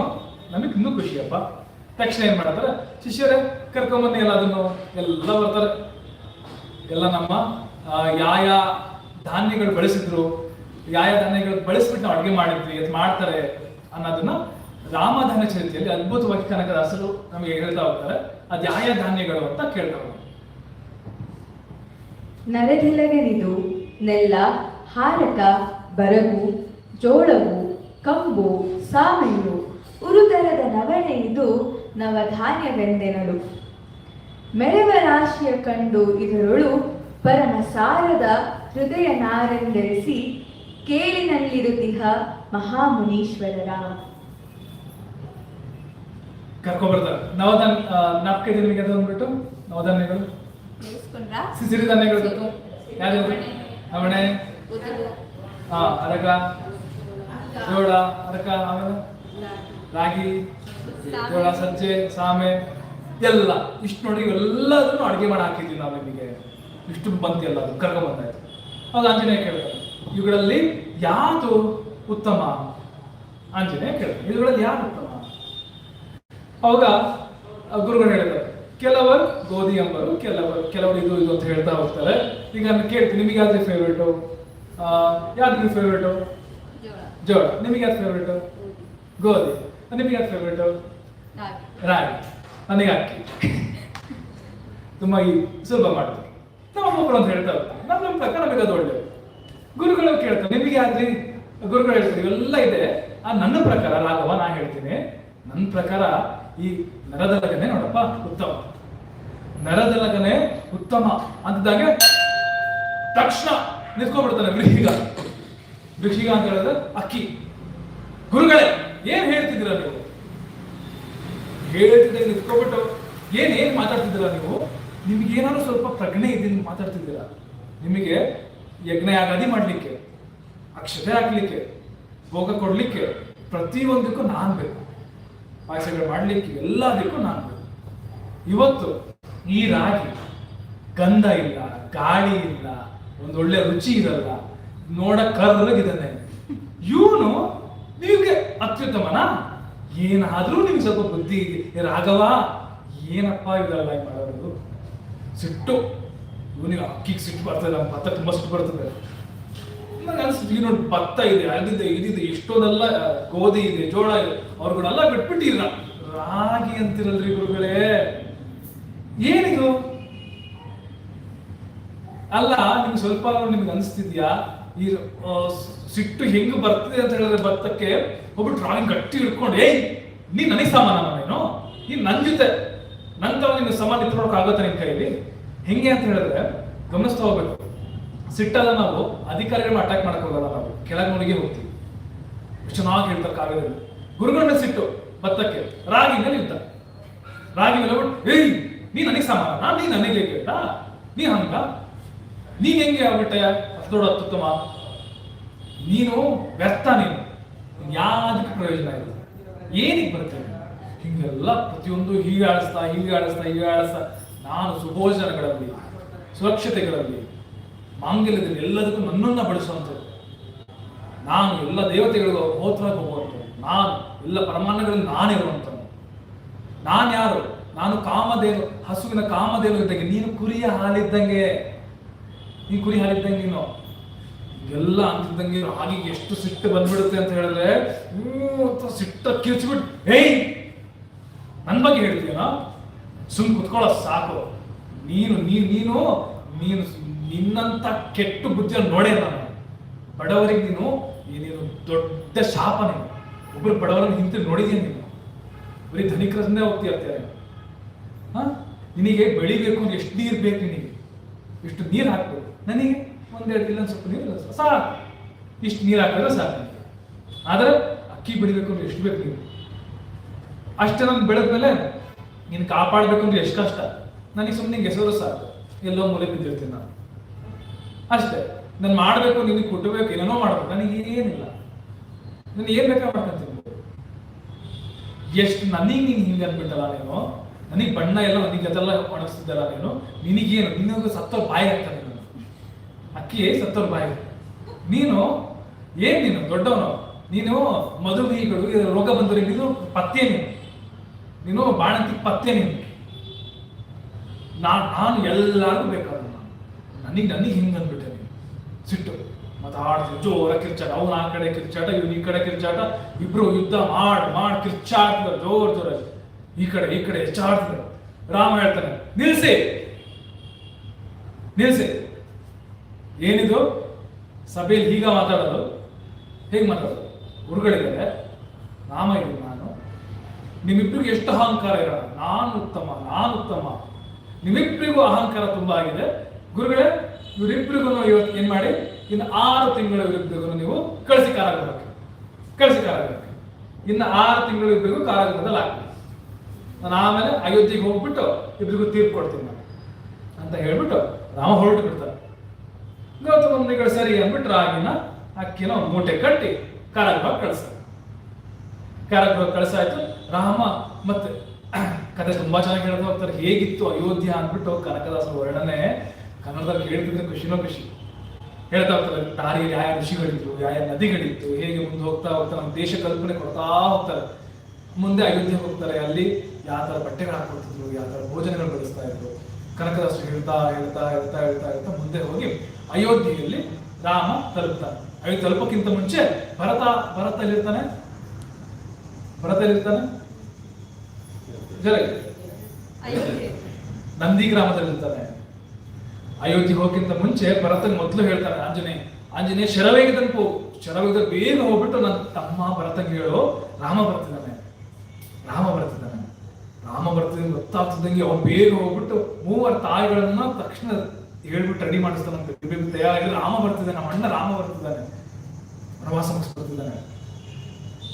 ನಮಗೆ ಇನ್ನೂ ಖುಷಿಯಪ್ಪ. ತಕ್ಷಣ ಏನ್ ಮಾಡ್ತಾರೆ, ಶಿಷ್ಯರೇ ಕರ್ಕೊಂಬನ್ನಿ ಎಲ್ಲದನ್ನು. ಎಲ್ಲ ಬರ್ತಾರೆ. ಎಲ್ಲ ನಮ್ಮ ಯಾವ ಧಾನ್ಯಗಳು ಬಳಸಿದ್ರು, ಯಾವ ಧಾನ್ಯಗಳು ಬಳಸ್ಬಿಟ್ಟು ನಾವು ಅಡುಗೆ ಮಾಡಿದ್ವಿ, ಅದು ಮಾಡ್ತಾರೆ ಅನ್ನೋದನ್ನ ರಾಮಧಾನ್ಯ ಚರಿತೆಯಲ್ಲಿ ಅದ್ಭುತವಾಗಿ ಕನಕದಾಸರು ನಮಗೆ ಹೇಳ್ತಾ ಹೋಗ್ತಾರೆ. ಅದು ಯಾವ ಧಾನ್ಯಗಳು ಅಂತ ಕೇಳ್ತಾ ಹೋಗ್ತಾರೆ. ನರೆದಿಲಗನಿದು ನೆಲ್ಲ, ಹಾರಕ, ಬರಗು, ಜೋಳವು, ಕಂಬು, ಸಾಮೆಯು, ಉರುದರದ ನವಣೆ ಇದು ನವಧಾನ್ಯವೆಂದೆನಳು. ಮೆರವ ರಾಶಿಯ ಕಂಡು ಇದರೊಳು ಪರಮ ಸಾರದ ಹೃದಯ ನಾರೆಂದೆರಿಸಿ ಕೇಳಿನಲ್ಲಿರುತ್ತಿಹ ಮಹಾಮುನೀಶ್ವರರ. ಕರ್ಕೊಂಡ್ಬರ್ತಾರೆ. ನಾಪಕ ನಿಮಗೆ ಅದು ಅಂದ್ಬಿಟ್ಟು ನವಧಾನ್ಯಗಳು, ಸಿರಿಧಾನ್ಯಗಳು ಯಾವ್ದು? ನವಣೆ, ಅರಗ, ಜೋಳ, ಅರಕ, ಆಮೇಲೆ ರಾಗಿ, ಜೋಳ, ಸಜ್ಜೆ, ಸಾಮೆ ಎಲ್ಲ ಇಷ್ಟು ನೋಡಿ ಎಲ್ಲದನ್ನು ಅಡುಗೆ ಮಾಡಿ ಹಾಕಿದ್ವಿ ನಾವು ನಿಮಗೆ. ಇಷ್ಟು ಬಂತು ಎಲ್ಲ ಕರ್ಕೊಂಡ್ ಬಂದಾಯ್ತು. ಅವಾಗ ಆಂಜನೇಯ ಕೇಳ್ತಾರೆ, ಇವುಗಳಲ್ಲಿ ಯಾವುದು ಉತ್ತಮ? ಆಂಜನೇಯ ಕೇಳ್ತಾರೆ, ಇವುಗಳಲ್ಲಿ ಯಾರು ಉತ್ತಮ? ಅವಾಗ ಗುರುಗಳು ಹೇಳ್ತಾರೆ, ಕೆಲವರು ಗೋಧಿ ಅಂಬರು, ಕೆಲವರು ಇದು ಅಂತ ಹೇಳ್ತಾ ಹೋಗ್ತಾರೆ. ಈಗ ನಾನು ಕೇಳ್ತೀನಿ, ನಿಮಗೆ ಯಾವ್ದು ಫೇವ್ರೇಟು? ಯಾವ್ದು ಫೇವ್ರೇಟು? ಜೋಳ. ನಿಮಗೆ ಯಾವ್ದು ಫೇವ್ರೇಟು? ಗೋಧಿ. ನಿಮಗೆ ಯಾವ್ದು ಫೇವ್ರೇಟು? ರಾಗಿ. ನನಗೆ ಅಕ್ಕಿ. ತುಂಬಾ ಸುಲಭ ಮಾಡ್ತೀವಿ ನಾವು ಒಬ್ಬರು ಅಂತ ಹೇಳ್ತಾ ಹೋಗ್ತೀವಿ. ನಮ್ಮ ಪ್ರಕಾರ ನಮಗೆ ಅದು ಒಳ್ಳೆಯದು. ಗುರುಗಳು ಕೇಳ್ತಾರೆ, ನಿಮಗೆ ಯಾವ್ದ್ರಿ? ಗುರುಗಳು ಹೇಳ್ತಾರೆ, ಇವೆಲ್ಲ ಇದೆ. ನನ್ನ ಪ್ರಕಾರ ರಾಘವ, ನಾ ಹೇಳ್ತೀನಿ, ನನ್ನ ಪ್ರಕಾರ ಈ ನರದಲಗನೆ ನೋಡಪ್ಪ ಉತ್ತಮ. ನರದಲಗನೆ ಉತ್ತಮ ಅಂತಿದ್ದಾಗೆ ತಕ್ಷಣ ನಿಂತ್ಕೊಂಡ್ಬಿಡ್ತಾನೆ ಗೃಹಿಗ ಅಂತ ಹೇಳಿದ್ರೆ ಅಕ್ಕಿ. ಗುರುಗಳೇ ಏನ್ ಹೇಳ್ತಿದ್ದೀರ ನೀವು? ಹೇಳ್ತಿದ್ದಾಗ ನಿಂತ್ಕೊಂಡ್ಬಿಟ್ಟು ಏನ್ ಮಾತಾಡ್ತಿದ್ದೀರಾ ನೀವು? ನಿಮ್ಗೆ ಏನಾದ್ರು ಸ್ವಲ್ಪ ಪ್ರಜ್ಞೆ ಇದನ್ನು ಮಾತಾಡ್ತಿದ್ದೀರಾ? ನಿಮಗೆ ಯಜ್ಞ ಯಾಗಾದಿ ಮಾಡ್ಲಿಕ್ಕೆ, ಅಕ್ಷತೆ ಹಾಕ್ಲಿಕ್ಕೆ, ಭೋಗ ಕೊಡ್ಲಿಕ್ಕೆ, ಪ್ರತಿಯೊಂದಕ್ಕೂ ನಾನ್ ಬೇಕು. ಪಾಯಸಗಳು ಮಾಡ್ಲಿಕ್ಕೆ ಎಲ್ಲದಕ್ಕೂ ನಾನು ಬೇಕು. ಇವತ್ತು ಈ ರಾಗಿ ಗಂಧ ಇಲ್ಲ, ಗಾಳಿ ಇಲ್ಲ, ಒಂದೊಳ್ಳೆ ರುಚಿ ಇರಲ್ಲ, ನೋಡ ಕರ್ರಗಿದ್ದಾನೆ. ಇವನು ನಿಮಗೆ ಅತ್ಯುತ್ತಮನ? ಏನಾದ್ರೂ ನಿಮ್ಗೆ ಸ್ವಲ್ಪ ಬುದ್ಧಿ ರಾಘವ, ಏನಪ್ಪ ಇದೆಲ್ಲ ಮಾಡೋದು? ಸಿಟ್ಟು. ಇವನಿಗೆ ಅಕ್ಕಿಗೆ ಸಿಟ್ಟು ಬರ್ತದೆ, ನಮ್ಮ ಭತ್ತ ತುಂಬಾ ಸಿಟ್ಟು ಬರ್ತದೆ. ನನಗೆ ಅನ್ಸುತ್ತೆ, ಈಗ ನೋಡಿ ಭತ್ತ ಇದೆ, ಅದಿದೆ, ಇದಿದೆ, ಎಷ್ಟೊಂದೆಲ್ಲ ಗೋಧಿ ಇದೆ, ಜೋಳ ಇದೆ, ಅವ್ರುಗಳೆಲ್ಲ ಬಿಟ್ಬಿಟ್ಟಿರ ರಾಗಿ ಅಂತಿರಲ್ರಿ ಗುರುಗಳೇ. ಏನಿದು? ಅಲ್ಲ, ನಿಮ್ಗೆ ಸ್ವಲ್ಪ ನಿಮ್ಗೆ ಅನಿಸ್ತಿದ್ಯಾ ಈ ಸಿಟ್ಟು ಹೆಂಗ್ ಬರ್ತದೆ ಅಂತ ಹೇಳಿದ್ರೆ ಭತ್ತಕ್ಕೆ ಒಬ್ಬಟ್ಟು ರಾಗಿ ಗಟ್ಟಿ ಹಿಡ್ಕೊಂಡು, ಏಯ್ ನೀನ್ ನನಗೆ ಸಮಾನ, ನೀನು ನೀನ್ ನನ್ ಜೊತೆ ನಂತರ ನಿನ್ನ ಸಮಾನ ನಿಂತ್ಕೊಳಕ್ ಆಗತ್ತೆ ನಿನ್ ಕೈಯಲ್ಲಿ? ಹೆಂಗೆ ಅಂತ ಹೇಳಿದ್ರೆ ಗಮನಿಸ್ತಾ ಹೋಗ್ಬೇಕು. ಸಿಟ್ಟಾದ ನಾವು ಅಧಿಕಾರಿಗಳನ್ನ ಅಟ್ಯಾಕ್ ಮಾಡಕ್ ಹೋಗಲ್ಲ, ನಾವು ಕೆಳಗೆ ನೋಡಿಗೆ ಹೋಗ್ತೀವಿ. ಎಷ್ಟು ಚೆನ್ನಾಗಿ ಹೇಳ್ತಾರೆ ಕಾವ್ಯದಲ್ಲಿ, ಗುರುಗಳ ಮೇಲೆ ಸಿಟ್ಟು ಭತ್ತಕ್ಕೆ ರಾಗಿ ಮೇಲೆ ಇದ್ದ, ರಾಗಿ ಮೇಲೆ ಬಿಟ್ಟು ಏಯ್ ನೀ ನನಗೆ ಸಮಾನ, ನೀ ನನಗೆ ಕೇಳ, ನೀ ಹಂಗ, ನೀನ್ ಹೆಂಗೆ ಆಗ್ಬಿಟ್ಟೆ ದೊಡ್ಡ ಅತ್ಯುತ್ತಮ, ನೀನು ವ್ಯರ್ಥ, ನೀನು ಯಾವ್ದಕ್ಕೆ ಪ್ರಯೋಜನ ಇಲ್ಲ, ಏನಿಗೆ ಬರ್ತೇನೆ ಹಿಂಗೆಲ್ಲ ಪ್ರತಿಯೊಂದು ಹೀಗೆ ಆಡಿಸ್ತಾ ನಾನು ಸುಭೋಜನಗಳಲ್ಲಿ, ಸುರಕ್ಷತೆಗಳಲ್ಲಿ, ಮಾಂಗಲ್ಯದಲ್ಲಿ ಎಲ್ಲದಕ್ಕೂ ನನ್ನನ್ನ ಬಳಸುವಂಥದ್ದು, ನಾನು ಎಲ್ಲ ದೇವತೆಗಳಿಗೂ ಹೋತ್ರ ಹೋಗುವಂಥದ್ದು, ನಾನು ಎಲ್ಲ ಪರಮಾನ್ನಗಳಲ್ಲಿ ನಾನಿರುವಂಥದ್ದು, ನಾನು ಯಾರು, ನಾನು ಕಾಮಧೇನು, ಹಸುವಿನ ಕಾಮಧೇನು ಇದ್ದಂಗೆ, ನೀನು ಕುರಿಯ ಹಾಲಿದ್ದಂಗೆ, ನೀನು ಕುರಿ ಹಾಲಿದ್ದಂಗೆ, ನೀನು ಎಲ್ಲ ಅಂತಿದ್ದಂಗೆ ರಾಗಿ ಎಷ್ಟು ಸಿಟ್ಟು ಬಂದ್ಬಿಡುತ್ತೆ ಅಂತ ಹೇಳಿದ್ರೆ ಸಿಟ್ಟ ಕಿರ್ಚ್ಬಿಟ್ಟು ಏಯ್ ನನ್ನ ಬಗ್ಗೆ ಹೇಳ್ತೀಯನೋ, ಸುಮ್ ಕುತ್ಕೊಳ್ಳೋ ಸಾಕು, ನೀನು ನೀನು ನೀನು ನೀನು ನಿನ್ನಂತ ಕೆಟ್ಟ ಬುದ್ಧಿಯನ್ನು ನೋಡೇ ನಾನು, ಬಡವರಿಗೆ ನೀನು ದೊಡ್ಡ ಶಾಪ, ನೀನು ಒಬ್ಬರು ಬಡವರನ್ನು ಹಿಂತಿರುಗಿ ನೋಡಿದೀಯ, ನೀನು ಬರೀ ಧನಿಕರನ್ನೇ ಹೋಗ್ತೀಯ. ನಿನಗೆ ಬೆಳಿಬೇಕು ಅಂದ್ರೆ ಎಷ್ಟು ನೀರು ಬೇಕು, ನಿನಗೆ ಇಷ್ಟು ನೀರು ಹಾಕ್ಬೇಕು, ನನಗೆ ಒಂದೆರಡು ಇಲ್ಲ ಸ್ವಲ್ಪ ನೀರು ಸಾಕು, ಇಷ್ಟು ನೀರು ಹಾಕಿದ್ರೆ ಸಾಕು. ಆದ್ರೆ ಅಕ್ಕಿ ಬೆಳಿಬೇಕು ಅಂದ್ರೆ ಎಷ್ಟು ಬೇಕು ನೀರು, ಅಷ್ಟೇ ನಾನು ಬೆಳೆದ್ಮೇಲೆ ನೀನು ಕಾಪಾಡಬೇಕು ಅಂದ್ರೆ ಎಷ್ಟು ಕಷ್ಟ, ನನಗೆ ಸುಮ್ಮನೆ ಹೆಸರು ಸಾಕು, ಎಲ್ಲೋ ಮೂಲೆ ಬಿದ್ದಿರ್ತೀನಿ ನಾನು ಅಷ್ಟೇ. ನಾನು ಮಾಡಬೇಕು, ನಿನಗೆ ಕೊಟ್ಟಬೇಕು, ಏನೇನೋ ಮಾಡ್ಬೇಕು, ನನಗೆ ಏನಿಲ್ಲ, ನಾನು ಏನ್ ಬೇಕಾ ಮಾಡ್ಕೊಂತೀನಿ. ಎಷ್ಟು ನನಗೆ ನೀನು ಹಿಂಗೆ ಅನ್ಬಿಟ್ಟಲ್ಲ, ನೀನು ನನಗೆ ಬಣ್ಣ ಎಲ್ಲ ನನಗೆ ಅದೆಲ್ಲ ಒಣಗಿಸ್ತಿದ್ದಲ್ಲ, ನೀನು ನಿನಗೇನು, ನಿನಗೆ ಸತ್ತೋರ್ ಬಾಯಿ ಆಗ್ತಾನೆ, ನೀನು ಅಕ್ಕಿ ಸತ್ತೋರ್ ಬಾಯಿ, ನೀನು ಏನ್ ನೀನು ದೊಡ್ಡವನು, ನೀನು ಮಧುಮೇಹಿಗಳು ರೋಗ ಬಂದವರಿಗೆ ನೀನು ಪಥ್ಯ, ನೀನು ಬಾಣಂತಿ ಪಥ್ಯ, ನಾನು ಎಲ್ಲರಿಗೂ ಬೇಕಾದ, ನನಗೆ ಹಿಂಗೆ ಅಂದ್ಬಿಟ್ಟೆ, ನೀನು ಸಿಟ್ಟು ಮಾತಾಡ್ತೀವಿ, ಜೋರ ಕಿರ್ಚಾಟ, ಅವನು ಆ ಕಡೆ ಕಿರ್ಚಾಟ, ಇವನು ಈ ಕಡೆ ಕಿರ್ಚಾಟ, ಇಬ್ರು ಯುದ್ಧ ಮಾಡಿ ಕಿರ್ಚಾಡ್ತಾರೆ ಜೋರ, ಈ ಕಡೆ ಹೆಚ್ಚಾಡ್ತಾರೆ. ರಾಮ ಹೇಳ್ತಾನೆ ನಿಲ್ಸಿ, ಏನಿದು ಸಭೆಯಲ್ಲಿ ಹೀಗ ಮಾತಾಡೋದು, ಹೇಗೆ ಮಾತಾಡೋದು, ಗುರುಗಳಿದ್ದಾರೆ, ರಾಮ ಇದ್ದೀನಿ ನಾನು, ನಿಮ್ಮಿಬ್ಬರಿಗೂ ಎಷ್ಟು ಅಹಂಕಾರ ಇರೋಣ, ನಾನು ಉತ್ತಮ, ನಿಮ್ಮಿಬ್ಬರಿಗೂ ಅಹಂಕಾರ ತುಂಬಾ ಆಗಿದೆ ಗುರುಗಳೇ, ಇವರಿಬ್ಬರಿಗೂ ಇವತ್ತು ಏನ್ ಮಾಡಿ, ಇನ್ನು 6 ತಿಂಗಳ ಇಬ್ಬರಿಗೂ ನೀವು ಕಳಿಸಿ ಕಾರಾಗೃಹಕ್ಕೆ, ಇನ್ನು 6 ತಿಂಗಳು ಇಬ್ಬರಿಗೂ ಕಾರಾಗೃಹದಲ್ಲಿ ಹಾಕಿ, ನಾನು ಆಮೇಲೆ ಅಯೋಧ್ಯೆಗೆ ಹೋಗ್ಬಿಟ್ಟು ಇಬ್ಬರಿಗೂ ತೀರ್ಪು ಕೊಡ್ತೀನಿ ನಾನು ಅಂತ ಹೇಳ್ಬಿಟ್ಟು ರಾಮ ಹೊರಟು ಬಿಡ್ತಾರೆ. ಗೌತಮ ಮುನಿಗಳು ಸರಿ ಅಂದ್ಬಿಟ್ಟು ರಾಗಿನ ಅಕ್ಕಿನ ಒಂದು ಮೂಟೆ ಕಟ್ಟಿ ಕಾರಾಗೃಹ ಕಳಿಸಾಯ್ತು. ರಾಮ ಮತ್ತೆ ಕಥೆ ತುಂಬಾ ಚೆನ್ನಾಗಿ ಹೇಳ್ತಾ ಹೋಗ್ತಾರೆ, ಹೇಗಿತ್ತು ಅಯೋಧ್ಯ ಅಂದ್ಬಿಟ್ಟು ಕನಕದಾಸರ ವರ್ಣನೆ ಕನ್ನಡದಲ್ಲಿ ಹೇಳ್ತಿದ್ರೆ ಖುಷಿ ಹೇಳ್ತಾ ಹೋಗ್ತಾರೆ. ದಾರಿಯಲ್ಲಿ ಯಾವ ಋಷಿಗಳಿದ್ರು, ಯಾವ ನದಿಗಳಿತ್ತು, ಹೇಗೆ ಮುಂದೆ ಹೋಗ್ತಾ ನಮ್ಮ ದೇಶ ಕಲ್ಪನೆ ಕೊಡ್ತಾ ಹೋಗ್ತಾರೆ. ಮುಂದೆ ಅಯೋಧ್ಯೆ ಹೋಗ್ತಾರೆ, ಅಲ್ಲಿ ಯಾವ ತರ ಬಟ್ಟೆಗಳು ಹಾಕೊಳ್ತಿದ್ರು, ಯಾವ ತರ ಭೋಜನಗಳು ಬಡಿಸ್ತಾ ಇದ್ರು, ಕನಕದಾಸರು ಹೇಳ್ತಾ ಮುಂದೆ ಹೋಗಿ ಅಯೋಧ್ಯೆಯಲ್ಲಿ ರಾಮ ತಲುಪ್ತಾನೆ. ಅಯೋಧ್ಯೆ ತಲುಪಕ್ಕಿಂತ ಮುಂಚೆ ಭರತ ಎಲ್ಲಿರ್ತಾನೆ ನಂದಿ ಗ್ರಾಮದಲ್ಲಿರ್ತಾನೆ. ಅಯೋಧ್ಯೆ ಹೋಗಿಂತ ಮುಂಚೆ ಭರತನ್ ಮೊದಲು ಹೇಳ್ತಾನೆ ಆಂಜನೇಯ ಶರವೇಗದಲ್ಲಿ ಬೇಗ ಹೋಗ್ಬಿಟ್ಟು ನನ್ನ ತಮ್ಮ ಭರತಂಗೆ ಹೇಳು, ರಾಮ ಬರ್ತಿದ್ದಾನೆ ಗೊತ್ತಾಗ್ತಿದ್ದಂಗೆ ಅವ್ನು ಬೇಗ ಹೋಗ್ಬಿಟ್ಟು 3 ತಾಯಿಗಳನ್ನ ತಕ್ಷಣ ಹೇಳ್ಬಿಟ್ಟು ರೆಡಿ ಮಾಡಿಸ್ತಾನಂತೆ, ತಯಾರಾಗಿ ರಾಮ ಬರ್ತಿದ್ದಾನೆ, ನಮ್ಮ ಅಣ್ಣ ರಾಮ ಬರ್ತಿದ್ದಾನೆ, ವನವಾಸ ಬರ್ತಿದ್ದಾನೆ.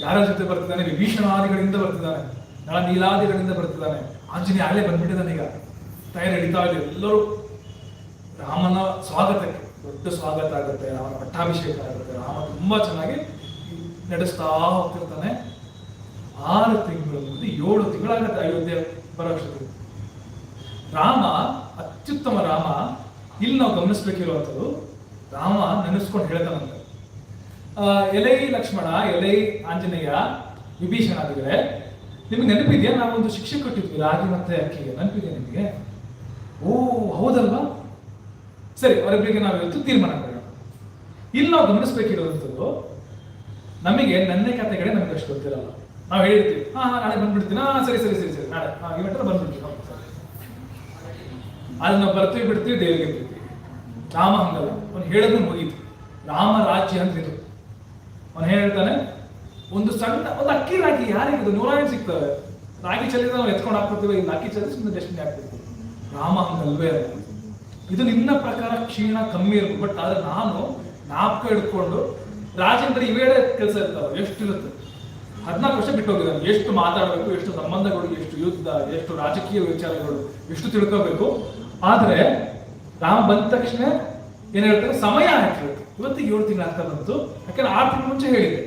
ಯಾರ ಜೊತೆ ಬರ್ತಿದ್ದಾನೆ? ವಿಭೀಷಣಾದಿಗಳಿಂದ ಬರ್ತಿದ್ದಾನೆ, ನಳ ನೀಲಾದಿಗಳಿಂದ ಬರ್ತಿದ್ದಾನೆ. ಆಂಜನೇಯ ಅಲ್ಲೇ ಬಂದ್ಬಿಟ್ಟಿದ್ದಾನೆ, ಈಗ ತಯಾರಿ ನಡೀತಾ ಇದೆ. ಎಲ್ಲರೂ ರಾಮನ ಸ್ವಾಗತಕ್ಕೆ ದೊಡ್ಡ ಸ್ವಾಗತ ಆಗುತ್ತೆ, ರಾಮನ ಪಟ್ಟಾಭಿಷೇಕ ಆಗುತ್ತೆ. ರಾಮ ತುಂಬಾ ಚೆನ್ನಾಗಿ ನಡೆಸ್ತಾ ಹೋಗ್ತಿರ್ತಾನೆ. 6 ತಿಂಗಳು ಮುಗಿದು 7 ತಿಂಗಳಾಗತ್ತೆ ಅಯೋಧ್ಯೆ ಬರೋಷ್ಟೊತ್ತಿಗೆ. ರಾಮ ಅತ್ಯುತ್ತಮ ರಾಮ. ಇಲ್ಲಿ ನಾವು ಗಮನಿಸ್ಬೇಕಿರುವಂಥದ್ದು, ರಾಮ ನೆನೆಸ್ಕೊಂಡು ಹೇಳ್ತಾನಂತೆ, ಎಲೈ ಲಕ್ಷ್ಮಣ, ಎಲೈ ಆಂಜನೇಯ, ವಿಭೀಷಣಾದಿಗಳೇ, ನಿಮ್ಗೆ ನೆನಪಿದೆಯಾ ನಾವೊಂದು ಶಿಕ್ಷೆ ಕೊಟ್ಟಿದ್ವಿ ರಾಗಿ ಮತ್ತೆ ಅಕ್ಕಿಗೆ, ನೆನಪಿದೆಯಾ ನಿಮಗೆ? ಓ ಹೌದಲ್ವಾ, ಸರಿ, ಅವರಿಬ್ಬರಿಗೆ ನಾವು ಇವತ್ತು ತೀರ್ಮಾನ ಮಾಡೋಣ. ಇಲ್ಲಿ ನಾವು ಗಮನಿಸ್ಬೇಕಿರುವಂಥದ್ದು, ನಮಗೆ ನನ್ನ ಕಥೆಗಳೇ ನಮ್ಗೆ ಅಷ್ಟು ಗೊತ್ತಿರಲ್ಲ. ನಾವು ಹೇಳ್ತೀವಿ ನಾಳೆ ಬಂದ್ಬಿಡ್ತೀನಿ, ಸರಿ ನಾಳೆ ಇವತ್ತು ಬಂದ್ಬಿಡ್ತೀವಿ, ಅದನ್ನ ಬರ್ತೀವಿ ಬಿಡ್ತೀವಿ, ದೇವರಿಗೆ ಬಿಡ್ತೀವಿ. ರಾಮ ಹಂಗಲ್ಲ, ಅವ್ನು ಹೇಳಿದ್ರು ಮುಗೀತು. ರಾಮ ರಾಜ್ಯ ಅಂತ ಇದು. ಅವನು ಹೇಳ್ತಾನೆ, ಒಂದು ಅಕ್ಕಿ ರಾಗಿ ಯಾರಿಗಿದು 100 ಸಿಗ್ತವೆ, ರಾಗಿ ಚಲಿದ ನಾವು ಎತ್ಕೊಂಡು ಹಾಕ್ಬಿಡ್ತೀವಿ, ಇಲ್ಲಿ ಅಕ್ಕಿ ಚಲಿಸಿ ಸುಮ್ಮನೆ ಡೆಸ್ಟಿನಿ ಹಾಕ್ಬಿಡ್ತೀವಿ. ರಾಮ ಹಂಗಲ್ವೇ ಅಲ್ಲ. ಇದು ನಿನ್ನ ಪ್ರಕಾರ ಕ್ಷೀಣ ಕಮ್ಮಿ ಇರ್ಬೋದು, ಬಟ್ ಆದ್ರೆ ನಾನು ಜ್ಞಾಪಕ ಹಿಡ್ಕೊಂಡು ರಾಜೇಂದ್ರ ಇವೇಳೆ ಕೆಲಸ ಇರ್ತಾವ, ಎಷ್ಟಿರುತ್ತೆ. 14 ವರ್ಷ ಬಿಟ್ಟು ಹೋಗಿದ್ದಾನೆ. ಎಷ್ಟು ಮಾತಾಡಬೇಕು, ಎಷ್ಟು ಸಂಬಂಧಗಳು, ಎಷ್ಟು ಯುದ್ಧ, ಎಷ್ಟು ರಾಜಕೀಯ ವಿಚಾರಗಳು, ಎಷ್ಟು ತಿಳ್ಕೋಬೇಕು. ಆದ್ರೆ ರಾಮ ಬಂದ ತಕ್ಷಣ ಏನ್ ಹೇಳ್ತಾರೆ, ಸಮಯ ಆಯ್ತು, ಇವತ್ತಿಗೆ 7 ತಿಂಗಳು ಆಗ್ತಾ ಬಂತು, ಯಾಕಂದ್ರೆ 6 ತಿಂಗಳು ಮುಂಚೆ ಹೇಳಿದೆ,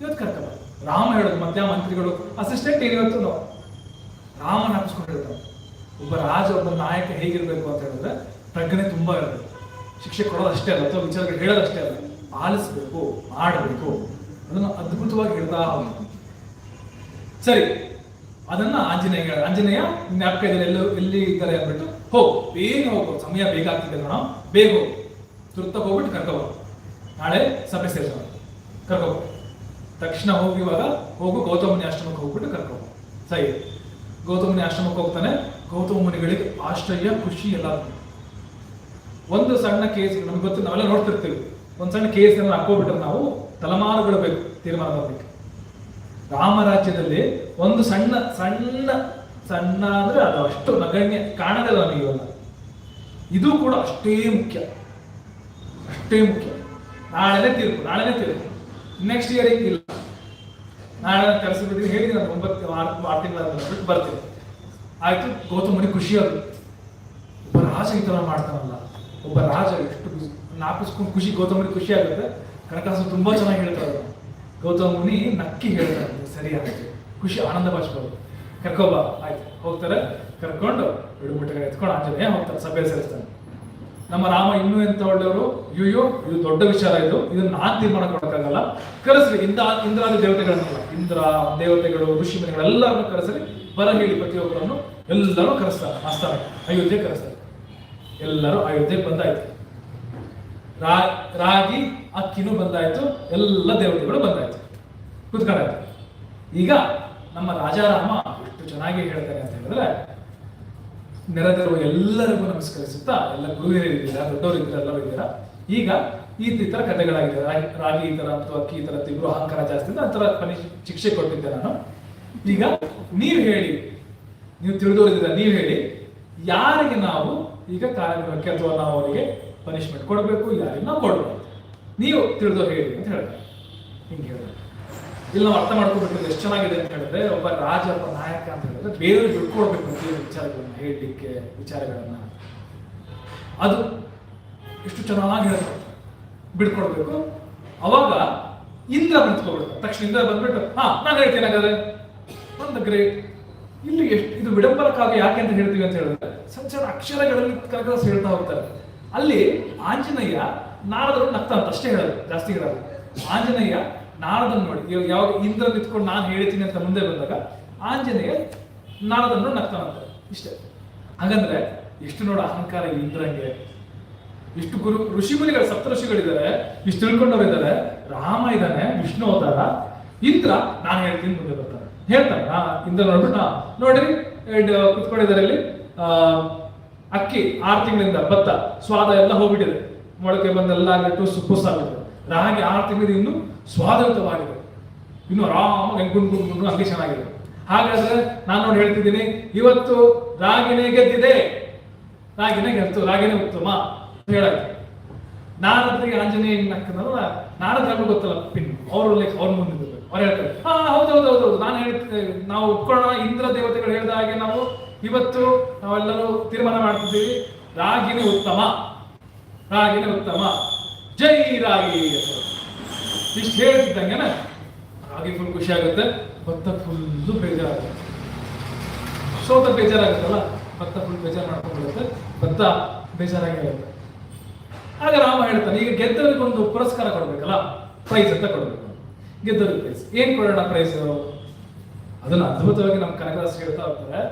ಇವತ್ತು ಕರ್ಕಲ್ಲ. ರಾಮ ಹೇಳೋದು ಮಧ್ಯ ಮಂತ್ರಿಗಳು ಅಸಿಸ್ಟೆಂಟ್ ಏನಿವತ್ತು ನಾವು ರಾಮನ ಹಾಕಿಸ್ಕೊಂಡು ಹೇಳ್ತಾರೆ. ಒಬ್ಬ ರಾಜ, ಒಬ್ಬ ನಾಯಕ ಹೇಗಿರ್ಬೇಕು ಅಂತ ಹೇಳಿದ್ರೆ ಪ್ರಜ್ಞೆ ತುಂಬಾ ಇರಬೇಕು. ಶಿಕ್ಷೆ ಕೊಡೋದು ಅಷ್ಟೇ ಅಲ್ಲ, ಅಥವಾ ವಿಚಾರಗಳು ಹೇಳೋದು ಅಷ್ಟೇ ಅಲ್ಲ, ಆಲಿಸ್ಬೇಕು, ಮಾಡಬೇಕು. ಅದನ್ನು ಅದ್ಭುತವಾಗಿ ಹೇಳ್ತಾ ಹೋಗ್ಬೇಕು. ಸರಿ, ಅದನ್ನ ಆಂಜನೇಯ ಜ್ಞಾಪಕದಲ್ಲಿ ಎಲ್ಲಿ ಇದ್ದಾರೆ ಅಂದ್ಬಿಟ್ಟು ಬೇಗ ಹೋಗು, ಸಮಯ ಬೇಗ ಆಗ್ತಿದೆ ನೋಡ, ಬೇಗ ಹೋಗು, ತುರ್ತಾಗ ಹೋಗ್ಬಿಟ್ಟು ಕರ್ಕೋಬ, ನಾಳೆ ಸಭೆ ಸೇರಿಸೋಣ, ಕರ್ಕೋಬ. ತಕ್ಷಣ ಹೋಗು ಗೌತಮುನಿ ಆಶ್ರಮಕ್ಕೆ ಹೋಗ್ಬಿಟ್ಟು ಕರ್ಕೋಬ. ಸರಿ, ಗೌತಮುನಿ ಆಶ್ರಮಕ್ಕೆ ಹೋಗ್ತಾನೆ. ಗೌತಮ ಮುನಿಗಳಿಗೆ ಆಶ್ಚರ್ಯ, ಖುಷಿ ಎಲ್ಲ. ಒಂದು ಸಣ್ಣ ಕೇಸ್ ನಮ್ಗೆ ಗೊತ್ತು, ನಾವೆಲ್ಲ ನೋಡ್ತಿರ್ತೀವಿ. ಒಂದು ಸಣ್ಣ ಕೇಸ್ ಹಾಕೋಬಿಟ್ರೆ ನಾವು ತಲೆಮಾರುಗಳು ಬೇಕು ತೀರ್ಮಾನ ಮಾಡಬೇಕು. ರಾಮರಾಜ್ಯದಲ್ಲಿ ಒಂದು ಸಣ್ಣ ಸಣ್ಣ ಸಣ್ಣ ಅಂದ್ರೆ ಅದು ಅಷ್ಟು ನಗಣ್ಯ ಕಾಣದಿಲ್ಲ ನಮಗಿವಲ್ಲ. ಇದು ಕೂಡ ಅಷ್ಟೇ ಮುಖ್ಯ. ನಾಳೆನೇ ತೀರ್ಪು, ನೆಕ್ಸ್ಟ್ ಇಯರ್ ಇಲ್ಲ. ನಾಳೆ ಕರೆಸಿಬಿಟ್ಟು ಹೇಳಿದ್ದೀನಿ, ನಾನು 9-6 ತಿಂಗಳ ಬಿಟ್ಟು ಬರ್ತೀನಿ. ಆಯ್ತು, ಗೌತಮ ಮುನಿ ಖುಷಿ ಅದು. ಒಬ್ಬ ರಾಜ ಈ ತರ ಮಾಡ್ತಾನಲ್ಲ, ಒಬ್ಬ ರಾಜ ಎಷ್ಟು ನಾಪಿಸ್ಕೊಂಡು ಖುಷಿ, ಗೌತಮ ಮುನಿ ಖುಷಿ ಆಗುತ್ತೆ. ಕನಕಾಸು ತುಂಬಾ ಚೆನ್ನಾಗಿ ಹೇಳ್ತಾರೆ. ಗೌತಮ ಮುನಿ ನಕ್ಕಿ ಹೇಳ್ತಾರೆ, ಸರಿ ಆಯ್ತು, ಖುಷಿ, ಆನಂದ ಭಾಷೆ. ಕರ್ಕೋಬಾ, ಆಯ್ತು, ಹೋಗ್ತಾರೆ. ಕರ್ಕೊಂಡು ಬಿಡುಬಿಟ್ಟಿಗೆ ಎತ್ಕೊಂಡು ಆಂಜನೇಯ ಹೋಗ್ತಾರೆ, ಸಭೆ ಸೇರಿಸ್ತಾನೆ. ನಮ್ಮ ರಾಮ ಇನ್ನೂ ಎಂತ ಒಳ್ಳೆಯವರು, ಇದು ದೊಡ್ಡ ವಿಚಾರ, ಇದನ್ನ ನಾನ್ ತೀರ್ಮಾನ ಕೊಡಕ್ಕಾಗಲ್ಲ, ಕರೆಸ್ರಿ ಇಂದ್ರಾದಿ ದೇವತೆಗಳನ್ನೆಲ್ಲ, ಇಂದ್ರ ದೇವತೆಗಳು, ಋಷಿ ಮುನಿಗಳೆಲ್ಲರನ್ನು ಕರೆಸ್ರಿ, ಬರ ಹೇಳಿ ಪ್ರತಿಯೊಬ್ಬರನ್ನು ಎಲ್ಲರೂ ಕರೆಸ್ತಾರೆ. ಆಸ್ಥಾನ ಅಯೋಧ್ಯೆ ಕರೆಸ್ತಾರೆ. ಎಲ್ಲರೂ ಅಯೋಧ್ಯೆಗೆ ಬಂದಾಯ್ತು. ರಾಗಿ ಅಕ್ಕಿನೂ ಬಂದಾಯ್ತು, ಎಲ್ಲ ದೇವತೆಗಳು ಬಂದಾಯ್ತು, ಕುತ್ಕೊಂಡಾಯ್ತು. ಈಗ ನಮ್ಮ ರಾಜಾರಾಮ ಎಷ್ಟು ಚೆನ್ನಾಗಿ ಹೇಳ್ತಾರೆ ಅಂತ ಹೇಳಿದ್ರೆ, ನೆರೆದಿರುವ ಎಲ್ಲರಿಗೂ ನಮಸ್ಕರಿಸುತ್ತಾ, ಎಲ್ಲ ಗುರು ಹಿರಿಯರಿದ್ದೀರಾ, ದೊಡ್ಡವರಿದ್ದೀರಾ, ಎಲ್ಲರೂ ಇದ್ದೀರಾ. ಈಗ ಈ ತರ ಕಥೆಗಳಾಗಿದೆ. ರಾಗಿ ಈ ತರ ಅಥವಾ ಅಕ್ಕಿ ಈ ತರ ತಿಬ್ರು ಅಹಂಕಾರ ಜಾಸ್ತಿ ಅಂತ ಆ ತರ ಶಿಕ್ಷೆ ಕೊಟ್ಟಿದ್ದೆ ನಾನು. ಈಗ ನೀವು ಹೇಳಿ, ನೀವು ತಿಳಿದವರಿದ್ದೀರಾ, ನೀವು ಹೇಳಿ ಯಾರಿಗೆ ನಾವು ಈಗ ಕಾರ್ಯಕ್ರಮಕ್ಕೆ ಅಥವಾ ನಾವು ಅವರಿಗೆ ಪನಿಷ್ಮೆಂಟ್ ಕೊಡಬೇಕು, ಯಾರಿಗೆ ನಾವು ಕೊಡಬೇಕು, ನೀವು ತಿಳಿದವ್ರು ಹೇಳಿ ಅಂತ ಹೇಳ್ತಾರೆ. ಹಿಂಗೆ ಹೇಳಿದ್ರೆ ಇಲ್ಲಿ ನಾವು ಅರ್ಥ ಮಾಡ್ಕೊಬಿಟ್ಟಿದ್ರೆ ಎಷ್ಟು ಚೆನ್ನಾಗಿದೆ ಅಂತ ಹೇಳಿದ್ರೆ, ಒಬ್ಬ ರಾಜ, ಒಬ್ಬ ನಾಯಕ ಅಂತ ಹೇಳಿದ್ರೆ ಬೇರೆಯವ್ರಿಗೆ ಬಿಟ್ಕೊಡ್ಬೇಕು ಅಂತ ವಿಚಾರಗಳನ್ನ ಹೇಳಲಿಕ್ಕೆ, ವಿಚಾರಗಳನ್ನ ಅದು ಎಷ್ಟು ಚೆನ್ನಾಗಿ ಹೇಳ್ತಾರೆ, ಬಿಡ್ಕೊಡ್ಬೇಕು. ಅವಾಗ ಇಂದ್ರ ನಿಂತ್ಕೊಬಿಡ್ತಾರೆ. ತಕ್ಷಣ ಇಂದ್ರ ಬಂದ್ಬಿಟ್ಟು ನಾನು ಹೇಳ್ತೀನಿ ಹಾಗಾದ್ರೆ, ಒಂದು ಗ್ರೇಟ್. ಇಲ್ಲಿ ಎಷ್ಟು ಇದು ವಿಡಂಬನಕ್ಕಾಗಿ ಯಾಕೆ ಅಂತ ಹೇಳ್ತೀವಿ ಅಂತ ಹೇಳಿದ್ರೆ, ಸಂಚಾರ ಅಕ್ಷರಗಳಲ್ಲಿ ಕನಕದಾಸ ಹೇಳ್ತಾ ಹೋಗ್ತಾರೆ. ಅಲ್ಲಿ ಆಂಜನೇಯ ನಾರದರು ನಗ್ತಾನಂತ, ಅಷ್ಟೇ ಹೇಳೋದು, ಜಾಸ್ತಿ ಹೇಳೋದು. ಆಂಜನೇಯ ನಾರದನ್ನು ನೋಡಿ, ಯಾವಾಗ ಇಂದ್ರ ನಿಂತ್ಕೊಂಡು ನಾನು ಹೇಳ್ತೀನಿ ಅಂತ ಮುಂದೆ ಬಂದಾಗ ಆಂಜನೇಯ ನಾರದನ್ನು ನಗ್ತಾನಂತ, ಇಷ್ಟೇ. ಹಾಗಂದ್ರೆ ಎಷ್ಟು ನೋಡ ಅಹಂಕಾರ ಇಂದ್ರಂಗೆ. ಇಷ್ಟು ಋಷಿ ಮುನಿಗಳು, ಸಪ್ತ ಋಷಿಗಳಿದ್ದಾರೆ, ಇಷ್ಟು ತಿಳ್ಕೊಂಡವರಿದ್ದಾರೆ. ರಾಮ ಇದ್ದಾನೆ, ವಿಷ್ಣು ಅವತಾರ. ಇಂದ್ರ ನಾನು ಹೇಳ್ತೀನಿ ಮುಂದೆ ಬರ್ತಾನೆ, ಹೇಳ್ತಾನೆ. ಇಂದ್ರ ನೋಡ್ಬಿಟ್ಟು ನೋಡ್ರಿ ಕುತ್ಕೊಂಡಿದ್ದಾರೆ ಇಲ್ಲಿ, ಅಕ್ಕಿ 6 ತಿಂಗಳಿಂದ ಭತ್ತ ಸ್ವಾದ ಎಲ್ಲ ಹೋಗ್ಬಿಟ್ಟಿದೆ, ಮೊಳಕೆ ಬಂದೆಲ್ಲ ಆಗಿಟ್ಟು ಸುಪ್ಪುಸಾಗಿದೆ. ರಾಗಿ 6 ತಿಂಗಳಿಂದ ಇನ್ನು ಸ್ವಾದಯುತವಾಗಿದೆ, ಇನ್ನು ಆರಾಮಾಗಿ ಗುಂಡು ಹಂಗೆ ಚೆನ್ನಾಗಿದೆ. ಹಾಗಾದ್ರೆ ನಾನು ನೋಡಿ ಹೇಳ್ತಿದ್ದೀನಿ, ಇವತ್ತು ರಾಗಿನೇ ಗೆದ್ದಿದೆ, ರಾಗಿನೇ ಉತ್ತಮ ಹೇಳಾಯ್ತು. ನಾರದ್ರಿಗೆ ಆಂಜನೇಯ ನಕ್ಕನಲ್ಲ, ನಾರದ್ರ ಗೊತ್ತಲ್ಲ ಪಿನ್, ಅವ್ರ ಮುಂದೆ ಅವ್ರು ಹೇಳ್ತಾರೆ, ಹೌದೌದು ನಾನು ಹೇಳ್ತೇನೆ, ನಾವು ಒಪ್ಕೊಳ್ಳೋಣ, ಇಂದ್ರ ದೇವತೆಗಳು ಹೇಳಿದ ಹಾಗೆ ನಾವು ಇವತ್ತು ನಾವೆಲ್ಲರೂ ತೀರ್ಮಾನ ಮಾಡ್ತಿದ್ದೀವಿ, ರಾಗಿನೇ ಉತ್ತಮ, ಜೈ ರಾಗಿ. ಇಷ್ಟು ಹೇಳ್ತಿದ್ದಂಗೆ ರಾಗಿ ಫುಲ್ ಖುಷಿ ಆಗುತ್ತೆ, ಭತ್ತ ಫುಲ್ಲು ಬೇಜಾರಾಗುತ್ತೆ. ಸೋತ ಬೇಜಾರಾಗುತ್ತಲ್ಲ, ಭತ್ತ ಫುಲ್ ಬೇಜಾರು ಮಾಡ್ಕೊಂಡ್ಬಿಡುತ್ತೆ, ಭತ್ತ ಬೇಜಾರಾಗಿರುತ್ತೆ. ಆಗ ರಾಮ ಹೇಳ್ತಾನೆ, ಈಗ ಗೆದ್ದವರಿಗೆ ಒಂದು ಪುರಸ್ಕಾರ ಕೊಡ್ಬೇಕಲ್ಲ, ಪ್ರೈಸ್ ಅಂತ ಕೊಡ್ಬೇಕು. ಗೆದ್ದವರಿಗೆ ಪ್ರೈಸ್ ಏನ್ ಕೊಡೋಣ ಪ್ರೈಸ್? ಅದನ್ನ ಅದ್ಭುತವಾಗಿ ನಮ್ಮ ಕನಕದಾಸ ಹೇಳ್ತಾ ಹೋಗ್ತಾರೆ,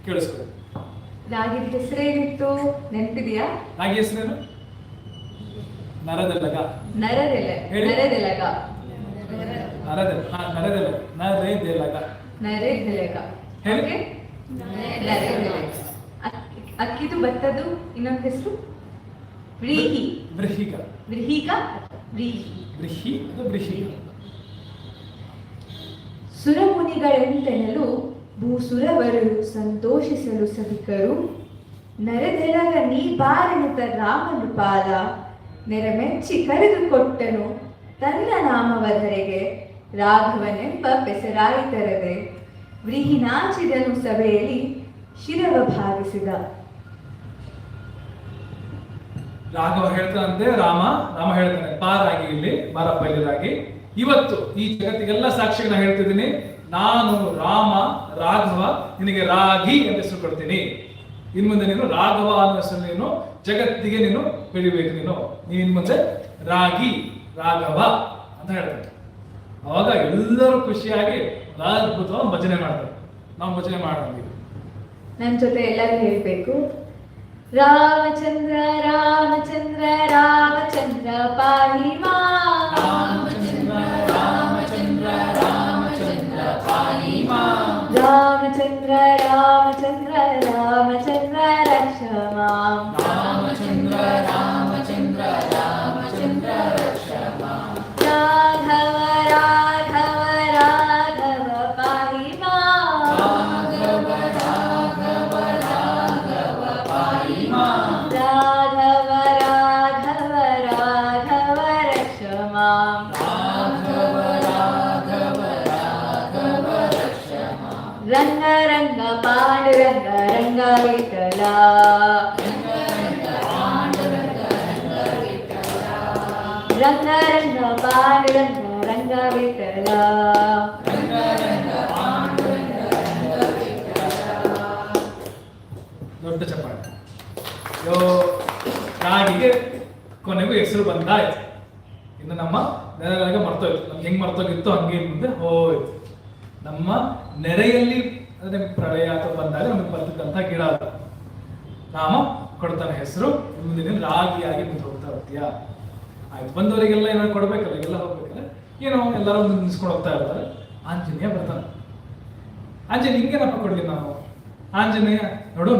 ಕೇಳಿಸ್ಕೊಳ್ಳಿ. ರಾಗಿ ಹೆಸರೇನಿತ್ತು ನೆನಪಿದೆಯಾ? ರಾಗಿ ಹೆಸರೇನು? ನರದೆಲಗ. ಅಕ್ಕಿದು ಭತ್ತದು ಇನ್ನೊಂದು ಹೆಸರು ವ್ರೀಹಿ. ಸುರಮುನಿಗಳೆಂತೆನ್ನಲು ಭೂಸುರವರು ಸಂತೋಷಿಸಲು ಸಭಿಕರು ನರೆದೆರಗ ನೀ ಬಾರೆನಿತ ರಾಮನು ಪಾಲ ನೆರಮೆಚ್ಚಿ ಕರೆದುಕೊಟ್ಟನು ತನ್ನ ನಾಮವಧರೆಗೆ ರಾಘವನೆಂಬ ಪೆಸರಾಯಿತರದೆ ವ್ರೀಹಿನಾಚಿದನು ಸಭೆಯಲ್ಲಿ ಶಿರವ ಭಾವಿಸಿದ. ರಾಘವ ಹೇಳ್ತಾನಂತೆ, ರಾಮ ಹೇಳ್ತಾನೆ, ಪಾರಾಗಿ ಇಲ್ಲಿ ಬಾರಪ್ಪ ಇಲ್ಲಿರಾಗಿ. ಇವತ್ತು ಈ ಜಗತ್ತಿಗೆಲ್ಲ ಸಾಕ್ಷಿಗಳನ್ನ ಹೇಳ್ತಿದ್ದೀನಿ, ನಾನು ರಾಮ ರಾಘವ ನಿನಗೆ ರಾಗಿ ಅಂತ ಹೆಸರು ಕೊಡ್ತೀನಿ. ಇನ್ ಮುಂದೆ ನೀನು ರಾಘವ ಅನ್ನೋ ಹೆಸರು ನೀನು ಜಗತ್ತಿಗೆ ನೀನು ಬೆಳಿಬೇಕು. ನೀನ್ ಮುಂದೆ ರಾಗಿ ರಾಘವ ಅಂತ ಹೇಳ್ತಾರೆ. ಅವಾಗ ಎಲ್ಲರೂ ಖುಷಿಯಾಗಿ ಅದ್ಭುತವಾಗಿ ಭಜನೆ ಮಾಡ್ತಾರೆ. ನಾವು ಭಜನೆ ಮಾಡೋದು ನನ್ನ ಜೊತೆ ಎಲ್ಲರೂ ಹೇಳ್ಬೇಕು. ರಾಮಚಂದ್ರ ರಾಮಚಂದ್ರ ರಾಮಚಂದ್ರ ಪಾಹಿ ಮಾ, ರಾಮಚಂದ್ರ ರಾಮಚಂದ್ರ ರಾಮಚಂದ್ರ ಪಾಹಿ ಮಾ, ರಾಮಚಂದ್ರ ರಾಮಚಂದ್ರ ರಾಮಚಂದ್ರ ರಕ್ಷ ಮಾಂ, ರಾಮಚಂದ್ರ ರಾಮಚಂದ್ರ ರಾಮಚಂದ್ರ ರಕ್ಷ ಮಾಂ, ರಾಘವ ರಾಘವ ರಾಘವ ಪಾಹಿ ಮಾ, ರಾಘವ ರಾಘವ ರಾಘವ ಪಾಹಿ ಮಾ, ರಾಘವ ರಾಘವ ರಾಘವ ರಕ್ಷ ಮಾಂ, ರಾಘವ ರಾಘವ ರಾಘವ ರಕ್ಷ ಮಾಂ, ರಂಗ ರಂಗ ಪಾಂಡುರಂಗ ರಂಗ ವಿಠಲ, ರಂಗ ರಂಗ ಪಾಂಡುರಂಗ ರಂಗ ವಿಠಲ, ದೊಡ್ಡ ಚಪ್ಪಾಳೆ. ರಾಗಿಗೆ ಕೊನೆಗೂ ಹೆಸರು ಬಂದಾಯ್ತು. ಇನ್ನು ನಮ್ಮ ನೆರೆಗಳಿಗೆ ಮರ್ತೋಯ್ತು. ನಮ್ಗೆ ಹೆಂಗ್ ಮರ್ತೋಗಿತ್ತು ಹಂಗೆ ಮುಂದೆ ಹೋಯ್ತು. ನಮ್ಮ ನೆರೆಯಲ್ಲಿ ಅದೇ ಪ್ರಳಯ ಅಥವಾ ಬಂದಾಗ ನಮಗೆ ಬರ್ತಕ್ಕಂಥ ಗಿಡ ಅದು. ನಾಮ ಕೊಡ್ತಾನೆ ಹೆಸರು. ಮುಂದೆ ನೀನು ರಾಗಿಯಾಗಿ ಮುಂದೆ ಹೋಗ್ತಾ ಹೋಗ್ತೀಯಾ. ಆಯ್ತು, ಬಂದವರಿಗೆಲ್ಲ ಏನಾದ್ರು ಕೊಡ್ಬೇಕಲ್ಲ, ಎಲ್ಲ ಹೋಗ್ಬೇಕಲ್ಲ, ಏನೋ ಎಲ್ಲರೂ ನಿಲ್ಸ್ಕೊಂಡು ಹೋಗ್ತಾ ಇರ್ತಾರೆ. ಆಂಜನೇಯ ಬರ್ತಾನೆ. ಆಂಜನೇಯ ಹಿಂಗೇನಪ್ಪ ಕೊಡ್ಲಿ ನಾವು? ಆಂಜನೇಯ ನೋಡು,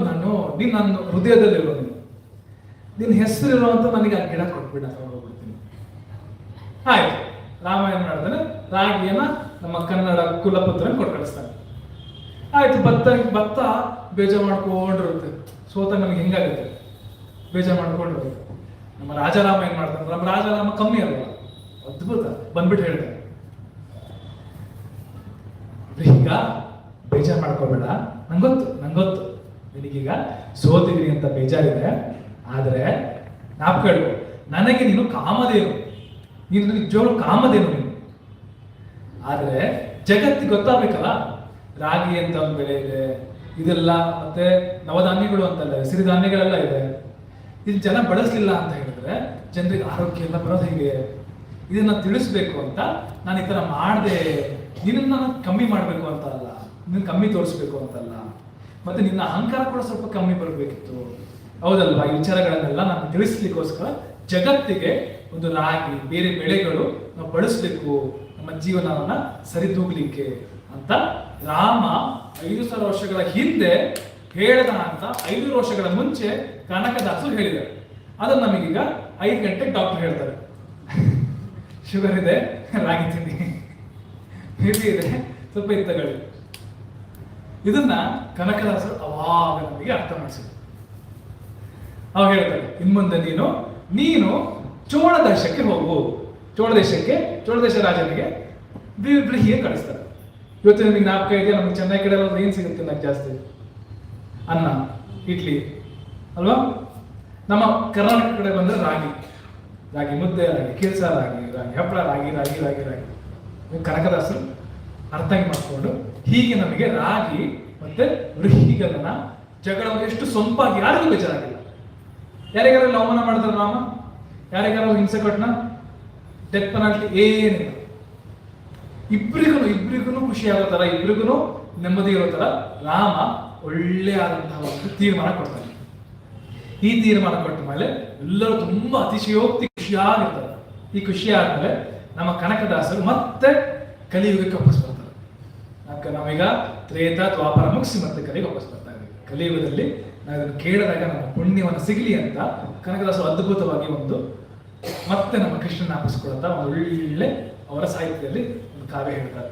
ನೀನು ನನ್ನ ಹೃದಯದಲ್ಲಿರೋ ನಿನ್ನ ಹೆಸರು ಇರುವಂತ ನನಗೆ ಆ ಗಿಡ ಕೊಟ್ಬಿಡ, ಹೋಗ್ಬಿಡ್ತೀನಿ. ಆಯ್ತು, ರಾಮ ಏನ್ ಮಾಡ್ತಾನೆ, ರಾಗಿಯನ್ನ ನಮ್ಮ ಕನ್ನಡ ಕುಲಪುತ್ರನ ಕೊಟ್ಟು ಕಳಿಸ್ತಾನೆ. ಆಯ್ತು, ಭತ್ತ ಬೇಜಾರು ಮಾಡ್ಕೊಂಡಿರುತ್ತೆ. ಸೋತ ನಮಗೆ ಹೆಂಗಾಗುತ್ತೆ, ಬೇಜಾರು ಮಾಡ್ಕೊಂಡಿರುತ್ತೆ. ನಮ್ಮ ರಾಜಾರಾಮ ಏನ್ ಮಾಡ್ತಾನೆ, ನಮ್ಮ ರಾಜಾರಾಮ ಕಮ್ಮಿ ಅಲ್ವಾ, ಅದ್ಭುತ ಬಂದ್ಬಿಟ್ಟು ಹೇಳ್ತಾನೆ, ಈಗ ಬೇಜಾರು ಮಾಡ್ಕೋಬೇಡ, ನಂಗೊತ್ತು ನಿನಗೀಗ ಸೋತಿದ್ದೀನಿ ಅಂತ ಬೇಜಾರಿದೆ. ಆದ್ರೆ ಜ್ಞಾಪಕ ಇಟ್ಕೋ, ನನಗೆ ನೀನು ಕಾಮಧೇನು, ನೀನು ನಿಜವಾಗ್ಲೂ ಕಾಮಧೇನು ನೀನು. ಆದ್ರೆ ಜಗತ್ತಿಗೆ ಗೊತ್ತಾಗಬೇಕಲ್ಲ, ರಾಗಿ ಅಂತ ಒಂದು ಬೆಳೆ ಇದೆ, ಇದೆಲ್ಲ ಮತ್ತೆ ನವಧಾನ್ಯಗಳು ಅಂತಲ್ಲ, ಸಿರಿಧಾನ್ಯಗಳೆಲ್ಲ ಇದೆ. ಇದು ಜನ ಬಳಸಲಿಲ್ಲ ಅಂತ ಹೇಳಿದ್ರೆ ಜನರಿಗೆ ಆರೋಗ್ಯ ಎಲ್ಲ ಬರೋದು ಹೇಗೆ? ಇದನ್ನ ತಿಳಿಸ್ಬೇಕು ಅಂತ ನಾನು ಈ ತರ ಮಾಡಿದೆ. ನಿನ್ನ ಕಮ್ಮಿ ಮಾಡ್ಬೇಕು ಅಂತ ಅಲ್ಲ, ನಿನ್ನ ಕಮ್ಮಿ ತೋರಿಸ್ಬೇಕು ಅಂತಲ್ಲ, ಮತ್ತೆ ನಿನ್ನ ಅಹಂಕಾರ ಕೂಡ ಸ್ವಲ್ಪ ಕಮ್ಮಿ ಬರಬೇಕಿತ್ತು, ಹೌದಲ್ವಾ? ಈ ವಿಚಾರಗಳನ್ನೆಲ್ಲ ನಾನು ತಿಳಿಸ್ಲಿಕ್ಕೋಸ್ಕರ ಜಗತ್ತಿಗೆ ಒಂದು ರಾಗಿ ಬೇರೆ ಬೆಳೆಗಳು ನಾವು ಬಳಸಬೇಕು, ನಮ್ಮ ಜೀವನವನ್ನ ಸರಿದೂಗ್ಲಿಕ್ಕೆ ಅಂತ ರಾಮ 5,000 ವರ್ಷಗಳ ಹಿಂದೆ ಹೇಳ್ದ ಅಂತ 500 ವರ್ಷಗಳ ಮುಂಚೆ ಕನಕದಾಸರು ಹೇಳಿದ್ದಾರೆ. ಅದನ್ನ ನಮಗೀಗ 5 ಗಂಟೆಗೆ ಡಾಕ್ಟರ್ ಹೇಳ್ತಾರೆ, ಶುಗರ್ ಇದೆ ರಾಗಿ ತಿನ್ನಿ, BP ಇದೆ ಸ್ವಲ್ಪ ಇದು ತಗೊಳ್ಳಿ. ಇದನ್ನ ಕನಕದಾಸರು ಅವಾಗ ನಮಗೆ ಅರ್ಥ ಮಾಡಿಸಿದ್ರು. ಅವಾಗ ಹೇಳ್ತಾರೆ, ಇನ್ಮುಂದೆ ನೀನು ಚೋಳ ದೇಶಕ್ಕೆ ಹೋಗು. ಚೋಳ ದೇಶ ರಾಜನಿಗೆ ಬ್ರೀಹಿಗೆ ಕಳಿಸ್ತಾರೆ. ಇವತ್ತು ನಿಮಗೆ ಜ್ಞಾಪಕ ಇದೆಯಾ, ನಮಗೆ ಚೆನ್ನೈ ಕಡೆ ಏನ್ ಸಿಗುತ್ತೆ ನನಗೆ ಜಾಸ್ತಿ? ಅನ್ನ, ಇಡ್ಲಿ ಅಲ್ವಾ? ನಮ್ಮ ಕರ್ನಾಟಕ ಕಡೆ ಬಂದ್ರೆ ರಾಗಿ ಮುದ್ದೆ, ರಾಗಿ ಕಿಲ್ಸ, ರಾಗಿ ಹಪ್ಪಳ, ರಾಗಿ. ಕನಕದಾಸರು ಅರ್ಥ ಮಾಡಿಕೊಂಡು ಹೀಗೆ ನಮಗೆ ರಾಗಿ ಮತ್ತೆ ವ್ರೀಹಿಗಳನ್ನ ಜಗಳವನ್ನು ಎಷ್ಟು ಸೊಂಪಾಗಿ ಯಾರಿಗೂ ಬೇಜಾರಾಗಿಲ್ಲ. ಯಾರಿಗಾರು ಅವಮಾನ ಮಾಡಿದ್ರೆ ರಾಮ, ಯಾರಿಗಾರು ಹಿಂಸೆ ಕೊಟ್ಟನ, ಡೆತ್ ಪೆನಾಲ್ಟಿ ಏನಿಲ್ಲ. ಇಬ್ರಿಗೂ ಖುಷಿ ಆಗೋ ತರ, ಇಬ್ರಿಗೂ ನೆಮ್ಮದಿ ಇರೋ ತರ ರಾಮ ಒಳ್ಳೆ ಆದಂತಹ ಒಂದು ತೀರ್ಮಾನ ಕೊಡ್ತಾನೆ. ಈ ತೀರ್ಮಾನ ಕೊಟ್ಟ ಮೇಲೆ ಎಲ್ಲರೂ ತುಂಬಾ ಅತಿಶಯೋಕ್ತಿ ಖುಷಿಯಾಗಿರ್ತಾರೆ. ಈ ಖುಷಿ ಆದ್ಮೇಲೆ ನಮ್ಮ ಕನಕದಾಸರು ಮತ್ತೆ ಕಲಿಯುಗಕ್ಕೆ ವಾಪಸ್ ಬರ್ತಾರೆ. ನಾವೀಗ ತ್ರೇತ ದ್ವಾಪರ ಮುಗಿಸಿ ಮತ್ತೆ ಕಲಿಗೆ ವಾಪಸ್ ಬರ್ತಾ ಇದ್ದೀವಿ. ಕಲಿಯುಗದಲ್ಲಿ ನಾವು ಇದನ್ನು ಕೇಳಿದಾಗ ನಮ್ಮ ಪುಣ್ಯವನ್ನು ಸಿಗಲಿ ಅಂತ ಕನಕದಾಸರು ಅದ್ಭುತವಾಗಿ ಮತ್ತೆ ನಮ್ಮ ಕೃಷ್ಣನ ಹಾಕಿಸ್ಕೊಳ್ತಾ ಒಂದು ಒಳ್ಳೆ ಅವರ ಸಾಹಿತ್ಯದಲ್ಲಿ ಒಂದು ಕಾವ್ಯ ಹೇಳ್ತಾರೆ.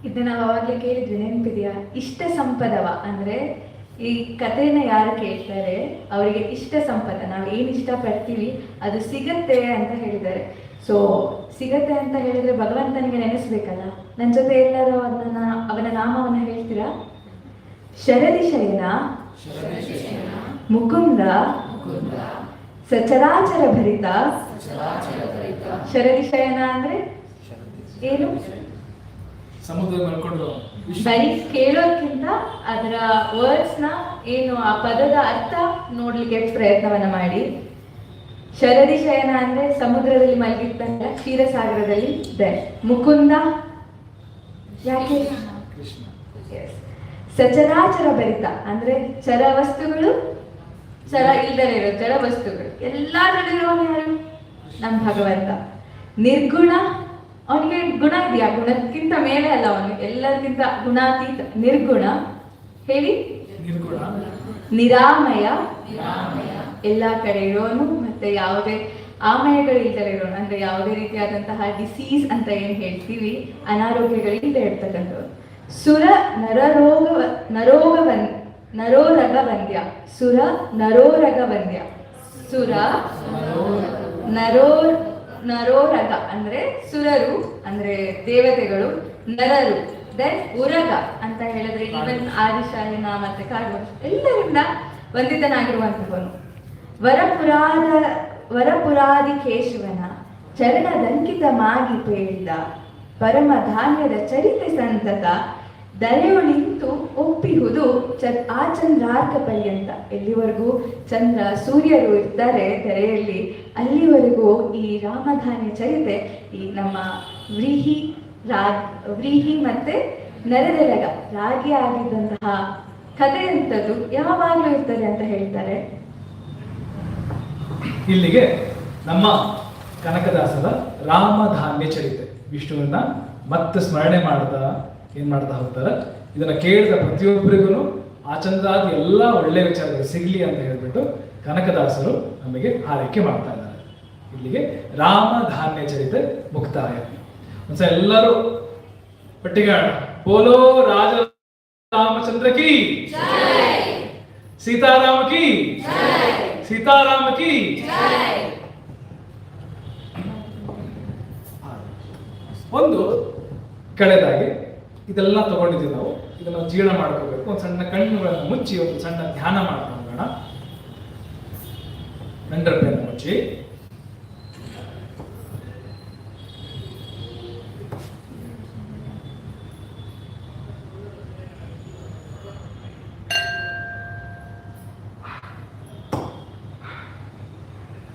ಇದನ್ನ ನಾವು ಅವಾಗಲೇ ಕೇಳಿದ್ವಿ, ನೆನಪಿದೆಯಾ? ಇಷ್ಟ ಸಂಪದವ ಅಂದ್ರೆ ಈ ಕಥೆನ ಯಾರು ಕೇಳ್ತಾರೆ ಅವರಿಗೆ ಇಷ್ಟ ಸಂಪದ, ನಾವು ಏನು ಇಷ್ಟಪಡ್ತೀವಿ ಅದು ಸಿಗತ್ತೆ ಅಂತ ಹೇಳಿದ್ದಾರೆ. ಸೊ ಸಿಗತ್ತೆ ಅಂತ ಹೇಳಿದ್ರೆ ಭಗವಂತನಿಗೆ ನೆನೆಸ್ಬೇಕಲ್ಲ. ನನ್ನ ಜೊತೆ ಎಲ್ಲರೂ ಅವನ ನಾಮವನ್ನು ಹೇಳ್ತೀರಾ? ಶರದಿ ಶಯನ ಮುಕುಂದ ಸಚರಾಚರ ಭರಿತ. ಶರದಿ ಶಯನ ಅಂದ್ರೆ ಏನು? ಸಮುದ್ರ ಮಲ್ಕೊಂಡು ಬರೀ ಕೇಳೋದ್ಕಿಂತ ಅದರ ವರ್ಡ್ಸ್ ನ ಏನು ಆ ಪದದ ಅರ್ಥ ನೋಡ್ಲಿಕ್ಕೆ ಪ್ರಯತ್ನವನ್ನ ಮಾಡಿ. ಶರದಿ ಶಯನ ಅಂದ್ರೆ ಸಮುದ್ರದಲ್ಲಿ ಮಲಗಿದ್ದಲ್ಲ, ಕ್ಷೀರಸಾಗರದಲ್ಲಿ ಇದೆ. ಮುಕುಂದ ಯಾಕೆ? ಕೃಷ್ಣ. Yes. ಸಚರಾಚರ ಭರಿತ ಅಂದ್ರೆ ಚರ ವಸ್ತುಗಳು, ಚರ ಇಲ್ಲದೆ ಇರೋ ಚರ ವಸ್ತುಗಳು ಎಲ್ಲದರಲ್ಲಿರೋನು ಯಾರು? ನಮ್ಮ ಭಗವಂತ. ನಿರ್ಗುಣ, ಅವನಿಗೆ ಗುಣ ಇದೆಯಾ? ಗುಣಕ್ಕಿಂತ ಮೇಲೆ ಅಲ್ಲ, ಅವನು ಎಲ್ಲರಿಗಿಂತ ಗುಣಾತೀತ. ನಿರ್ಗುಣ ಹೇಳಿ. ನಿರ್ಗುಣ. ನಿರಾಮಯ, ಎಲ್ಲ ಕಡೆ ಇರೋನು, ಮತ್ತೆ ಯಾವುದೇ ಆಮಯಗಳು ಇಲ್ದಲೇ ಇರೋನು, ಅಂದ್ರೆ ಯಾವುದೇ ರೀತಿಯಾದಂತಹ ಡಿಸೀಸ್ ಅಂತ ಏನ್ ಹೇಳ್ತೀವಿ, ಅನಾರೋಗ್ಯಗಳು ಇಲ್ಲದೆ ಇರ್ತಕ್ಕಂಥವ್ರು. ಸುರ ನರೋರಗ ವಂದ್ಯ. ಸುರ ನರೋರಗ ವಂದ್ಯ. ಸುರ ನರೋರಗ ಅಂದ್ರೆ ಸುರರು ಅಂದ್ರೆ ದೇವತೆಗಳು, ನರರು ದೆನ್ ಉರಗ ಅಂತ ಹೇಳಿದ್ರೆ ಈವನ್ ಆದಿಶಾಯನ ಮತ್ತೆ ಕಾಡು ಎಲ್ಲರಿಂದ ವಂದಿತನಾಗಿರುವಂತಹವನು. ವರಪುರಾದಿ ಕೇಶವನ ಚರಣದಂಕಿತಮಾಗಿ ಪೇಳಿದ ಪರಮ ಧಾನ್ಯದ ಚರಿತೆ ಸಂತತ ದರೆಯೊಳಿಂತು ಒಪ್ಪಿಹುದು ಆ ಚಂದ್ರಾರ್ಕ ಪರ್ಯಂತ. ಎಲ್ಲಿವರೆಗೂ ಚಂದ್ರ ಸೂರ್ಯರು ಇರ್ತಾರೆ ಧರೆಯಲ್ಲಿ, ಅಲ್ಲಿವರೆಗೂ ಈ ರಾಮಧಾನ್ಯ ಚರಿತೆ, ಈ ನಮ್ಮ ವ್ರೀಹಿ ಮತ್ತೆ ನರದೆಲಗ ರಾಗಿ ಆಗಿದ್ದಂತಹ ಕಥೆಯಂಥದ್ದು ಯಾವಾಗಲೂ ಇರ್ತದೆ ಅಂತ ಹೇಳ್ತಾರೆ. ಇಲ್ಲಿಗೆ ನಮ್ಮ ಕನಕದಾಸರ ರಾಮಧಾನ್ಯ ಚರಿತೆ ವಿಷ್ಣುವನ್ನ ಮತ್ತೆ ಸ್ಮರಣೆ ಏನ್ ಮಾಡ್ತಾ ಹೋಗ್ತಾರೆ. ಇದನ್ನ ಕೇಳಿದ ಪ್ರತಿಯೊಬ್ಬರಿಗೂ ಆ ಚಂದ್ರಾದ ಎಲ್ಲ ಒಳ್ಳೆಯ ವಿಚಾರಗಳು ಸಿಗ್ಲಿ ಅಂತ ಹೇಳ್ಬಿಟ್ಟು ಕನಕದಾಸರು ನಮಗೆ ಹಾರೈಕೆ ಮಾಡ್ತಾ ಇದ್ದಾರೆ. ಇಲ್ಲಿಗೆ ರಾಮಧಾನ್ಯ ಚರಿತೆ ಮುಕ್ತಾಯ. ಒಂದ್ಸಲ ಎಲ್ಲರೂ ಒಟ್ಟಿಗೆ ಬೋಲೋ ರಾಜ ರಾಮಚಂದ್ರ ಕಿ, ಸೀತಾರಾಮ ಕಿ, ಸೀತಾರಾಮ ಕಿ. ಒಂದು ಕಳೆದಾಗಿ ಇದೆಲ್ಲ ತಗೊಂಡಿದ್ದೀವಿ ನಾವು, ಇದನ್ನ ಜೀರ್ಣ ಮಾಡ್ಕೋಬೇಕು. ಒಂದು ಸಣ್ಣ ಕಣ್ಣುಗಳನ್ನು ಮುಚ್ಚಿ ಒಂದು ಸಣ್ಣ ಧ್ಯಾನ ಮಾಡ್ಕೊಂಡೋಣ. ನಂಟರನ್ನು ಮುಚ್ಚಿ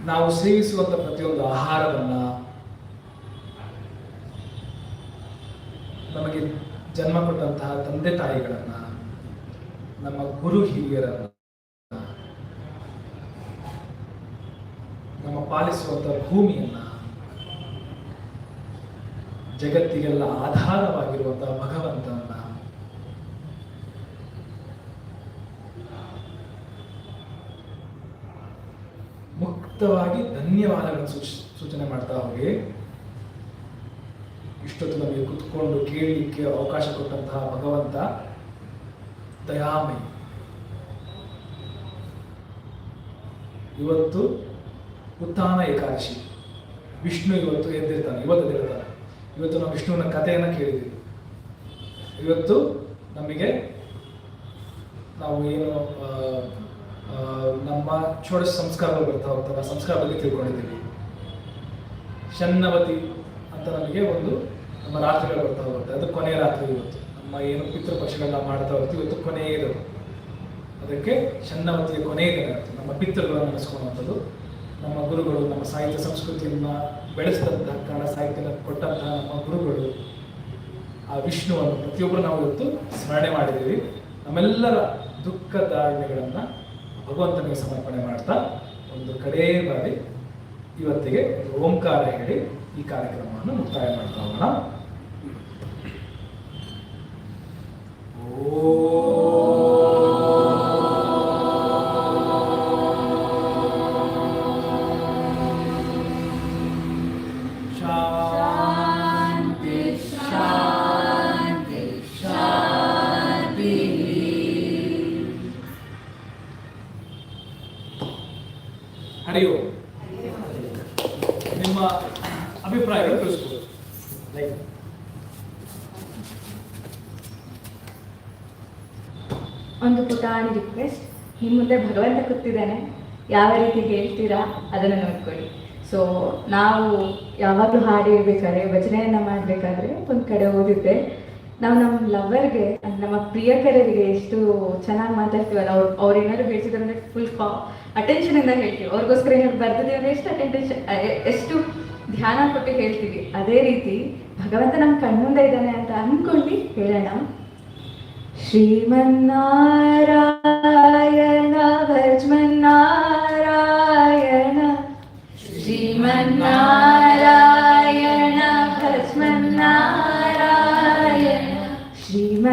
ನಾವು ಸೇವಿಸುವಂತ ಪ್ರತಿಯೊಂದು ಆಹಾರವನ್ನ, ನಮಗೆ ಜನ್ಮ ಕೊಟ್ಟಂತಹ ತಂದೆ ತಾಯಿಗಳನ್ನ, ನಮ್ಮ ಗುರು ಹಿರಿಯರನ್ನ, ನಮ್ಮ ಪಾಲಿಸುವಂತಹ ಭೂಮಿಯನ್ನ, ಜಗತ್ತಿಗೆಲ್ಲ ಆಧಾರವಾಗಿರುವಂತಹ ಭಗವಂತನನ್ನ, ಮುಕ್ತವಾಗಿ ಧನ್ಯವಾದಗಳನ್ನು ಸೂಚನೆ ಮಾಡ್ತಾ ಹೋಗಿ. ಇಷ್ಟೊತ್ತು ನಮಗೆ ಕುತ್ಕೊಂಡು ಕೇಳಲಿಕ್ಕೆ ಅವಕಾಶ ಕೊಟ್ಟಂತಹ ಭಗವಂತ ದಯಾಮಯಿ. ಇವತ್ತು ಉತ್ಥಾನ ಏಕಾದಶಿ, ವಿಷ್ಣು ಇವತ್ತು ಎದ್ದಿರ್ತಾನೆ. ಇವತ್ತು ನಾವು ವಿಷ್ಣುವಿನ ಕಥೆಯನ್ನ ಕೇಳಿದ್ದೀವಿ. ಇವತ್ತು ನಮಗೆ ನಾವು ಏನು ನಮ್ಮ ಷೋಡಶ ಸಂಸ್ಕಾರಗಳು ಬರ್ತಾ ಹೋಗ್ತಾರೆ, ಆ ಸಂಸ್ಕಾರ ಬಗ್ಗೆ ತಿಳ್ಕೊಂಡಿದ್ದೀವಿ. ಶನ್ನವತಿ ಅಂತ ನಮಗೆ ಒಂದು ನಮ್ಮ ರಾತ್ರಿಗಳು ಬರ್ತಾ ಹೋಗುತ್ತೆ, ಅದು ಕೊನೆಯ ರಾತ್ರಿ. ಇವತ್ತು ನಮ್ಮ ಏನು ಪಿತೃಪಕ್ಷಗಳನ್ನ ಮಾಡ್ತಾ ಹೋಗ್ತೀವಿ, ಇವತ್ತು ಕೊನೆಯದು. ಅದಕ್ಕೆ ಶನ್ನವತಿಯ ಕೊನೆಯ ದಿನ ಇರುತ್ತೆ. ನಮ್ಮ ಪಿತೃಗಳನ್ನು ನೆನೆಸ್ಕೊಳ್ಳುವಂಥದ್ದು, ನಮ್ಮ ಗುರುಗಳು, ನಮ್ಮ ಸಾಹಿತ್ಯ ಸಂಸ್ಕೃತಿಯನ್ನ ಬೆಳೆಸಿದಂತಹ ಕನ್ನಡ ಸಾಹಿತ್ಯ ಕೊಟ್ಟಂತಹ ನಮ್ಮ ಗುರುಗಳು, ಆ ವಿಷ್ಣುವನ್ನು ಪ್ರತಿಯೊಬ್ಬರು ನಾವು ಇವತ್ತು ಸ್ಮರಣೆ ಮಾಡಿದ್ದೀವಿ. ನಮ್ಮೆಲ್ಲರ ದುಃಖ ಧಾರಣೆಗಳನ್ನ ಭಗವಂತನಿಗೆ ಸಮರ್ಪಣೆ ಮಾಡ್ತಾ ಒಂದು ಕಡೇ ಬಾರಿ ಇವತ್ತಿಗೆ ಓಂಕಾರ ಹೇಳಿ ಈ ಕಾರ್ಯಕ್ರಮವನ್ನು ಮುಕ್ತಾಯ ಮಾಡ್ತಾ ಹೋಗೋಣ. ಒಂದು ಪುಟಾಣಿ ರಿಕ್ವೆಸ್ಟ್, ನಿಮ್ಮ ಮುಂದೆ ಭಗವಂತ ಕೂತಿದ್ದಾನೆ, ಯಾವ ರೀತಿ ಹೇಳ್ತೀರಾ ಅದನ್ನು ನೋಡ್ಕೊಳ್ಳಿ. ಸೊ ನಾವು ಯಾವಾಗಲೂ ಹಾಡು ಹೇಳ್ಬೇಕಾದ್ರೆ, ಭಜನೆಯನ್ನು ಮಾಡಬೇಕಾದ್ರೆ ಒಂದು ಕಡೆ ಓದಿದ್ದೆ, ನಾವು ನಮ್ಮ ಲವರ್ಗೆ, ನಮ್ಮ ಪ್ರಿಯಕರರಿಗೆ ಎಷ್ಟು ಚೆನ್ನಾಗಿ ಮಾತಾಡ್ತೀವಲ್ಲ, ಅವ್ರು ಏನಾದ್ರು ಹೇಳ್ತಿದ್ರು ಅಂದರೆ ಫುಲ್ ಅಟೆನ್ಷನಿಂದ ಹೇಳ್ತೀವಿ. ಅವ್ರಿಗೋಸ್ಕರ ಏನಾದ್ರು ಬರ್ದಿದ್ದೀವಿ ಅಂದರೆ ಎಷ್ಟು ಧ್ಯಾನ ಕೊಟ್ಟು ಹೇಳ್ತೀವಿ. ಅದೇ ರೀತಿ ಭಗವಂತ ನಮ್ಮ ಕಣ್ಮುಂದೆ ಇದ್ದಾನೆ ಅಂತ ಅಂದ್ಕೊಂಡು ಹೇಳೋಣ. ಶ್ರೀಮನ್ನಾರಾಯಣ ಭಜಮನ್ನಾರಾಯಣ, ಶ್ರೀಮನ್ನಾರಾಯಣ ಭಜಮನ್ನಾರಾಯಣ, ಶ್ರೀಮನ್ನಾರಾಯಣ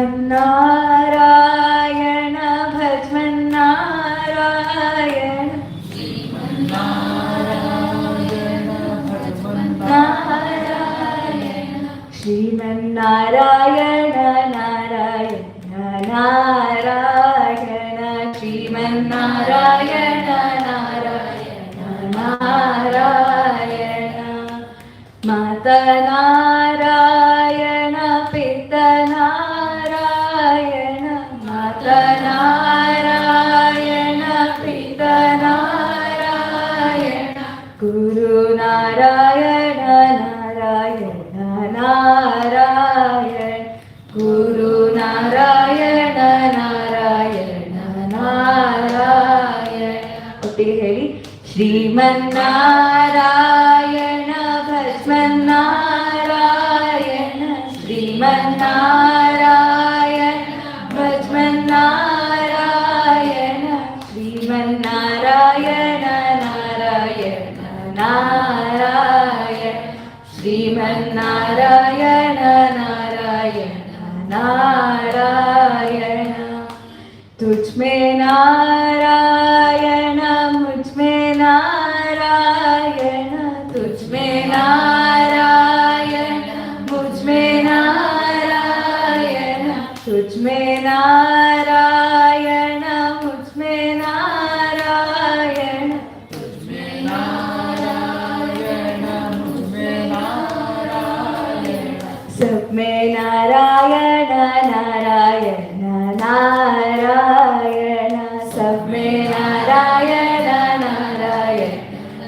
ಭಜಮನ್ನಾರಾಯಣ, ಶ್ರೀಮನ್ನಾರಾಯಣ ನಾರಾಯಣ ನಾರಾಯಣ, ಶ್ರೀಮನ್ನಾರಾಯಣ ನಾರಾಯಣ ನಾರಾಯಣ, ಮಾತಾ ನಾರಾಯಣ ಪಿತಾ ನಾರಾಯಣ, ಮಾತಾ ನಾರಾಯಣ ಪಿತಾ ನಾರಾಯಣ, ಗುರು ನಾರಾಯಣ ನಾರಾಯಣ ನಾರಾಯಣ, ಗುರು ನಾರಾಯಣ ನಾರಾಯಣ ನಾರಾಯಣ. ಒಟ್ಟಿಗೆ ಹೇಳಿ, ಶ್ರೀಮನ್ನಾರಾಯಣ ಭಜಮನ್ನಾರಾಯಣ, ಶ್ರೀಮನ್ನಾರಾಯಣ ಭಜಮನ್ನಾರಾಯಣ, ಶ್ರೀಮನ್ನಾರಾಯಣ ನಾರಾಯಣ ನಾರಾಯಣ, ಶ್ರೀಮನ್ನಾರಾಯಣ ನಾರಾಯಣ ನಾರಾಯಣ. ತುಜ್ಮೇ ನಾರಾಯಣ ಮುಜ್ಮೇ ನಾರಾಯಣ, ತುಜ್ಮೇ ನಾರಾಯಣ ಮುಜ್ಮೇ ನಾರಾಯಣ, ತುಜ್ಮೇ ನಾರಾಯಣ ಮುಜ್ಮೇ ನಾರಾಯಣ, ತುಜ್ಮೇ ನಾರಾಯಣ ಮುಜ್ಮೇ ನಾರಾಯಣ, ಸಬ್ಮೇ ನಾರಾಯಣ ನಾರಾಯಣ ನಾರಾಯಣ, ಸಬ್ಮೇ ನಾರಾಯಣ ನಾರಾಯಣ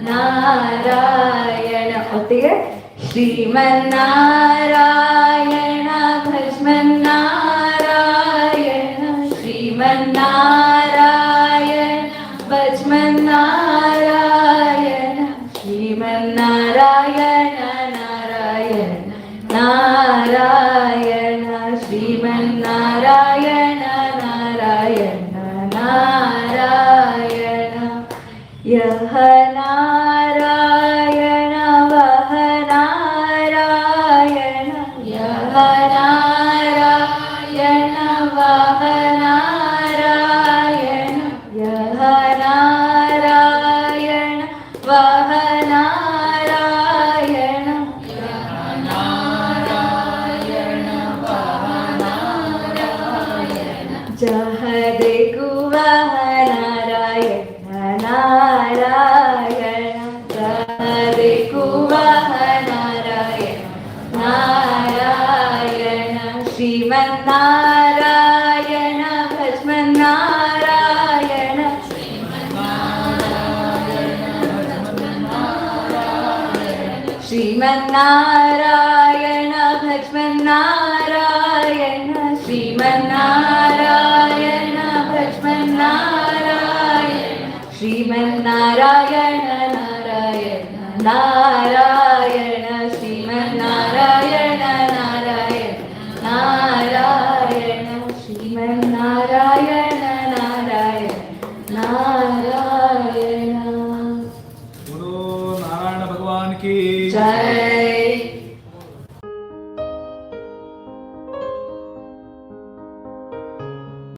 ನಾರಾಯಣ. ಒಟ್ಟಿಗೆ, ಶ್ರೀಮನ್ನಾರಾಯಣ ಭಜಮನ್ನಾರಾಯಣ, ಶ್ರೀಮನ್ನಾರಾಯಣ ಭಜಮನ್ನಾರಾಯಣ, ಶ್ರೀಮನ್ನಾರಾಯಣ ನಾರಾಯಣ ನಾರಾಯಣ, ಶ್ರೀಮನ್ನಾರಾಯಣ ನಾರಾಯಣ ನಾರಾಯಣ. ಯಹ ನಾರಾಯಣ ವಹ ನಾರಾಯಣ, ಯಹ ನಾರಾಯಣ ವಹ ನಾರಾಯಣ, ಯಹ ನಾರಾಯಣ ವಹ ನಾರಾಯಣ, ಯಹ ನಾರಾಯಣ ವಹ ನಾರಾಯಣ, ಜಹ ದೇಕು ವಹ ನಾರಾಯಣ ನಾರಾಯಣ, ಜಹ ದೇಕು ವಹ ನಾರಾಯಣ ನಾರಾಯಣ, ಶ್ರೀಮನ್ನಾರಾಯಣ ಭಜಮನ್ನಾರಾಯಣ, ಶ್ರೀಮನ್ನಾರಾಯಣ ಭಜಮನ್ನಾರಾಯಣ, ಶ್ರೀಮನ್ನಾರಾಯಣ ಭಜಮನ್ನಾರಾಯಣ, ಶ್ರೀಮನ್ನಾರಾಯಣ ನಾರಾಯಣ ನಾರಾಯಣ, ಶ್ರೀಮನ್ನಾರಾಯಣ ನಾರಾಯಣ ನಾರಾಯಣ, ಶ್ರೀಮನ್ನಾರಾಯಣ ನಾರಾಯಣ ನಾರಾಯಣ. ಗುರು ನಾರಾಯಣ ಭಗವಾನ್ ಕಿ ಜಯ.